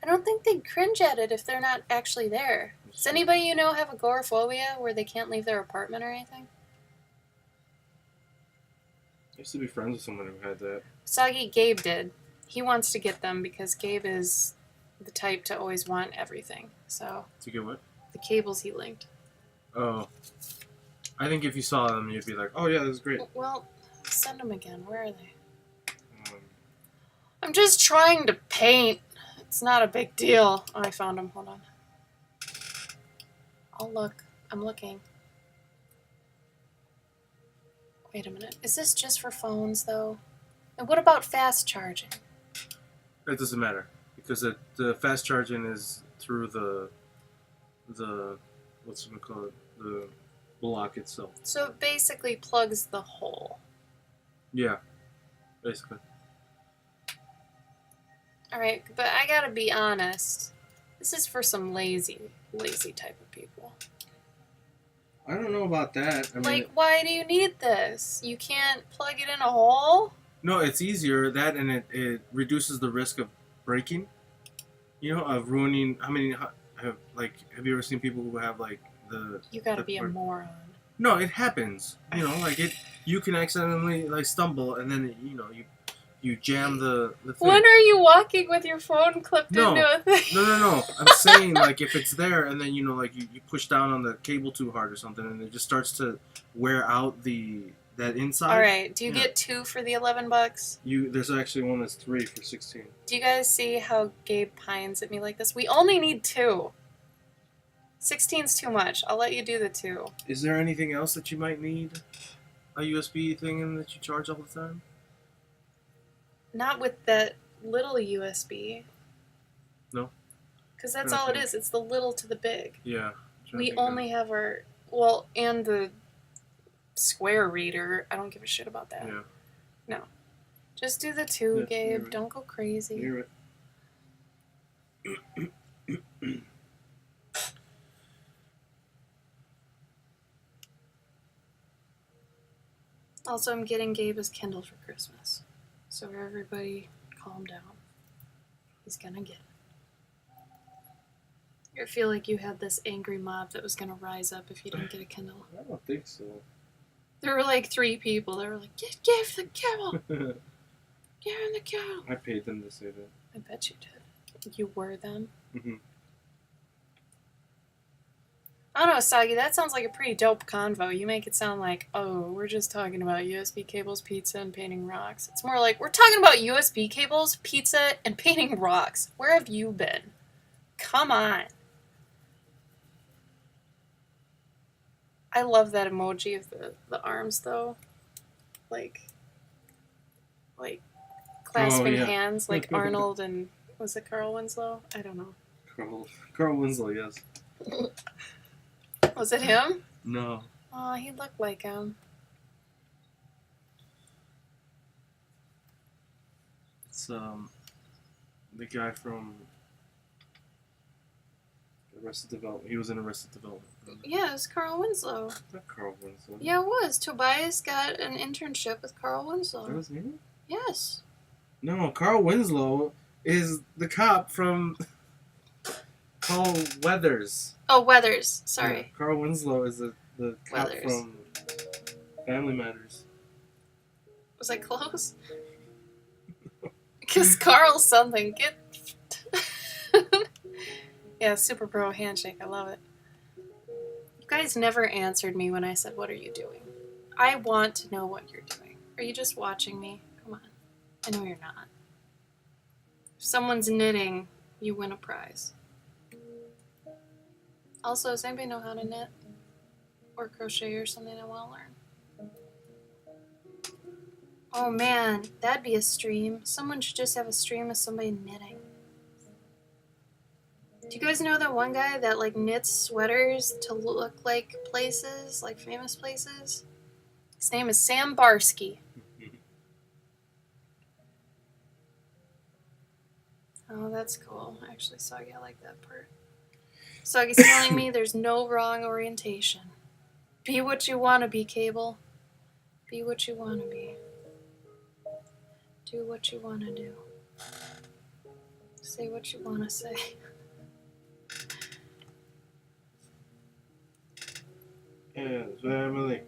I don't think they'd cringe at it if they're not actually there. Does anybody you know have agoraphobia where they can't leave their apartment or anything? I used to be friends with someone who had that. Soggy, Gabe did. He wants to get them because Gabe is the type to always want everything. So. To get what? The cables he linked. Oh. I think if you saw them, you'd be like, oh yeah, this is great. Well, send them again. Where are they? I'm just trying to paint. It's not a big deal. Oh, I found them. Hold on. I'll look. I'm looking. Wait a minute. Is this just for phones, though? And what about fast charging? It doesn't matter. Because the fast charging is through the what's it called? The block itself. So it basically plugs the hole. Yeah. Basically. Alright, but I gotta be honest. This is for some lazy type of people. I don't know about that. I mean, like, why do you need this? You can't plug it in a hole? No, it's easier. That and it reduces the risk of breaking. You know, of ruining. Have you ever seen people who have like the? You gotta be a moron. No, it happens. You know, like you can accidentally like stumble and then you jam the thing. When are you walking with your phone clipped into a thing? No. I'm saying like if it's there and then you push down on the cable too hard or something and it just starts to wear out that inside. All right. Do you get 2 for the $11? There's actually one that's 3 for 16. Do you guys see how Gabe pines at me like this? We only need 2. 16's too much. I'll let you do the 2. Is there anything else that you might need? A USB thing in that you charge all the time? Not with that little USB. No. Because that's all it is. It's the little to the big. Yeah. We only have our... Well, and the square reader. I don't give a shit about that. Yeah. No. Just do the 2, Yeah, Gabe. you're right. Don't go crazy. You're right. Also, I'm getting Gabe his Kindle for Christmas. So everybody calm down. He's gonna get it. I feel like you had this angry mob that was gonna rise up if you didn't get a Kindle. I don't think so. There were like 3 people that were like, give the Kindle! Give him the Kindle! I paid them to say that. I bet you did. You were them. Mm-hmm. I don't know, Sagi, that sounds like a pretty dope convo. You make it sound like, oh, we're just talking about USB cables, pizza, and painting rocks. It's more like, we're talking about USB cables, pizza, and painting rocks. Where have you been? Come on. I love that emoji of the arms, though. Like clasping hands, like Arnold and, was it Carl Winslow? I don't know. Carl Winslow, yes. Was it him? No. Oh, he looked like him. It's the guy from Arrested Development. He was in Arrested Development. Yeah, it was Carl Winslow. Not Carl Winslow. Yeah, it was. Tobias got an internship with Carl That Winslow. was him? Yes. No, Carl Winslow is the cop from Carl Weathers. Oh, Weathers. Sorry. Yeah, Carl Winslow is the cop Weathers. from Family Matters. Was I close? Because Carl something. Get. Yeah, Super Pro handshake. I love it. You guys never answered me when I said, what are you doing? I want to know what you're doing. Are you just watching me? Come on. I know you're not. If someone's knitting, you win a prize. Also, does anybody know how to knit? Or crochet or something I want to learn? Oh man, that'd be a stream. Someone should just have a stream of somebody knitting. Do you guys know that one guy that like knits sweaters to look like places, like famous places? His name is Sam Barsky. Oh, that's cool. Actually, Soggy, I like that part. Soggy's telling me there's no wrong orientation. Be what you want to be, Cable. Be what you want to be. Do what you want to do. Say what you want to say. Yes, family.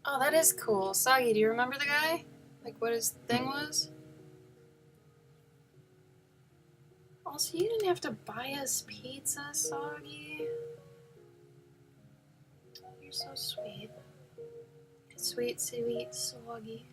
Oh, that is cool. Soggy, do you remember the guy? Like what his thing was? Also, you didn't have to buy us pizza, Soggy. You're so sweet. Sweet, sweet, Soggy.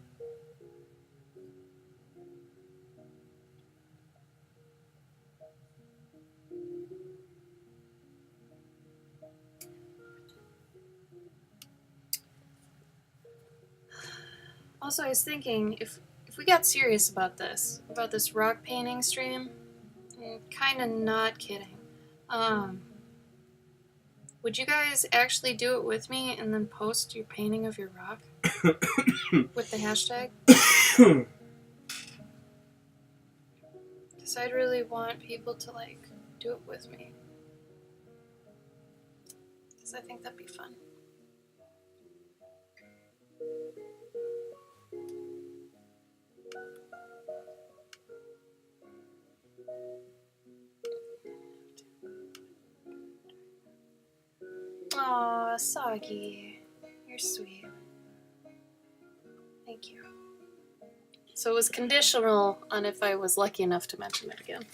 Also, I was thinking, if we got serious about this rock painting stream, kind of not kidding, would you guys actually do it with me and then post your painting of your rock with the hashtag? Because I'd really want people to, like, do it with me. Because I think that'd be fun. Aw, Soggy. You're sweet. Thank you. So it was conditional on if I was lucky enough to mention it again.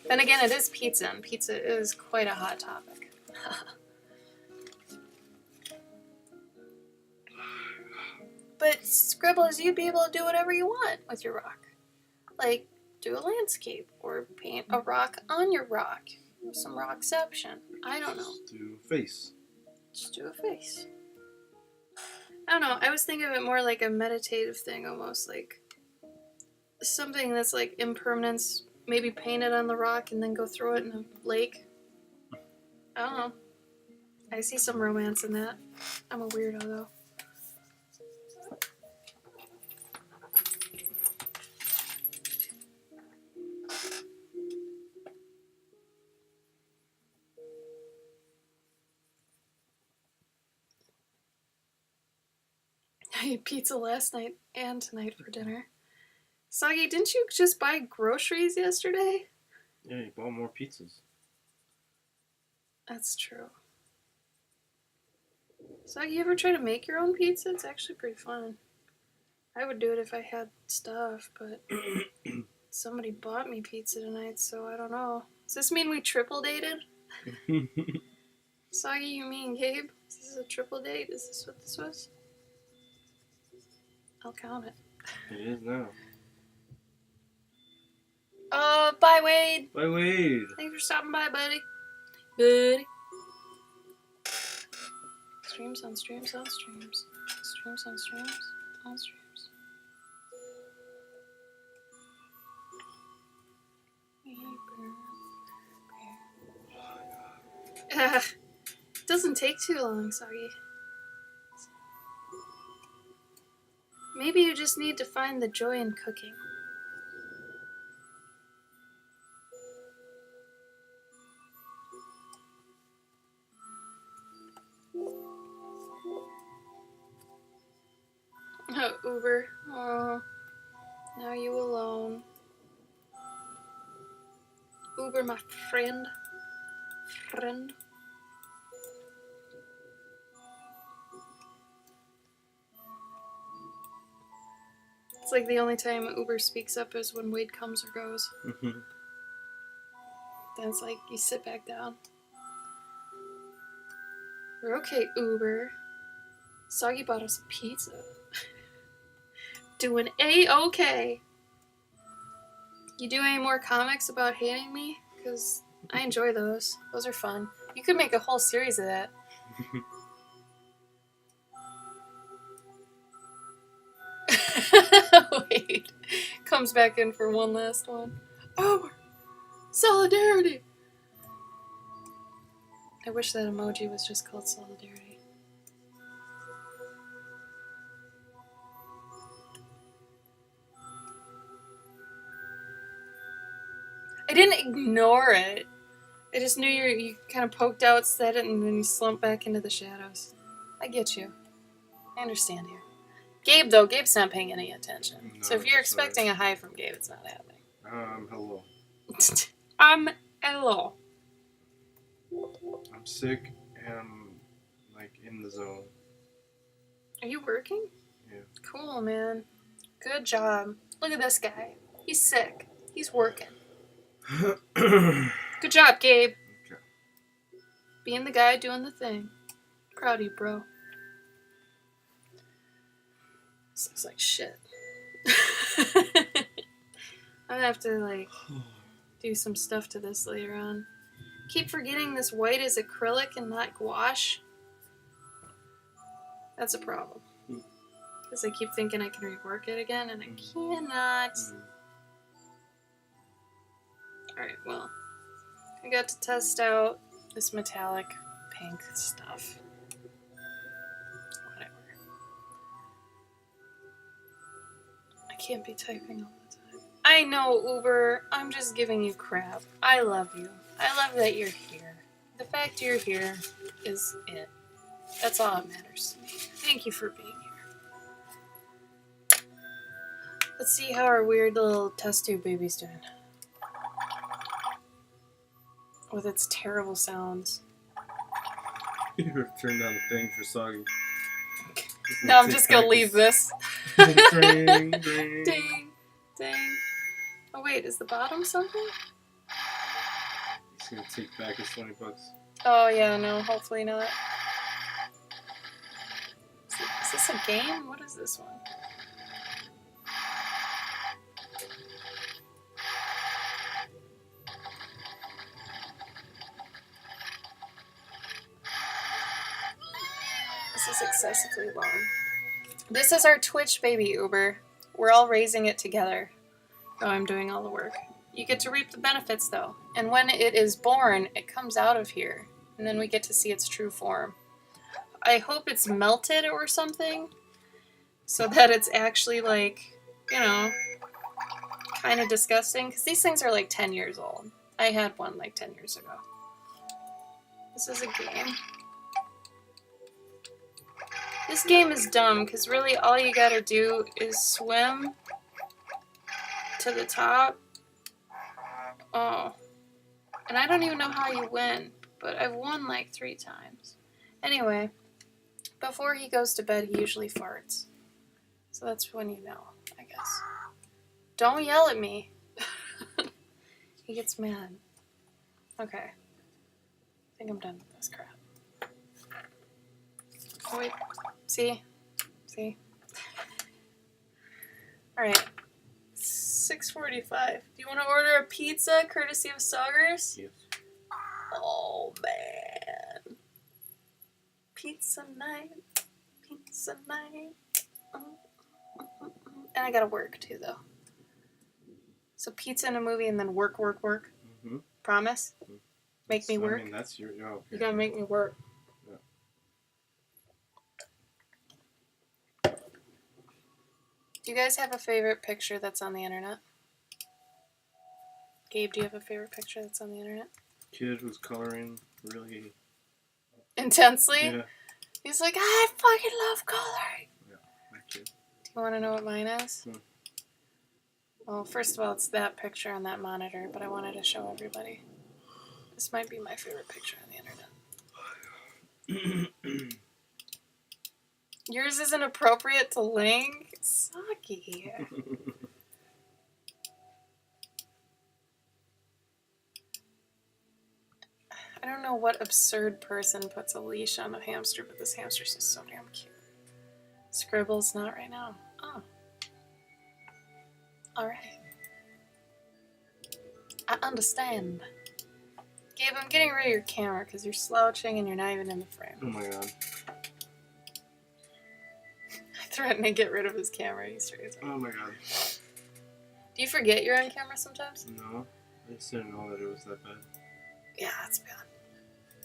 Then again, it is pizza, and pizza is quite a hot topic. But Scribbles, you'd be able to do whatever you want with your rock. Like, do a landscape, or paint a rock on your rock. Some rockception. I don't know. Do face. Just do a face. I don't know. I was thinking of it more like a meditative thing, almost like something that's like impermanence. Maybe paint it on the rock and then go throw it in a lake. I don't know. I see some romance in that. I'm a weirdo though. I ate pizza last night and tonight for dinner. Sagi, didn't you just buy groceries yesterday? Yeah, you bought more pizzas. That's true. Sagi, you ever try to make your own pizza? It's actually pretty fun. I would do it if I had stuff, but somebody bought me pizza tonight, so I don't know. Does this mean we triple dated? Sagi, you mean Gabe? Is this a triple date? Is this what this was? I'll count it. It is now. Bye, Wade. Bye, Wade. Thanks for stopping by, buddy. Buddy. Streams on streams on streams. Streams on streams on streams. Doesn't take too long, Sagi. Maybe you just need to find the joy in cooking. Oh, Uber. Oh, now you alone. Uber, my friend. Friend. It's like the only time Uber speaks up is when Wade comes or goes. Mm-hmm. Then it's like, you sit back down. We're okay, Uber. Sagi bought us a pizza. Doing A-okay. You do any more comics about hating me? Because I enjoy those. Those are fun. You could make a whole series of that. Wait. Comes back in for one last one. Oh, solidarity. I wish that emoji was just called solidarity. I didn't ignore it. I just knew you kind of poked out, said it, and then you slumped back into the shadows. I get you. I understand you. Gabe, though, Gabe's not paying any attention. No, so if you're expecting a hi from Gabe, it's not happening. Hello. Hello. I'm sick and I'm, like, in the zone. Are you working? Yeah. Cool, man. Good job. Look at this guy. He's sick. He's working. Good job, Gabe. Okay. Being the guy doing the thing. Proud of you, bro. This looks like shit. I'm gonna have to, like, do some stuff to this later on. Keep forgetting this white is acrylic and not gouache. That's a problem. Because I keep thinking I can rework it again, and I cannot. Alright, well, I got to test out this metallic pink stuff. Whatever. I can't be typing all the time. I know, Uber. I'm just giving you crap. I love you. I love that you're here. The fact you're here is it. That's all that matters to me. Thank you for being here. Let's see how our weird little test tube baby's doing. With its terrible sounds. You turned down the thing for Soggy. No, I'm just gonna leave this. Ding, ding. Ding, ding. Oh wait, is the bottom something? He's gonna take back his $20. Oh yeah, no, hopefully not. Is this a game? What is this one? This is excessively long. This is our Twitch baby, Uber. We're all raising it together. Oh, I'm doing all the work. You get to reap the benefits, though. And when it is born, it comes out of here. and then we get to see its true form. I hope it's melted or something, so that it's actually like, you know, kind of disgusting, because these things are like 10 years old. I had one like 10 years ago. This is a game. This game is dumb, because really all you gotta do is swim to the top. Oh. And I don't even know how you win, but I've won like 3 times. Anyway, before he goes to bed, he usually farts. So that's when you know, I guess. Don't yell at me. He gets mad. Okay. I think I'm done with this crap. Oh, wait. See? See? Alright. 6:45. Do you want to order a pizza courtesy of Saugers? Yes. Oh, man. Pizza night. Pizza night. And I gotta work, too, though. So pizza in a movie and then work, work, work. Mm-hmm. Promise? Make me work? I mean, that's your... Oh, okay. You gotta make me work. Yeah. Do you guys have a favorite picture that's on the internet? Gabe, do you have a favorite picture that's on the internet? Kid who's coloring really... Intensely? Yeah. He's like, I fucking love coloring. Yeah, my kid. Do you want to know what mine is? Hmm. Well, first of all, it's that picture on that monitor, but I wanted to show everybody. This might be my favorite picture on the internet. Yours isn't appropriate to link? Sucky. I don't know what absurd person puts a leash on a hamster, but this hamster's just so damn cute. Scribbles, not right now. Oh. Alright. I understand. Gabe, I'm getting rid of your camera because you're slouching and you're not even in the frame. Oh my god. I threatened to get rid of his camera. He's straight up. Oh my god. Do you forget you're on camera sometimes? No. I just didn't know that it was that bad. Yeah, that's bad.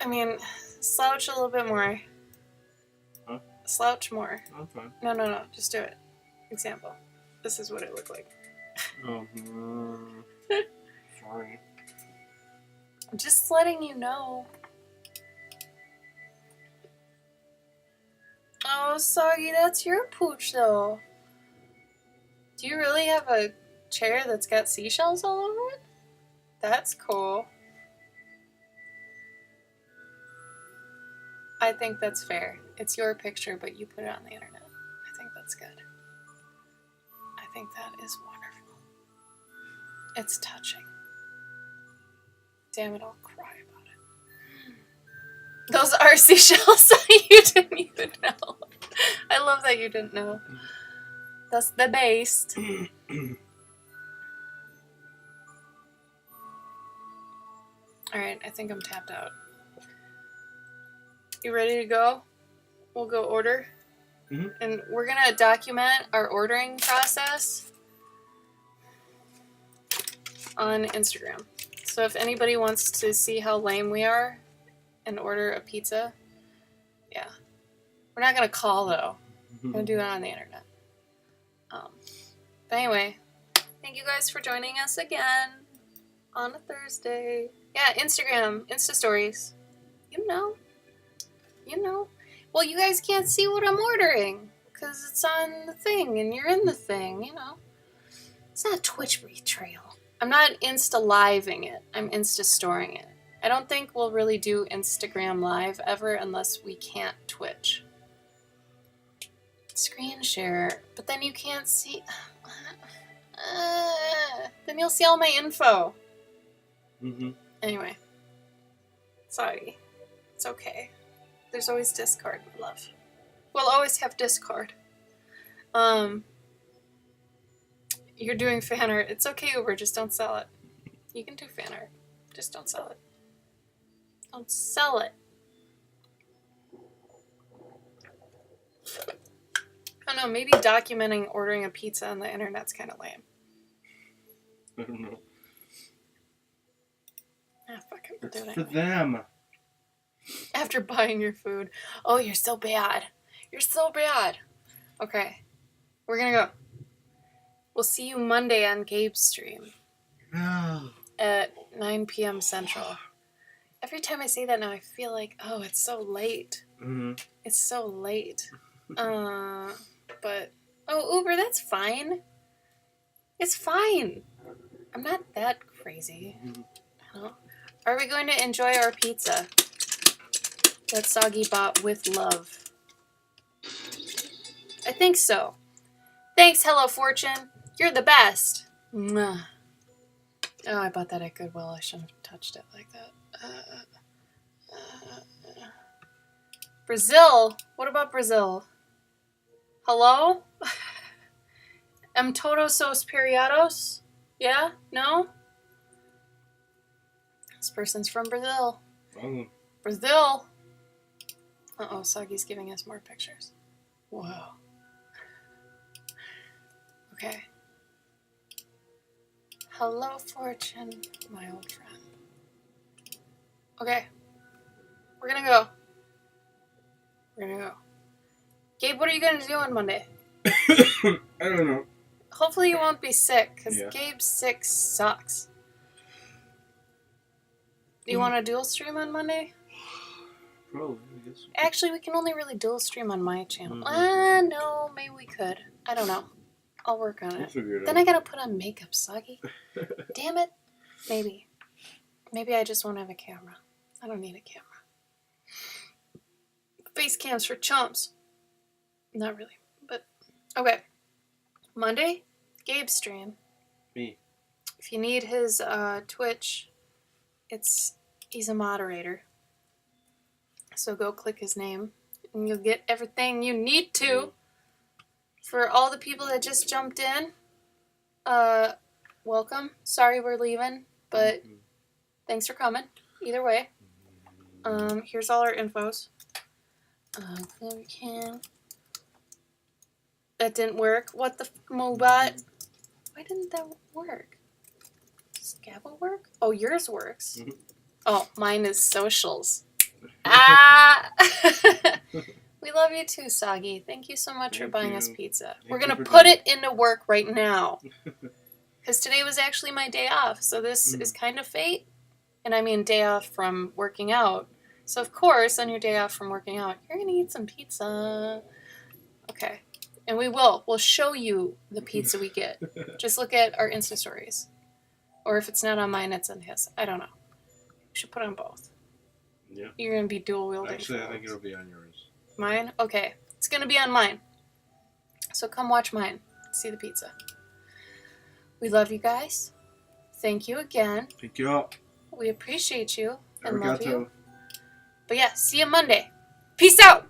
I mean, slouch a little bit more. Huh? Slouch more. I'm fine. No. Just do it. Example. This is what it looked like. Oh, sorry. I'm just letting you know. Oh, Soggy, that's your pooch, though. Do you really have a chair that's got seashells all over it? That's cool. I think that's fair. It's your picture, but you put it on the internet. I think that's good. I think that is wonderful. It's touching. Damn it, I'll cry about it. Those are seashells. You didn't even know. I love that you didn't know. That's the best. Alright, I think I'm tapped out. You ready to go? We'll go order. Mm-hmm. And we're going to document our ordering process on Instagram. So if anybody wants to see how lame we are and order a pizza, yeah. We're not going to call, though. We're going to do it on the internet. But anyway, thank you guys for joining us again on a Thursday. Yeah, Instagram, Insta Stories. You know. Well, you guys can't see what I'm ordering because it's on the thing and you're in the thing, you know. It's not Twitch betrayal. I'm not Insta-living it. I'm Insta-storing it. I don't think we'll really do Instagram Live ever unless we can't Twitch. Screen share, but then you can't see. Then you'll see all my info. Mm-hmm. Anyway. Sorry. It's okay. There's always Discord, my love. We'll always have Discord. You're doing fan art. It's okay, Uber, just don't sell it. You can do fan art. Just don't sell it. Don't sell it. I don't know, maybe documenting ordering a pizza on the internet's kind of lame. I don't know. Ah, fuck it, we'll It's do it for anyway. them. After buying your food. Oh, you're so bad. You're so bad. Okay. We're gonna go. We'll see you Monday on Gabe's stream at 9 p.m. Central. Every time I say that now, I feel like, oh, it's so late. Mm-hmm. It's so late. But, oh, Uber, that's fine. It's fine. I'm not that crazy. No. Are we going to enjoy our pizza that Soggy bought with love? I think so. Thanks, Hello Fortune. You're the best. Mwah. Oh, I bought that at Goodwill. I shouldn't have touched it like that. Brazil? What about Brazil? Hello? Todos sos periados? Yeah? No? This person's from Brazil. Oh. Brazil! Uh-oh, Soggy's giving us more pictures. Whoa. Okay. Hello, Fortune, my old friend. Okay. We're gonna go. Gabe, what are you gonna do on Monday? I don't know. Hopefully you won't be sick, because Yeah. Gabe's sick sucks. Do you want to dual stream on Monday? Probably, I guess. Actually, we can only really dual stream on my channel. No, maybe we could. I don't know. I'll work on We'll it. figure it Then out. I gotta put on makeup, Soggy. Damn it. Maybe. Maybe I just won't have a camera. I don't need a camera. Face cams for chumps. Not really, but okay. Monday, Gabe stream. Me. If you need his Twitch, he's a moderator. So go click his name and you'll get everything you need to. For all the people that just jumped in, welcome. Sorry we're leaving, but thanks for coming. Either way. Here's all our infos. Cloverkin. That didn't work. What the Mobot? Why didn't that work? Does Scabble work? Oh, yours works. Oh, mine is socials. Ah! We love you too, Soggy. Thank you so much for Thank buying you. us pizza. Thank We're you going to for put doing it into work right now. Because today was actually my day off. So this is kind of fate. And I mean day off from working out. So of course, on your day off from working out, you're going to eat some pizza. Okay. And we will. We'll show you the pizza we get. Just look at our Insta stories. Or if it's not on mine, it's on his. I don't know. We should put on both. Yeah. You're going to be dual wielding. Actually, I phones. think it'll be on yours. Mine? Okay. It's going to be on mine. So come watch mine. See the pizza. We love you guys. Thank you again. Thank you all. We appreciate you and love Arigato. you. But yeah, see you Monday. Peace out!